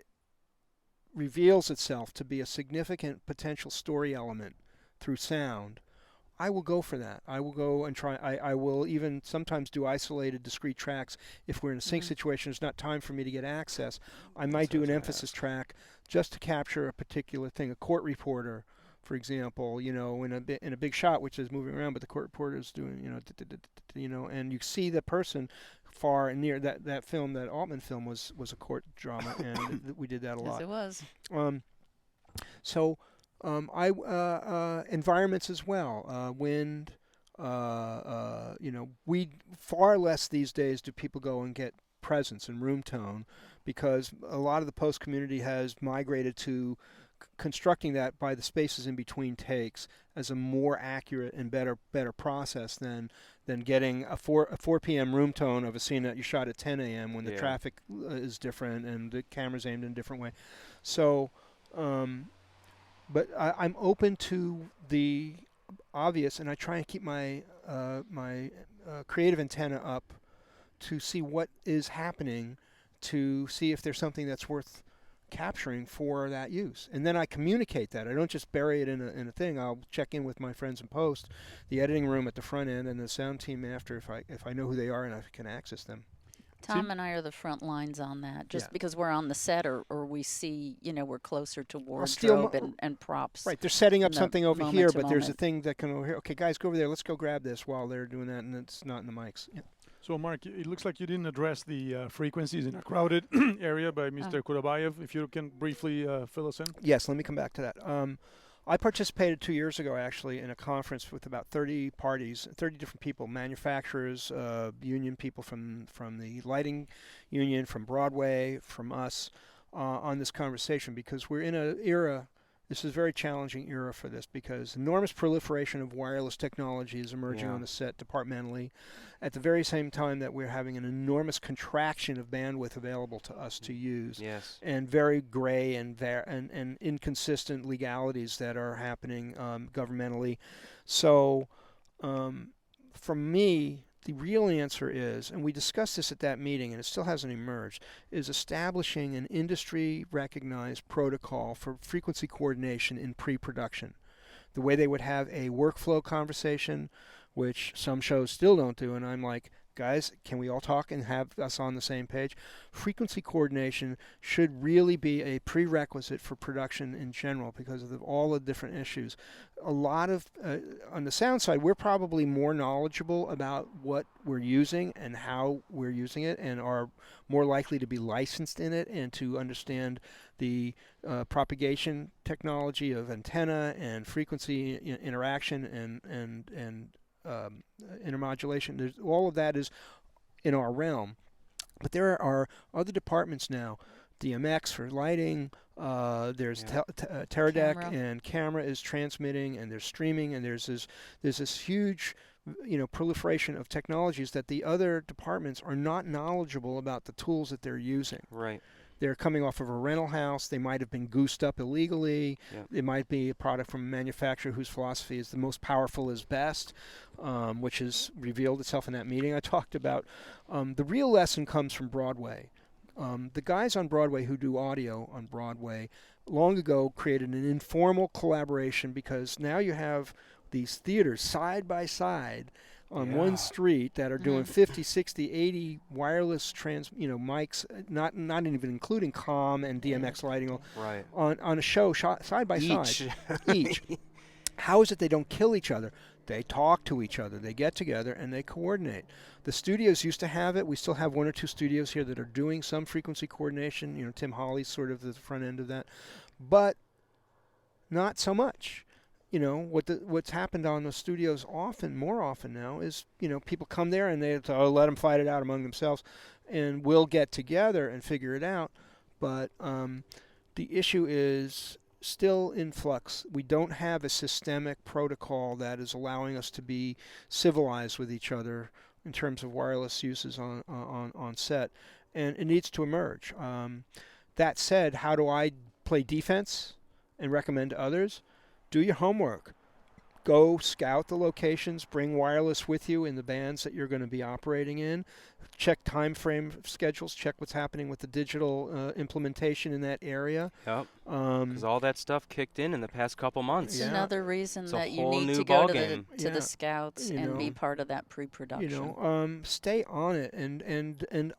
reveals itself to be a significant potential story element through sound, I will go for that. I will go and try. I will even sometimes do isolated, discrete tracks. If we're in a sync situation, there's not time for me to get access, I might do an emphasis track just to capture a particular thing. A court reporter, for example, in a big shot, which is moving around, but the court reporter is doing, and you see the person far and near. That film, that Altman film, was a court drama, and we did that a lot. Yes, it was. Environments as well, wind. We far less these days do people go and get presence and room tone, because a lot of the post community has migrated to constructing that by the spaces in between takes as a more accurate and better process than getting a 4 p.m. room tone of a scene that you shot at 10 a.m. when the traffic is different and the camera's aimed in a different way. So, but I'm open to the obvious, and I try and keep my creative antenna up to see what is happening, to see if there's something that's worth capturing for that use, and then I communicate that. I don't just bury it in a thing. I'll check in with my friends in post, the editing room at the front end, and the sound team after, if I know who they are and I can access them. Tom and I are the front lines on that, just because we're on the set, or we see, we're closer to wardrobe and props. Right, they're setting up something over here, but there's a thing that can over here. Okay, guys, go over there. Let's go grab this while they're doing that, and it's not in the mics. Yeah. So, Mark, it looks like you didn't address the frequencies in a crowded area by Mr. Kurabayev. If you can briefly fill us in. Yes, let me come back to that. I participated 2 years ago, actually, in a conference with about 30 parties, 30 different people, manufacturers, union people from the lighting union, from Broadway, from us, on this conversation, because we're in an era. This is a very challenging era for this, because enormous proliferation of wireless technology is emerging on the set departmentally, at the very same time that we're having an enormous contraction of bandwidth available to us to use, and very gray and inconsistent legalities that are happening governmentally. So, for me, the real answer is, and we discussed this at that meeting and it still hasn't emerged, is establishing an industry-recognized protocol for frequency coordination in pre-production. The way they would have a workflow conversation, which some shows still don't do, and I'm like, guys, can we all talk and have us on the same page? Frequency coordination should really be a prerequisite for production in general, because of all the different issues. A lot of, on the sound side, we're probably more knowledgeable about what we're using and how we're using it, and are more likely to be licensed in it and to understand the propagation technology of antenna and frequency interaction and intermodulation. All of that is in our realm. But there are other departments now. DMX for lighting, there's Teradek, and camera is transmitting, and there's streaming, and there's this huge proliferation of technologies that the other departments are not knowledgeable about the tools that they're using. Right. They're coming off of a rental house. They might have been goosed up illegally. Yeah. It might be a product from a manufacturer whose philosophy is the most powerful is best, which has revealed itself in that meeting I talked about. The real lesson comes from Broadway. The guys on Broadway who do audio on Broadway long ago created an informal collaboration, because now you have these theaters side by side on one street that are doing 50, 60, 80 wireless mics, not even including comm and DMX lighting, Right. on a show shot side by side. Each. Each. How is it they don't kill each other? They talk to each other. They get together and they coordinate. The studios used to have it. We still have one or two studios here that are doing some frequency coordination. Tim Hawley's sort of the front end of that, but not so much. What's happened on the studios more often now is, people come there and they let them fight it out among themselves, and we'll get together and figure it out. But the issue is still in flux. We don't have a systemic protocol that is allowing us to be civilized with each other in terms of wireless uses on set, and it needs to emerge. That said, how do I play defense and recommend to others? Do your homework. Go scout the locations. Bring wireless with you in the bands that you're going to be operating in. Check time frame schedules. Check what's happening with the digital implementation in that area. Yep. Because all that stuff kicked in the past couple months. It's another reason It's that a you whole need new to go to ballgame. the scouts and be part of that pre-production. Stay on it and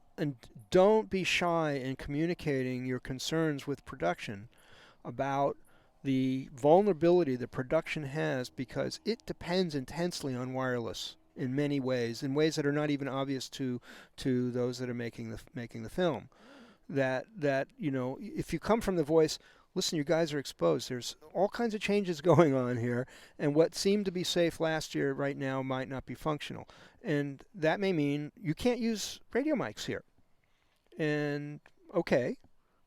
don't be shy in communicating your concerns with production about the vulnerability that production has, because it depends intensely on wireless in many ways, in ways that are not even obvious to those that are making the film. That if you come from the voice, listen, you guys are exposed. There's all kinds of changes going on here, and what seemed to be safe last year right now might not be functional, and that may mean you can't use radio mics here. And okay.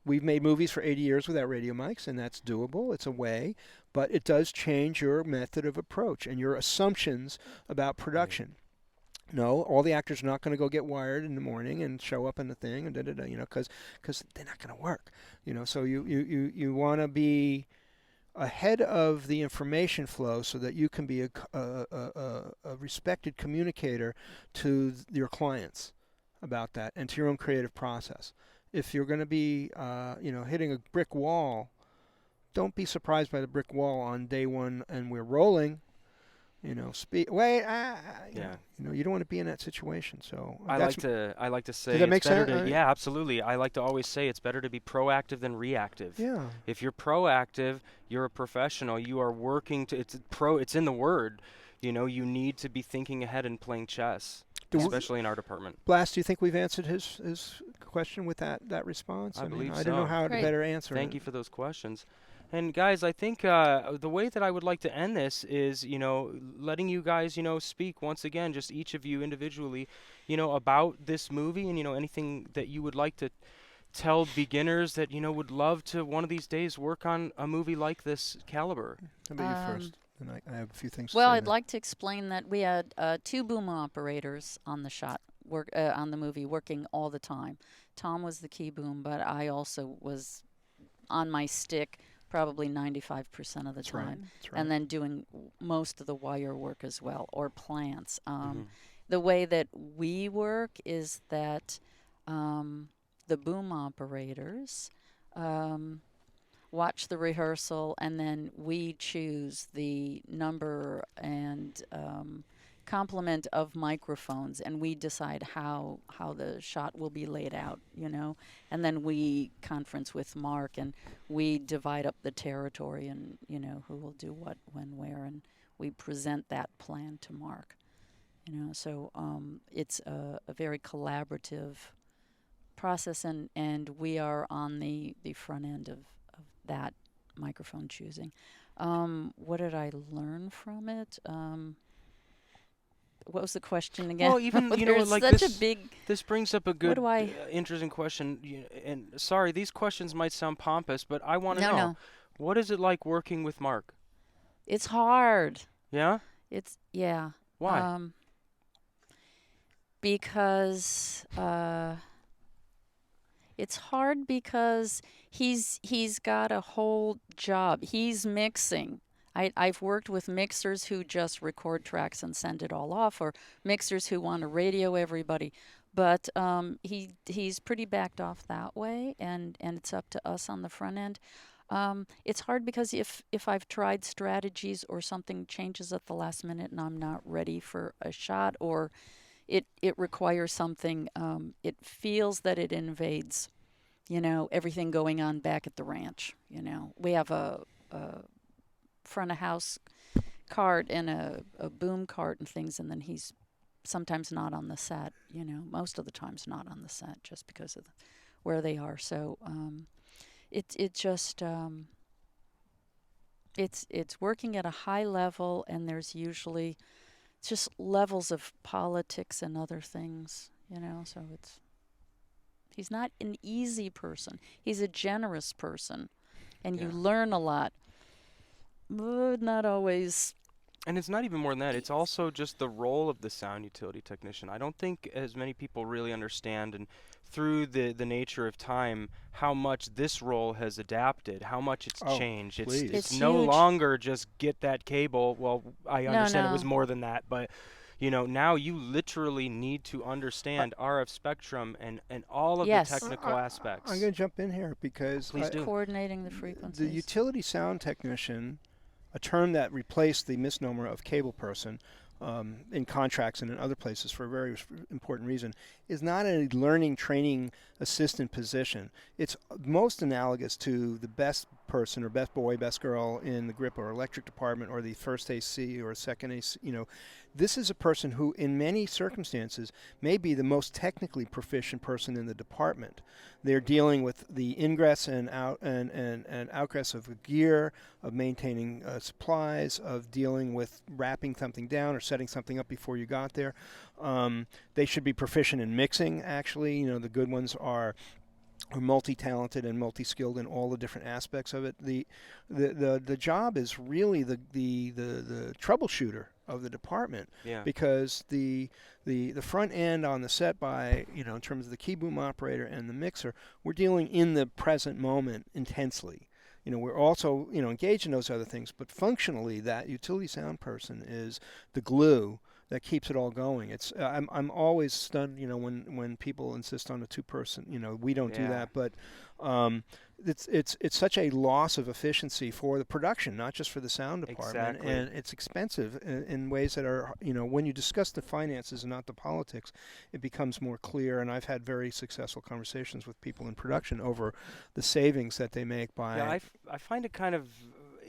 We've made movies for 80 years without radio mics, and that's doable. It's a way, but it does change your method of approach and your assumptions about production. No, all the actors are not going to go get wired in the morning and show up in the thing and because they're not going to work. So you want to be ahead of the information flow so that you can be a respected communicator to your clients about that and to your own creative process. If you're going to be, hitting a brick wall, don't be surprised by the brick wall on day one and we're rolling. You don't want to be in that situation. So I like to say. Does that make it's better sense? Yeah, absolutely. I like to always say it's better to be proactive than reactive. Yeah. If you're proactive, you're a professional. You are working to. It's in the word. You need to be thinking ahead and playing chess, especially in our department. Blast, do you think we've answered his question with that response? I believe so. I don't know how to better answer Thank it. you for those questions. And guys, I think the way that I would like to end this is, letting you guys, speak once again, just each of you individually, about this movie and, anything that you would like to tell beginners that, would love to one of these days work on a movie like this caliber. How about you first? And I have a few things Well, to say. I'd like to explain that we had 2 boom operators on the shot, on the movie, working all the time. Tom was the key boom, but I also was on my stick probably 95% of the time. That's right. And then doing most of the wire work as well, or plants. The way that we work is that the boom operators watch the rehearsal, and then we choose the number and complement of microphones, and we decide how the shot will be laid out, and then we conference with Mark, and we divide up the territory, and who will do what, when, where, and we present that plan to Mark. So it's a very collaborative process, and we are on the front end of that microphone choosing. What did I learn from it? What was the question again? Well, even like such this, a big. This brings up a good, What do interesting question. And sorry, these questions might sound pompous, but I want to know, No. what is it like working with Mark? It's hard. Yeah. Yeah. Why? Because it's hard because he's got a whole job. He's mixing. I've worked with mixers who just record tracks and send it all off, or mixers who want to radio everybody. But he's pretty backed off that way, and it's up to us on the front end. It's hard because if I've tried strategies or something changes at the last minute and I'm not ready for a shot, or it requires something, it feels that it invades, everything going on back at the ranch. We have a front of house cart and a boom cart and things, and then he's sometimes not on the set, most of the times not on the set just because of where they are. So it just it's working at a high level, and there's usually just levels of politics and other things, so he's not an easy person. He's a generous person, and you learn a lot, but not always. And it's not even more than that. It's also just the role of the sound utility technician. I don't think as many people really understand, and through the nature of time, how much this role has adapted, how much it's changed. It's no huge. longer just get that cable. Well, I understand it was No. more than that, but now you literally need to understand RF spectrum and all of Yes. the technical aspects. I'm going to jump in here because Please do. Coordinating the frequencies. the utility sound technician, a term that replaced the misnomer of cable person in contracts and in other places for a very important reason, is not a learning training assistant position. It's most analogous to the best person or best boy, best girl in the grip or electric department or the first AC or second AC. This is a person who in many circumstances may be the most technically proficient person in the department. They're dealing with the ingress and outgress of gear, of maintaining supplies, of dealing with wrapping something down or setting something up before you got there. They should be proficient in mixing, actually. The good ones are multi-talented and multi-skilled in all the different aspects of it. The job is really the troubleshooter of the department, because the front end on the set in terms of the key boom operator and the mixer, we're dealing in the present moment intensely. We're also engaged in those other things, but functionally that utility sound person is the glue that keeps it all going. I'm always stunned, when people insist on a two-person. We don't do that, but it's such a loss of efficiency for the production, not just for the sound department, and it's expensive in ways that are, when you discuss the finances and not the politics, it becomes more clear. And I've had very successful conversations with people in production over the savings that they make by. Yeah, I find it kind of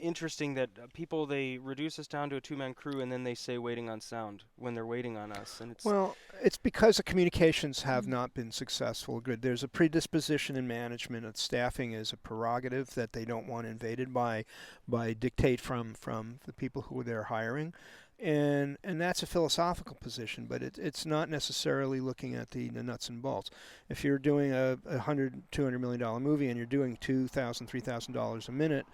interesting that people, they reduce us down to a two-man crew and then they say waiting on sound when they're waiting on us, and it's because the communications have not been successful. Good. There's a predisposition in management that staffing is a prerogative that they don't want invaded by dictate from the people who they're hiring. And that's a philosophical position, but it's not necessarily looking at the nuts and bolts. If you're doing a $200 million movie and you're doing $2,000, $3,000 a minute,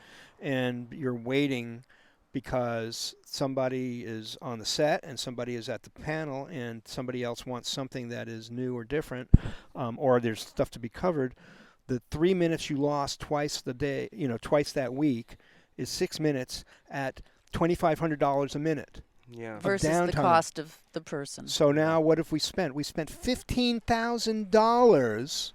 and you're waiting because somebody is on the set and somebody is at the panel and somebody else wants something that is new or different, or there's stuff to be covered, the 3 minutes you lost twice that week is 6 minutes at $2,500 a minute. Yeah. Versus the cost of the person. So now what have we spent? We spent $15,000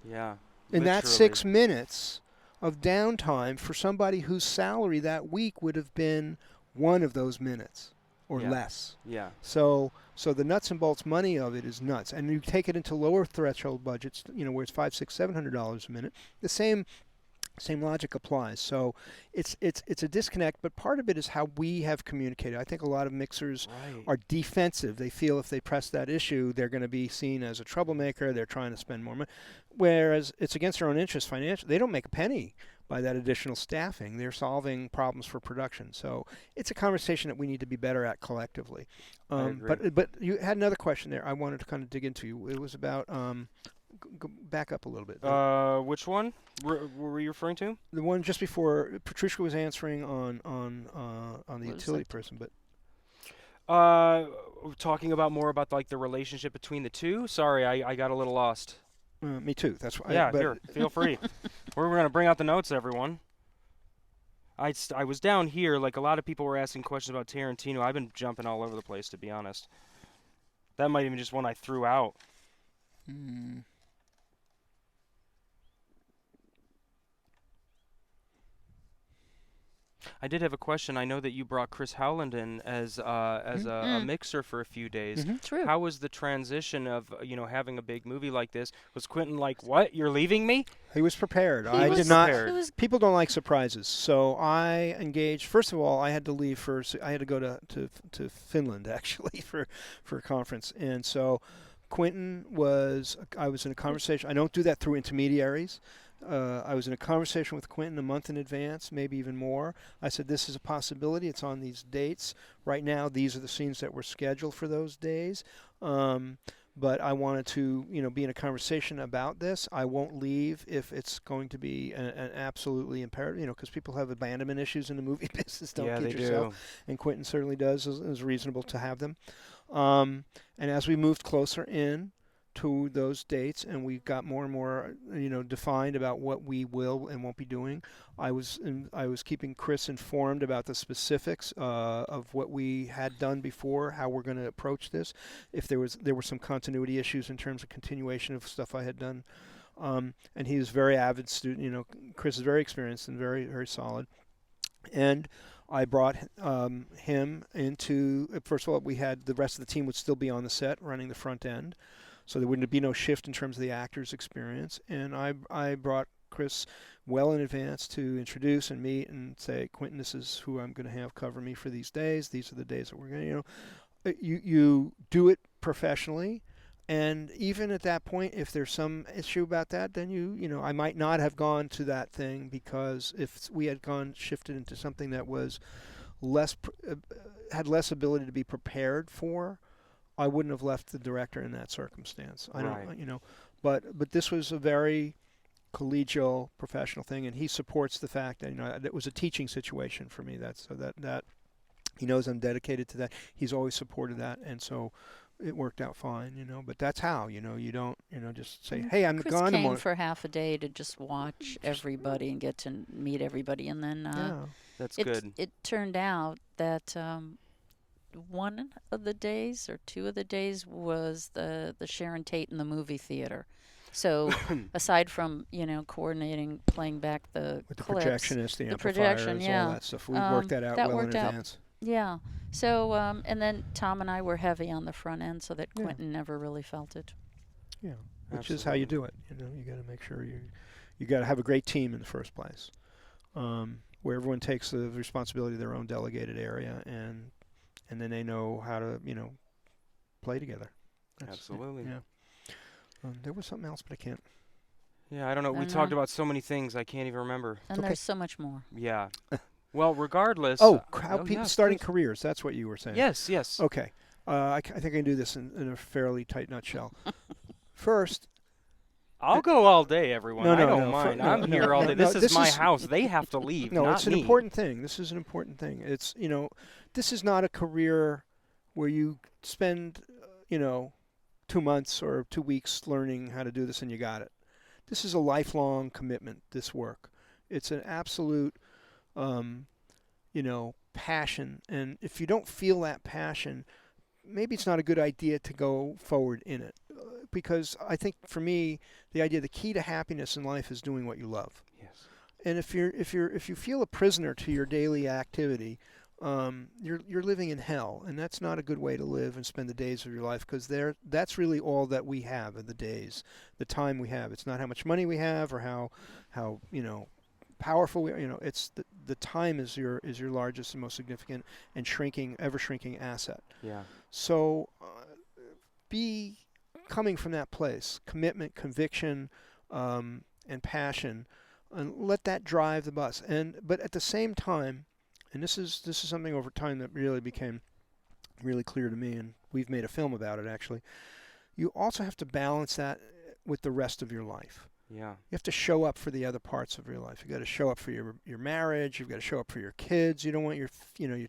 in that 6 minutes of downtime for somebody whose salary that week would have been one of those minutes or less. Yeah. So the nuts and bolts money of it is nuts. And you take it into lower threshold budgets, where it's $500, $600, $700 a minute. The same logic applies. So it's a disconnect, but part of it is how we have communicated. I think a lot of mixers are defensive. They feel if they press that issue, they're going to be seen as a troublemaker. They're trying to spend more money, whereas it's against their own interest financially. They don't make a penny by that additional staffing. They're solving problems for production. So it's a conversation that we need to be better at collectively. But you had another question there I wanted to kind of dig into. It was about go back up a little bit. Which one were you referring to? The one just before Patrushka was answering on the utility person, but Talking about more about like the relationship between the two. Sorry, I got a little lost. Me too. That's why. Yeah, here, feel free. We're gonna bring out the notes, everyone. I was down here, like a lot of people were asking questions about Tarantino. I've been jumping all over the place, to be honest. That might even just one I threw out. I did have a question. I know that you brought Chris Howland in as a mixer for a few days. True. How was the transition of having a big movie like this? Was Quentin like, "What? You're leaving me?" He was prepared. He was did not. prepared. People don't like surprises, so I engaged. First of all, I had to leave first. I had to go to Finland actually for a conference, and so Quentin was. I was in a conversation. I don't do that through intermediaries. I was in a conversation with Quentin a month in advance, maybe even more. I said, this is a possibility. It's on these dates. Right now, these are the scenes that were scheduled for those days. But I wanted to, be in a conversation about this. I won't leave if it's going to be an absolutely imperative, because people have abandonment issues in the movie business. Don't Yeah, kid they yourself. do. And Quentin certainly does. Is reasonable to have them. And as we moved closer in to those dates, and we got more and more, defined about what we will and won't be doing. I was keeping Chris informed about the specifics of what we had done before, how we're going to approach this. If there were some continuity issues in terms of continuation of stuff I had done, and he was a very avid student. Chris is very experienced and very, very solid, and I brought him into. First of all, we had the rest of the team would still be on the set running the front end. So there wouldn't be no shift in terms of the actor's experience. And I brought Chris well in advance to introduce and meet and say, Quentin, this is who I'm going to have cover me for these days. These are the days that we're going to, you do it professionally. And even at that point, if there's some issue about that, then I might not have gone to that thing, because if we had shifted into something that was had less ability to be prepared for, I wouldn't have left the director in that circumstance. I don't, but this was a very collegial, professional thing, and he supports the fact that it was a teaching situation for me. That he knows I'm dedicated to that. He's always supported that, and so it worked out fine. But that's how you don't just say, hey, I'm Chris gone tomorrow. came for half a day to just watch everybody and get to meet everybody, and then that's good. It turned out that. One of the days or two of the days was the Sharon Tate in the movie theater. So aside from coordinating, playing back the with the clips, projectionist, the projection, all that stuff, we worked that out well in advance. Yeah. So and then Tom and I were heavy on the front end, so that Quentin never really felt it. Yeah, which is how you do it. You got to make sure you got to have a great team in the first place, where everyone takes the responsibility of their own delegated area, and then they know how to, play together. Absolutely. Yeah. There was something else, but I can't. Yeah, I don't know. We talked about so many things, I can't even remember. And there's so much more. Yeah. Well, regardless. How people starting careers. That's what you were saying. Yes, yes. Okay. I think I can do this in a fairly tight nutshell. First. I'll go all day, everyone. I don't mind. I'm here all day. This is my house. They have to leave, No, not it's an me. important thing. This is an important thing. It's, this is not a career where you spend, 2 months or 2 weeks learning how to do this and you got it. This is a lifelong commitment, this work. It's an absolute, passion. And if you don't feel that passion, maybe it's not a good idea to go forward in it. Because I think for me, the key to happiness in life is doing what you love. Yes. And if you feel a prisoner to your daily activity, you're living in hell, and that's not a good way to live and spend the days of your life, because that's really all that we have of the days, the time we have. It's not how much money we have or how powerful we are. It's the time is your largest and most significant and ever shrinking asset. Yeah. So be coming from that place, commitment, conviction, and passion, and let that drive the bus. But at the same time, and this is something over time that really became really clear to me, and we've made a film about it actually. You also have to balance that with the rest of your life. Yeah. You have to show up for the other parts of your life. You got to show up for your marriage. You've got to show up for your kids. You don't want your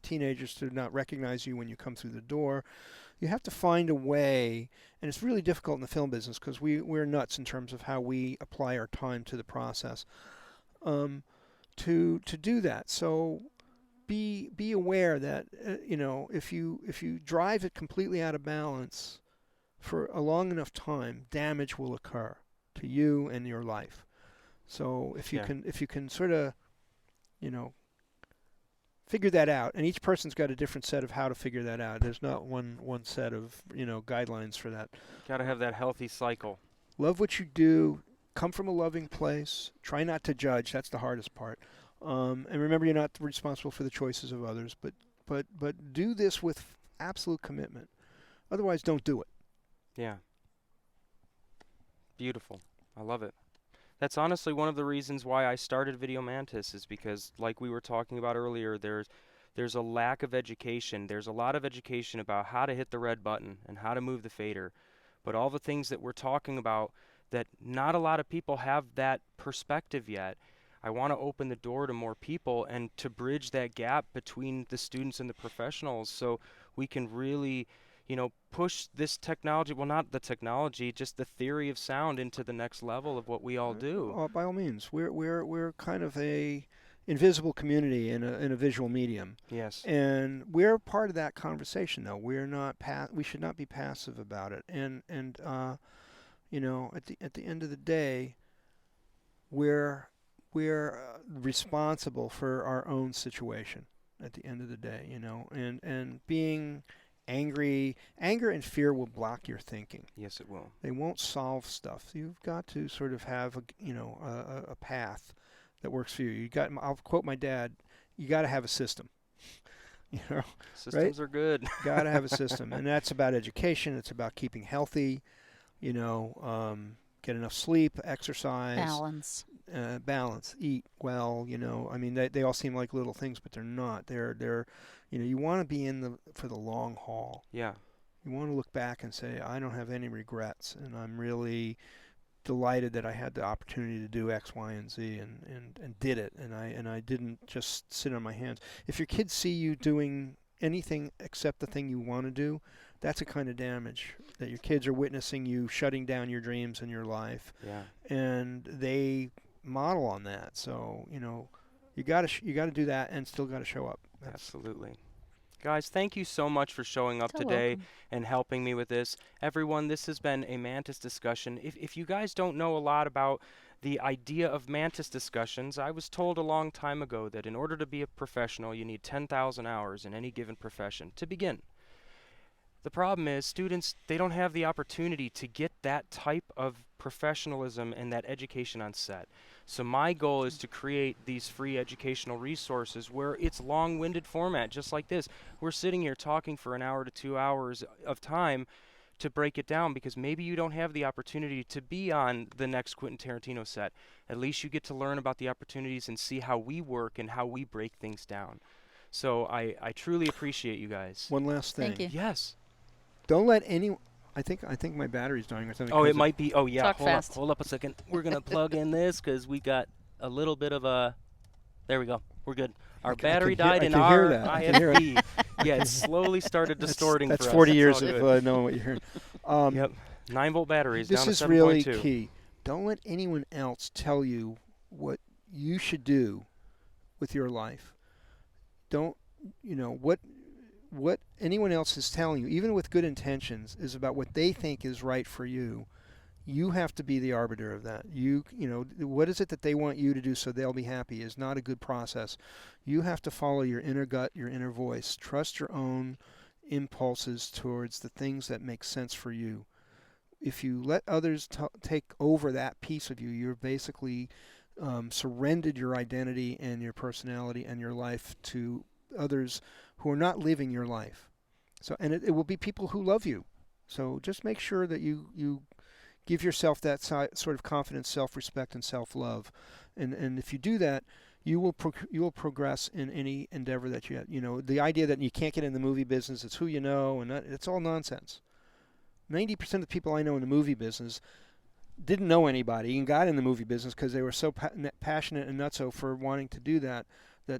teenagers to not recognize you when you come through the door. You have to find a way, and it's really difficult in the film business because we're nuts in terms of how we apply our time to the process. To do that. So be aware that if you drive it completely out of balance for a long enough time, damage will occur to you and your life. So if you can sort of, figure that out, and each person's got a different set of how to figure that out. There's not one set of guidelines for that. Got to have that healthy cycle. Love what you do. Come from a loving place. Try not to judge. That's the hardest part. And remember, you're not responsible for the choices of others. But do this with absolute commitment. Otherwise, don't do it. Yeah. Beautiful. I love it. That's honestly one of the reasons why I started Video Mantis, is because, like we were talking about earlier, there's a lack of education. There's a lot of education about how to hit the red button and how to move the fader. But all the things that we're talking about, that not a lot of people have that perspective yet. I want to open the door to more people and to bridge that gap between the students and the professionals, so we can really push this technology, well, not the technology, just the theory of sound into the next level of what we all do. By all means, we're kind of a invisible community in a visual medium. Yes. And we're part of that conversation, though. We should not be passive about it. And at the end of the day, we're responsible for our own situation. At the end of the day, and being anger and fear will block your thinking. Yes, it will. They won't solve stuff. You've got to sort of have a path that works for you. I'll quote my dad, you got to have a system. Systems right? are good. Got to have a system. And that's about education. It's about keeping healthy, get enough sleep, exercise. Balance, eat well, they all seem like little things, but they're not. They're you want to be for the long haul. Yeah. You want to look back and say, I don't have any regrets, and I'm really delighted that I had the opportunity to do X, Y, and Z, and did it, and I didn't just sit on my hands. If your kids see you doing anything except the thing you want to do, that's a kind of damage, that your kids are witnessing you shutting down your dreams and your life. Yeah. And they model on that. So, you got to do that and still got to show up. Absolutely. Guys, thank you so much for showing up today welcome. and helping me with this. Everyone, this has been a Mantis Discussion. If you guys don't know a lot about the idea of Mantis Discussions, I was told a long time ago that in order to be a professional, you need 10,000 hours in any given profession to begin. The problem is students, they don't have the opportunity to get that type of professionalism and that education on set. So my goal is to create these free educational resources where it's long-winded format, just like this. We're sitting here talking for an hour to 2 hours of time to break it down, because maybe you don't have the opportunity to be on the next Quentin Tarantino set. At least you get to learn about the opportunities and see how we work and how we break things down. So I truly appreciate you guys. One last thing. Thank you. Yes. Don't let anyone. I think my battery's dying or something. Oh, it might be. Oh, yeah. Talk fast. Hold up a second. We're going to plug in this because we got a little bit of a. There we go. We're good. Our battery died in our IFB. Yeah, it slowly started distorting. That's for 40 us. years of knowing what you're hearing. Yep. 9-volt batteries down to 7.2. This is really key. Don't let anyone else tell you what you should do with your life. Don't, what anyone else is telling you, even with good intentions, is about what they think is right for you. You have to be the arbiter of that. What is it that they want you to do so they'll be happy is not a good process. You have to follow your inner gut, your inner voice. Trust your own impulses towards the things that make sense for you. If you let others take over that piece of you, you're basically surrendered your identity and your personality and your life to others who are not living your life. So, and it will be people who love you. So just make sure that you give yourself that sort of confidence, self-respect, and self-love. And if you do that, you will progress in any endeavor that you have. The idea that you can't get in the movie business, it's who you know, and it's all nonsense. 90% of the people I know in the movie business didn't know anybody and got in the movie business because they were so passionate and nutso for wanting to do that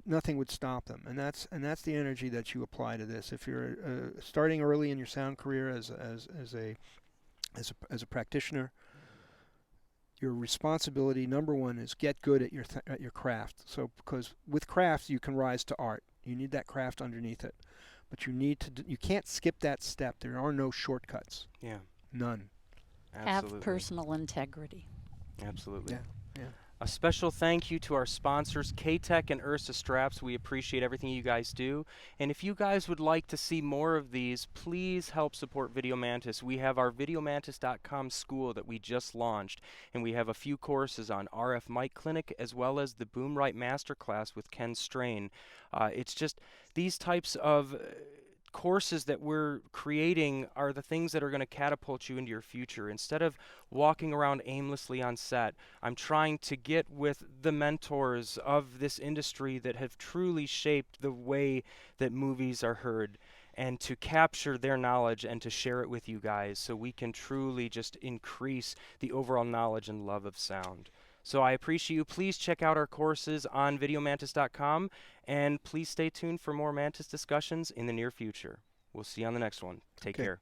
nothing would stop them. And that's the energy that you apply to this. If you're starting early in your sound career as a practitioner, your responsibility number one is get good at your craft. So because with craft you can rise to art. You need that craft underneath it, but you can't skip that step. There are no shortcuts. Yeah. None. Absolutely. Have personal integrity. Absolutely. Yeah. A special thank you to our sponsors, K-Tech and Ursa Straps. We appreciate everything you guys do. And if you guys would like to see more of these, please help support Video Mantis. We have our videomantis.com school that we just launched, and we have a few courses on RF Mic Clinic as well as the Boom Right Masterclass with Ken Strain. It's just these types of courses that we're creating are the things that are going to catapult you into your future. Instead of walking around aimlessly on set, I'm trying to get with the mentors of this industry that have truly shaped the way that movies are heard, and to capture their knowledge and to share it with you guys so we can truly just increase the overall knowledge and love of sound. So I appreciate you. Please check out our courses on videomantis.com, and please stay tuned for more Mantis discussions in the near future. We'll see you on the next one. Take care.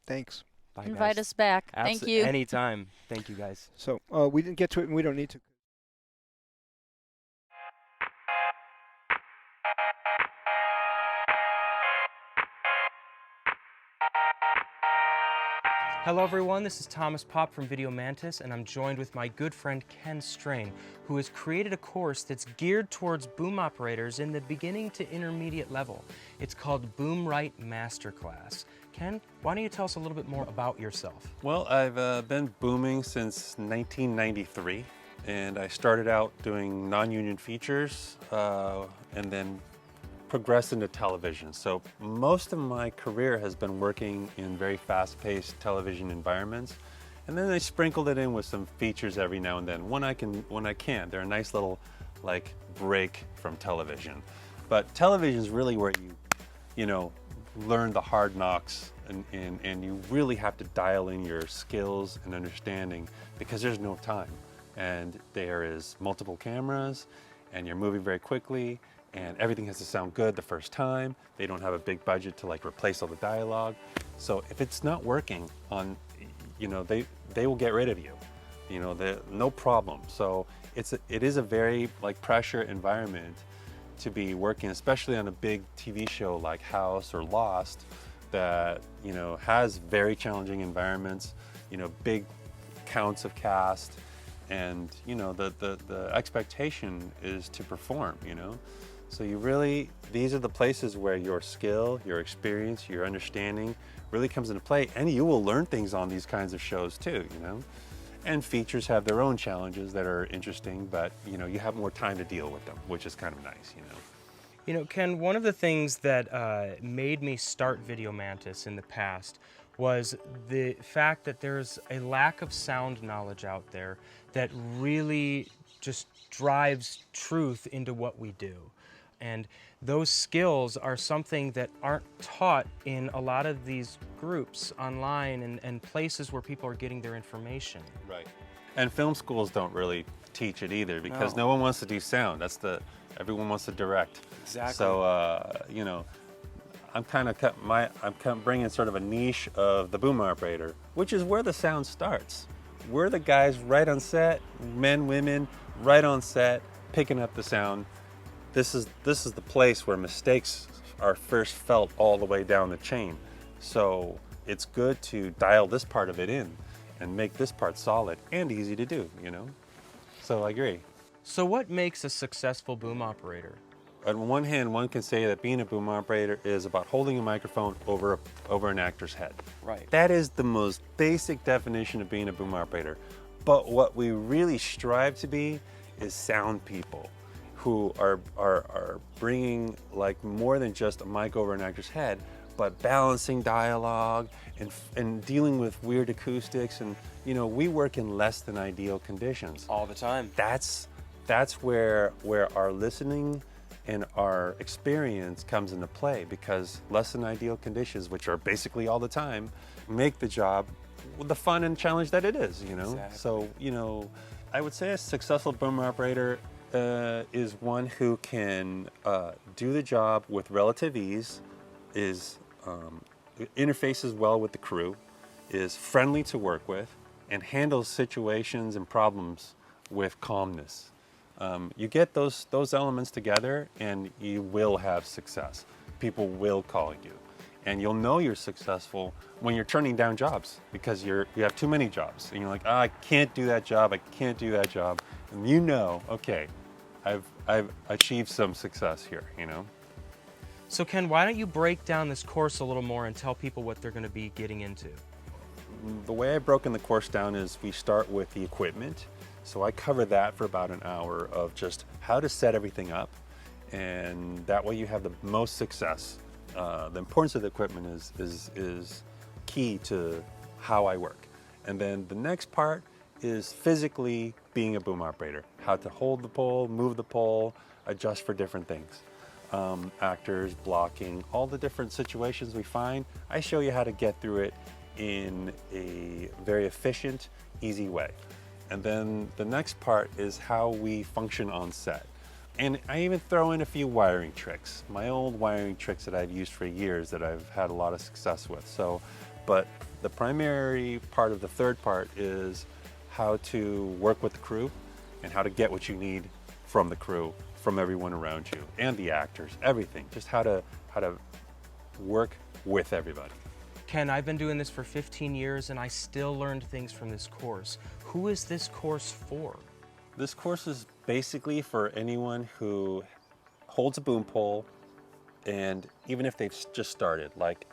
Thanks. Bye, Invite guys. us back. Thank you. Anytime. Thank you, guys. So we didn't get to it, and we don't need to. Hello everyone, this is Thomas Pop from Video Mantis, and I'm joined with my good friend Ken Strain, who has created a course that's geared towards boom operators in the beginning to intermediate level. It's called Boom Right Masterclass. Ken, why don't you tell us a little bit more about yourself? Well, I've been booming since 1993, and I started out doing non-union features and then progressed into television. So most of my career has been working in very fast-paced television environments, and then I sprinkled it in with some features every now and then when I can. They're a nice little like break from television. But television is really where you learn the hard knocks, and you really have to dial in your skills and understanding because there's no time, and there is multiple cameras, and you're moving very quickly, and everything has to sound good the first time. They don't have a big budget to like replace all the dialogue. So if it's not working on, they will get rid of you. No problem. So it is a very like pressure environment to be working, especially on a big TV show like House or Lost that, has very challenging environments, big counts of cast, and, the expectation is to perform, So these are the places where your skill, your experience, your understanding really comes into play, and you will learn things on these kinds of shows too, And features have their own challenges that are interesting, but you have more time to deal with them, which is kind of nice, Ken, one of the things that made me start Video Mantis in the past was the fact that there's a lack of sound knowledge out there that really just drives truth into what we do. And those skills are something that aren't taught in a lot of these groups online and places where people are getting their information. Right. And film schools don't really teach it either because no one wants to do sound. Everyone wants to direct. Exactly. So, I'm kind of bringing sort of a niche of the boom operator, which is where the sound starts. We're the guys right on set, men, women, right on set, picking up the sound. This is the place where mistakes are first felt all the way down the chain. So it's good to dial this part of it in and make this part solid and easy to do, So I agree. So what makes a successful boom operator? On one hand, one can say that being a boom operator is about holding a microphone over an actor's head. Right. That is the most basic definition of being a boom operator. But what we really strive to be is sound people who are bringing like more than just a mic over an actor's head, but balancing dialogue and dealing with weird acoustics. And we work in less than ideal conditions all the time. That's where our listening and our experience comes into play, because less than ideal conditions, which are basically all the time, make the job the fun and challenge that it is, you know. Exactly. So, you know, I would say a successful boom operator is one who can do the job with relative ease, is interfaces well with the crew, is friendly to work with, and handles situations and problems with calmness. You get those elements together and you will have success. People will call you. And you'll know you're successful when you're turning down jobs because you have too many jobs. And you're like, I can't do that job, I can't do that job. And you know, okay, I've achieved some success here, you know? So Ken, why don't you break down this course a little more and tell people what they're going to be getting into? The way I've broken the course down is we start with the equipment. So I cover that for about an hour of just how to set everything up. And that way you have the most success. The importance of the equipment is key to how I work. And then the next part is physically being a boom operator. How to hold the pole, move the pole, adjust for different things. Actors, blocking, all the different situations we find. I show you how to get through it in a very efficient, easy way. And then the next part is how we function on set. And I even throw in a few wiring tricks, my old wiring tricks that I've used for years that I've had a lot of success with. So, but the primary part of the third part is how to work with the crew and how to get what you need from the crew, from everyone around you, and the actors, everything. Just how to work with everybody. Ken, I've been doing this for 15 years and I still learned things from this course. Who is this course for? This course is basically for anyone who holds a boom pole, and even if they've just started, like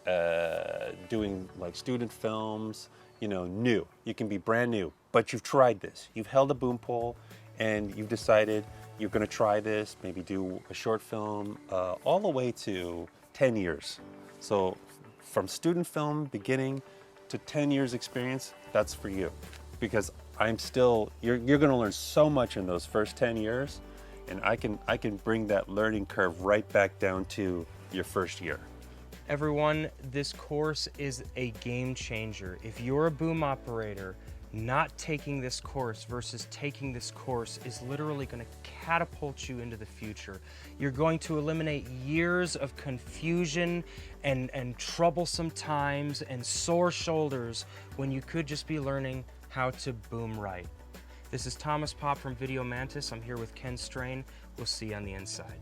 doing like student films, you know, new. You can be brand new, but you've tried this. You've held a boom pole and you've decided you're gonna try this, maybe do a short film, all the way to 10 years. So from student film beginning to 10 years experience, that's for you. Because you're gonna learn so much in those first 10 years, and I can bring that learning curve right back down to your first year. Everyone, this course is a game changer. If you're a boom operator, not taking this course versus taking this course is literally going to catapult you into the future. You're going to eliminate years of confusion and troublesome times and sore shoulders when you could just be learning how to boom right. This is Thomas Pop from Video Mantis. I'm here with Ken Strain. We'll see you on the inside.